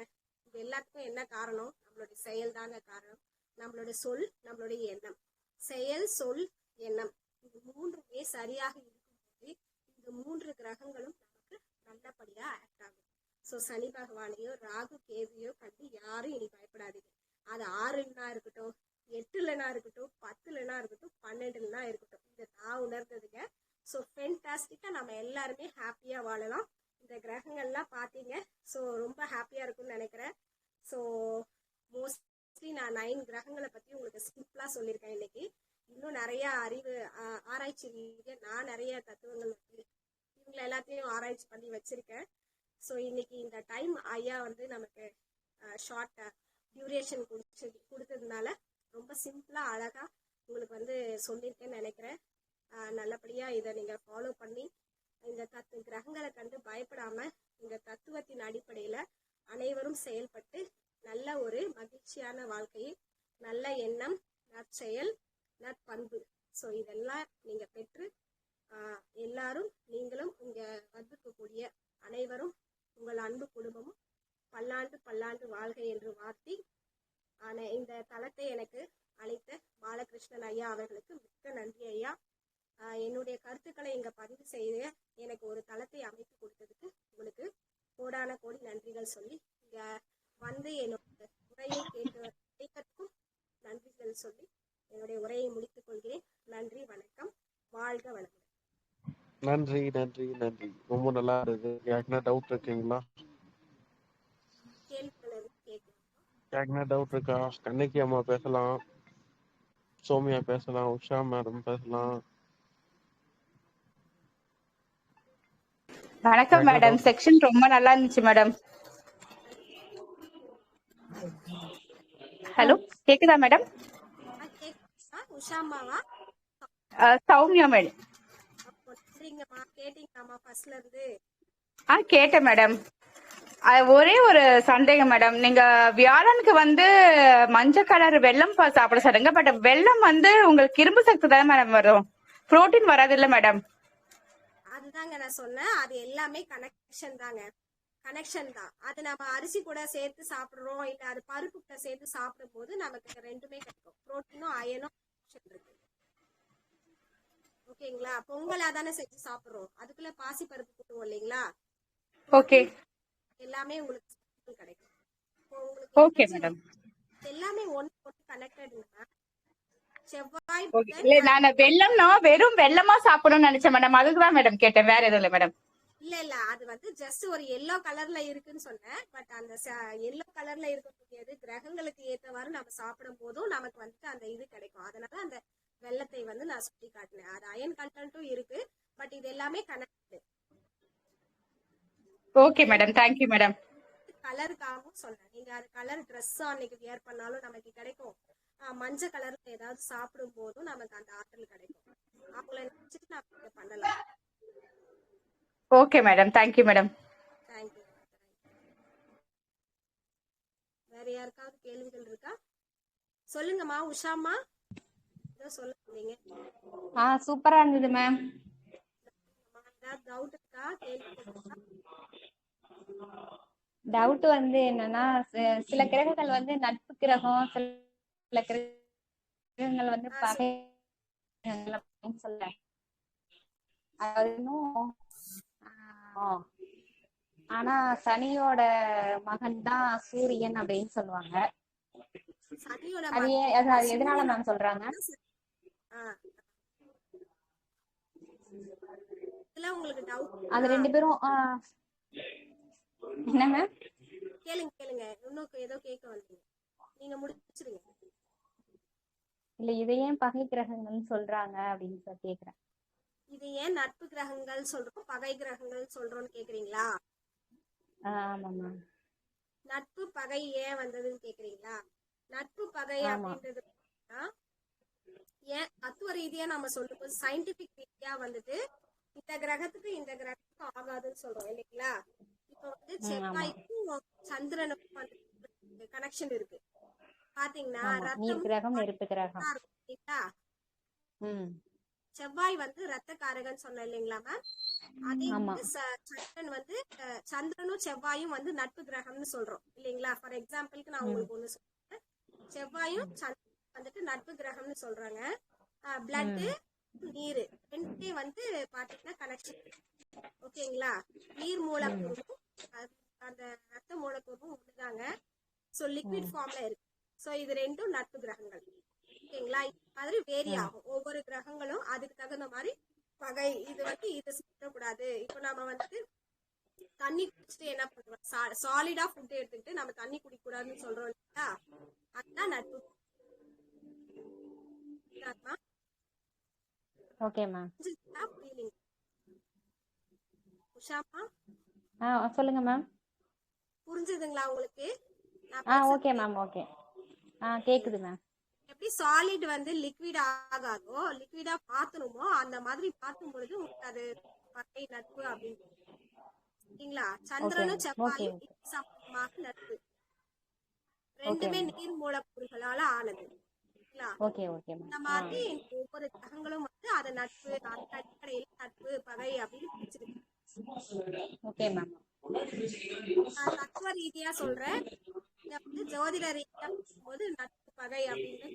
இது எல்லாத்துக்கும் என்ன காரணம்? நம்மளுடைய செயல் தாங்க காரணம். நம்மளுடைய சொல், நம்மளுடைய எண்ணம். செயல், சொல், எண்ணம், இது மூன்றுமே சரியாக இருக்கும்போது இந்த 3 கிரகங்களும் நமக்கு நல்லபடியா ஆக்ட் ஆகும். ஸோ சனி பகவானையோ ராகு கேதுவையோ கண்டு யாரும் இனி பயப்படாதீங்க. அது 6லனா இருக்கட்டும், 8லனா இருக்கட்டும், 10லனா இருக்கட்டும், 12லனா இருக்கட்டும், இதை நான் உணர்ந்ததுங்க. ஸோ ஃபென்டாஸ்டிக்கா நம்ம எல்லாருமே ஹாப்பியா வாழலாம். இந்த கிரகங்கள்லாம் பார்த்தீங்க, ஸோ ரொம்ப ஹாப்பியா இருக்கும்னு நினைக்கிறேன். ஸோ மோஸ்ட்லி நான் 9 கிரகங்களை பத்தி உங்களுக்கு சிம்பிளா சொல்லியிருக்கேன் இன்னைக்கு. இன்னும் நிறைய அறிவு ஆராய்ச்சி ரீதியா நான் நிறைய தத்துவங்கள் வந்து இவங்களை எல்லாத்தையும் ஆராய்ச்சி பண்ணி வச்சிருக்கேன். ஸோ இன்னைக்கு இந்த டைம் ஐயா வந்து நமக்கு ஷார்ட் டியூரேஷன் கொடுத்ததுனால ரொம்ப சிம்பிளா அழகா உங்களுக்கு வந்து சொல்லியிருக்கேன்னு நினைக்கிறேன். நல்லபடியா இதை நீங்க ஃபாலோ பண்ணி இந்த கிரகங்களை கண்டு பயப்படாம இந்த தத்துவத்தின் அடிப்படையில அனைவரும் செயல்பட்டு நல்ல ஒரு மகிழ்ச்சியான வாழ்க்கையை, நல்ல எண்ணம், நற்செயல், நற்பண்பு, ஸோ இதெல்லாம் நீங்க பெற்று எல்லாரும் நீங்களும் இங்க வந்திருக்கக்கூடிய அனைவரும் உங்கள் அன்பு குடும்பமும் பல்லாண்டு பல்லாண்டு வாழ்க என்று வாழ்த்தி இந்த தளத்தை எனக்கு அழைத்த பாலகிருஷ்ணன் ஐயா அவர்களுக்கு மிக்க நன்றி ஐயா. என்னுடைய கருத்துக்களை இங்க பதிவு செய்து எனக்கு ஒரு தளத்தை அமைத்து கொடுத்ததுக்கு உங்களுக்கு கோடான கோடி நன்றிகள் சொல்லி இங்க வந்து என்னோட உரையை கேட்கும் நன்றிகள் சொல்லி என்னுடைய உரையை முடித்துக் கொள்கிறேன். நன்றி, வணக்கம், வாழ்க வளமுடன். நன்றி நன்றி நன்றி. ரொம்ப நல்லா இருக்கு. யாருக்குன்னா டவுட் இருக்குங்களா? கேள்விகள் கேட்கலாம். யாருக்குன்னா டவுட் இருக்கா? கண்ணகி அம்மா பேசலாம், சோமியா பேசலாம், உஷா மேடம் பேசலாம். வணக்கம் மேடம். செக்ஷன் ரொம்ப நல்லா இருந்துச்சு மேடம். ஹலோ, கேக்குதா மேடம்? உஷாமாவா? சௌமியா மேடம். கேட்டீங்களாமா ஃபர்ஸ்ட்ல இருந்து? கேட்டேன் மேடம். ஒரே ஒரு சந்தேகம் மேடம், நீங்க வியாழனுக்கு வந்து மஞ்சள் கலர் வெல்லம் சாப்பிட சொல்லுங்க. பட் வெல்லம் வந்து உங்களுக்கு இரும்பு சக்தி தானே மேடம் வரும், புரோட்டீன் வராது இல்ல மேடம்? அதுதாங்க நான் சொன்னேன், அது எல்லாமே கனெக்ஷன் தாங்க, கனெக்ஷன் தான். அது நம்ம அரிசி கூட சேர்த்து சாப்பிடுறோம், இல்ல அது பருப்பு கூட சேர்த்து சாப்பிடும் போது நமக்கு ரெண்டுமே கிடைக்கும், புரோட்டீனும் அயனும் இருக்கு. ஓகேங்களா? பொங்கலா தானே செஞ்சு சாப்பிடுறோம், அதுக்குள்ள பாசி பருப்பு போடுவோம் இல்லைங்களா? ஓகே, எல்லாமே உங்களுக்கு கிடைக்கும். Okay madam. எல்லாமே ஒன்னு கனெக்டடுங்க. செவ்வாய் இல்ல, நான் வெல்லம்னா வெறும் வெல்லமா சாப்பிடணும்னு நினைச்சேன் மேடம், அதுக்குதான் மேடம் கேட்டேன், வேற எதுவும் இல்ல மேடம். இல்ல அது வந்து ஜஸ்ட் ஒரு எல்லோ கலர்ல இருக்குன்னு சொன்னேன். பட் அந்த எல்லோ கலர்ல இருக்கக்கூடியது கிரகங்களுக்கு ஏற்றவாறு நம்ம சாப்பிடும் போதும் நமக்கு வந்து அந்த இது கிடைக்கும். அதனால அந்த வெள்ளத்தை வந்து நான் சுட்டி காட்டினேன். அது அயன் கண்டென்ட்டும் இருக்கு, பட் இது எல்லாமே connect. Okay madam, thank you madam. கலருக்காகவும் சொன்னேன், நீங்க அது கலர் ட்ரெஸ் அன்னைக்கு வியர் பண்ணாலும் நமக்கு கிடைக்கும், மஞ்சள் கலர்ல ஏதாவது சாப்பிடும் போதும் நமக்கு அந்த ஆற்றல் கிடைக்கும். அவங்கள நினைச்சிட்டு நம்ம பண்ணலாம். Okay madam, thank you madam. Thank you. வேற யாருக்காவது கேள்விகள் இருக்கா? சொல்லுங்கம்மா. உஷாமா ஏதோ சொல்ல வந்தீங்க. சூப்பரா இருந்தது மேம். ஏதாவது டவுட் இருக்கா? கேள்வி இருக்கா? டவுட் வந்து என்னன்னா, சில கிரகங்கள் வந்து நட்பு கிரகம், சில கிரகங்கள் வந்து பகை கிரகங்கள் சொல்ல. ஆனா சனியோட மகன் தான் சூரியன் அப்படின்னு சொல்லுவாங்க. அது எதனால மேம் சொல்றாங்க? அது ரெண்டு பேரும் என்ன மேம்? கேளுங்க இன்னும் ஏதோ கேட்க வந்தீங்க, நீங்க முடிச்சிருங்க. இல்ல, இதை ஏன் பகை கிரகங்கள் சொல்றாங்க அப்படின்னு கேக்குறேன். இது ஏன் நட்பு கிரகங்கள் சொல்றோம், பகை கிரகங்கள் சொல்றோம்னு கேக்குறீங்களா? ஆமாமா. நட்பு பகை ஏன் வந்ததுன்னு கேக்குறீங்களா? நட்பு பகை அப்படின்றது ஏன் தத்துவ ரீதியா நம்ம சொல்லும்போது சயின்டிபிக் ரீதியா வந்துட்டு இந்த கிரகத்துக்கு இந்த கிரகத்துக்கு ஆகாதுன்னு சொல்றோம் இல்லைங்களா? இப்ப வந்து செவ்வாய்க்கும் சந்திரனுக்கும் கனெக்ஷன் இருக்கு பாத்தீங்கன்னா, செவ்வாய் வந்து ரத்த காரகன் சொன்ன இல்லைங்களா மேம்? அதே ஆமா. வந்து சந்திரன் வந்து சந்திரனும் செவ்வாயும் வந்து நட்பு கிரகம்னு சொல்றோம் இல்லைங்களா? ஃபார் எக்ஸாம்பிளுக்கு நான் ம். உங்களுக்கு ஒண்ணு சொல்றேன். செவ்வாயும் சந்திரன் வந்துட்டு நட்பு கிரகம்னு சொல்றாங்க. பிளட், ம். நீர் ரெண்டுமே வந்து பாத்தீங்கன்னா கனெக்ஷன். ஓகேங்களா? நீர் ம். மூலக்கூறும் அந்த ரத்த மூலக்கூறும் ஒண்ணுதாங்க. ஸோ லிக்விட் ம். ஃபார்ம்ல இருக்கு. ஸோ இது ரெண்டும் நட்பு கிரகங்கள். ஓகேங்களா? இந்த மாதிரி வேரி ம். ஆகும். ஒவ்வொரு கிரகங்களும் அதுக்கு தகுந்த மாதிரி பகை. இது வந்து இதை சாப்பிடக்கூடாது. இப்போ நாம வந்து தண்ணி குடிச்சிட்டு என்ன பண்றோம்? சாலிடா ஃபுட் எடுத்துக்கிட்டு நம்ம தண்ணி குடிக்க கூடாதுன்னு சொல்றோம் இல்லையா? அதுதான் நட்பு. Okay ma'am. புரியலீங்க உஷாமா? சொல்லுங்க மேம். புரிஞ்சுதுங்களா உங்களுக்கு நான் பேசுறது? Okay ma'am. ஓகே. கேக்குது மேம். எப்படி சாலிட் வந்து லிக்விட் ஆகாதோ, லிக்விடா மாத்தணுமோ அந்த மாதிரி மாத்தும் பொழுது உங்களுக்கு அது பகை நட்பு அப்படின்னு. சரிங்களா? ஓகே சந்திரனும் மேம். ஓகே. செவ்வாயும் இது சம்பந்தமாக நட்பு. ஓகே ரெண்டுமே மேம். நீர் மூலக்கூறுகளால ஆனது. சரிங்களா? Okay okay ma'am. இந்த மாதிரி ஒவ்வொரு கிரகங்களும் வந்து அது நட்பு, அந்த அடிப்படையில் நட்பு பகை அப்படின்னு பிரிச்சிருக்கு. Okay ma'am. நான் தத்துவ ரீதியா சொல்றேன். இங்க வந்து ஜோதிட ரீதியா பார்க்கும்போது நட்பு பகை அப்படின்னு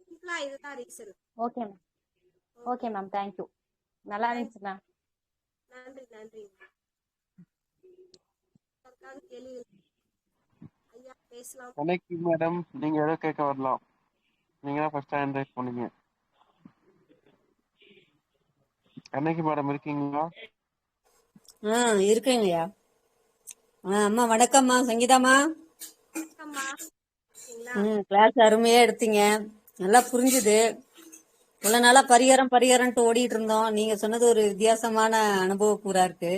சிம்பிளா இதுதான் reason. Okay ma'am. Okay ma'am. Thank you. நல்லா இருந்துச்சு மேம். நன்றி நன்றி. கேள்வி ஐயா பேசலாம். கனகி மேடம், நீங்க ஏதோ கேட்க வரலாம். நீங்க தான் ஃபர்ஸ்ட் ஹேண்ட் ரைஸ் பண்ணீங்க. கண்ணகி மேடம் இருக்கீங்களா? இருக்குங்கய்யா. அம்மா வணக்கம்மா, சங்கீதாம்மா. வணக்கம்மா. சரிங்களா? கிளாஸ் அருமையா எடுத்தீங்க, நல்லா புரிஞ்சுது. இவ்வளவு நாளா பரிகாரம்ட்டு ஓடிட்டு இருந்தோம். நீங்க சொன்னது ஒரு வித்தியாசமான அனுபவ கூறா இருக்கு.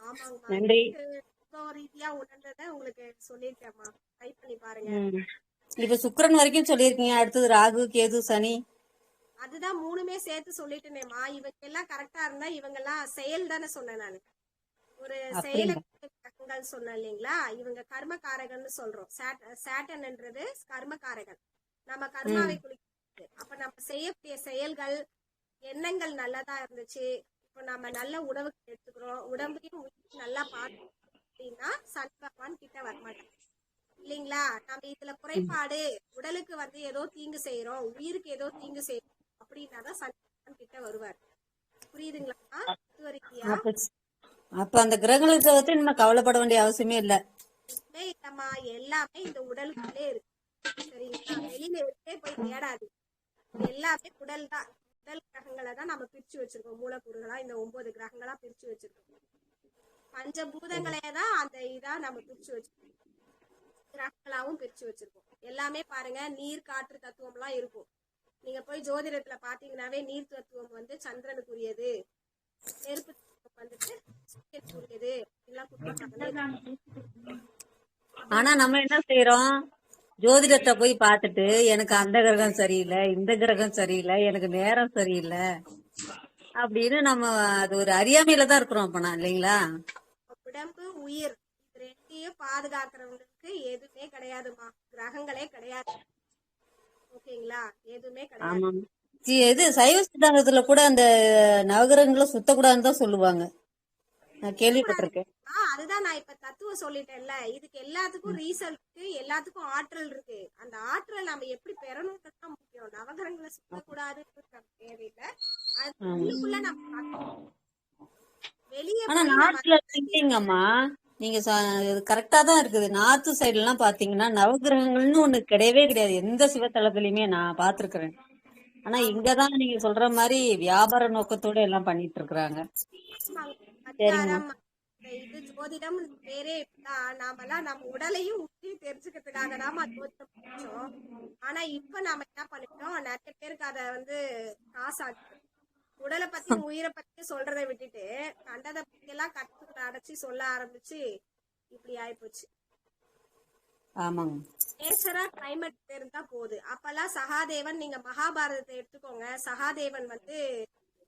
ஆமாங்கம்மா. நன்றி. ரீதியா உணர்ந்ததை உங்களுக்கு சொல்லியிருக்கேம்மா. ட்ரை பண்ணி பாருங்க. இப்ப சுக்கிரன் வரைக்கும் சொல்லியிருக்கீங்க, அடுத்தது ராகு, கேது, சனி. அதுதான் மூணுமே சேர்த்து சொல்லிட்டேனேம்மா. இவங்க எல்லாம் கரெக்டா இருந்தா இவங்க எல்லாம் செயல் தானே சொன்னேன் நானு. ஒரு செயல கிரகங்கள் சொன்னேன் இல்லைங்களா? இவங்க கர்மகாரகன்னு சொல்றோம். சாட்டன்ன்றது கர்மகாரகன். நம்ம கர்மாவை குளிக்கிறது. அப்ப நம்ம செய்யக்கூடிய செயல்கள், எண்ணங்கள் நல்லதா இருந்துச்சு. இப்ப நம்ம நல்ல உணவு எடுத்துக்கிறோம், உடம்பையும் நல்லா பார்த்து அப்படின்னா சனி பகவான் கிட்ட வரமாட்டாங்க இல்லைங்களா? நம்ம இதுல குறைபாடு, உடலுக்கு வந்து ஏதோ தீங்கு செய்யறோம், உயிருக்கு ஏதோ தீங்கு செய்யறோம் அப்படின்னாதான் சனி பகவான் கிட்ட வருவார். புரியுதுங்களா? அப்ப அந்த கிரகங்களை பத்தி நம்ம கவலைப்பட வேண்டிய அவசியமே இல்ல. இல்லம்மா, எல்லாமே இந்த உடலுக்குள்ளே இருக்கு. சரிங்களா? வெளியில இருக்கே போய் தேடாது. எல்லாமே உடல் தான். உடல் கிரகங்களை தான் நம்ம பிரிச்சு வச்சிருக்கோம். மூலக்கூறுகளா இந்த 9 கிரகங்களா பிரிச்சு வச்சிருக்கோம். பஞ்சபூதங்களே தான் அந்த இதா நம்ம பிரிச்சு வச்சிருக்கோம். கிரகங்களாவும் பிரிச்சு வச்சிருக்கோம். எல்லாமே பாருங்க, நீர் காற்று தத்துவம் எல்லாம் இருக்கும். நீங்க போய் ஜோதிடத்துல பாத்தீங்கன்னாவே நீர் தத்துவம் வந்து சந்திரனுக்குரியது, நெருப்பு தத்துவம் வந்துட்டு சூரியனுக்குரியது எல்லாம் கொடுத்துருக்காங்க. ஆனா நம்ம என்ன செய்யறோம்? ஜோதிடத்தை போய் பார்த்துட்டு எனக்கு அந்த கிரகம் சரியில்லை, இந்த கிரகம் சரியில்லை, எனக்கு நேரம் சரியில்லை அப்படின்னு நம்ம அது ஒரு அறியாமையில தான் இருக்கிறோம் அப்ப நான், இல்லைங்களா? உடம்பு உயிர் இது ரெண்டையும் பாதுகாக்கிறவங்களுக்கு எதுவுமே கிடையாதுமா. கிரகங்களே கிடையாது. ஓகேங்களா? எதுவுமே கிடையாது. இது சைவ சித்தாந்தத்துல கூட அந்த நவகிரகங்களை சுத்தக்கூடாதுன்னு தான் சொல்லுவாங்க, நான் கேள்விப்பட்டிருக்கேன். அதுதான் நான் இப்ப தத்துவம் சொல்லிட்டேன்ல. இதுக்கு எல்லாத்துக்கும் ரீசன் இருக்கு, எல்லாத்துக்கும் ஆற்றல் இருக்கு. அந்த ஆற்றல் நம்ம எப்படி பெறணும்ன்றது முக்கியம். நவகிரகங்களை சுத்தக்கூடாதுன்னு தேவையில்லை. அதுக்குள்ள நம்ம வெளியே அம்மா நீங்க கரெக்டா தான் இருக்குது. நார்த் சைடு எல்லாம் பாத்தீங்கன்னா நவகிரகங்கள்னு ஒண்ணு கிடையவே கிடையாது, எந்த சிவத்தலத்திலயுமே நான் பாத்துருக்கிறேன். ஆனா இங்கதான் நீங்க சொல்ற மாதிரி வியாபார நோக்கத்தோட எல்லாம் பண்ணிட்டு இருக்கிறாங்க. இது ஜோதிடம் பேரே நாமெல்லாம் நம்ம உடலையும் உச்சி தெரிஞ்சுக்கிறதுக்காக தான் ஜோதிடம் படிச்சோம். ஆனா இப்ப நாம என்ன பண்ணிட்டோம், நிறைய பேருக்கு அத வந்து காசாச்சு. உடலை பத்தி உயிரை பத்தி சொல்றதை விட்டுட்டு கண்டதை பத்தி எல்லாம் கட்டுக்குள்ள அடைச்சு சொல்ல ஆரம்பிச்சு இப்படி ஆயிப்போச்சு. ஆமாங்க. நேச்சரா கிளைமேட் இருந்தா போகுது. அப்பெல்லாம் சகாதேவன், நீங்க மகாபாரதத்தை எடுத்துக்கோங்க. சகாதேவன் வந்து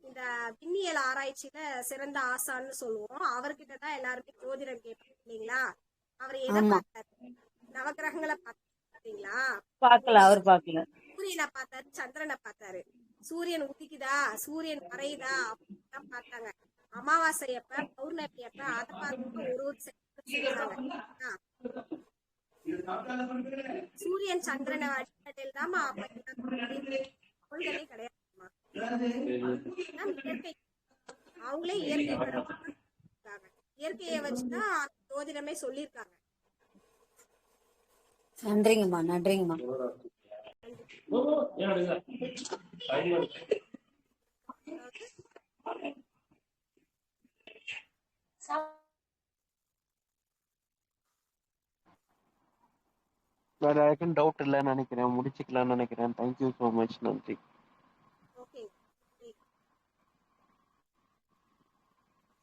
இந்த விண்ணியல் ஆராய்ச்சியில சிறந்த ஆசான்னு சொல்லுவோம். அவர்கிட்டதான் எல்லாருமே ஜோதிடம் கேட்பாங்க இல்லைங்களா? அவர் எதை பார்த்தாரு? நவகிரகங்களை பார்த்தீங்களா? பாக்கல, அவர் பாக்கல. சூரியனை பார்த்தாரு, சந்திரனை பார்த்தாரு. சூரியன் உதிக்குதா சூரியன் மறையுதா அப்படின்லாம் பார்த்தாங்க. அமாவாசை எப்ப பௌர்ணமி எப்ப அதை பார்த்து ஒரு செஞ்சாங்க. ஆ, சூரியன் சந்திரனை அடிப்படையில் தான் கொள்கை கிடையாதுமா. இயற்கை அவங்களே இயற்கை கடவுள். இயற்கையை வச்சுதான் ஜோதிடமே சொல்லியிருக்காங்க. நன்றிங்கம்மா நன்றிங்கம்மா. வேற யாருக்கும் டவுட் இல்லைன்னு நினைக்கிறேன், முடிச்சுக்கலாம்னு நினைக்கிறேன். தேங்க்யூ ஸோ மச், நன்றி.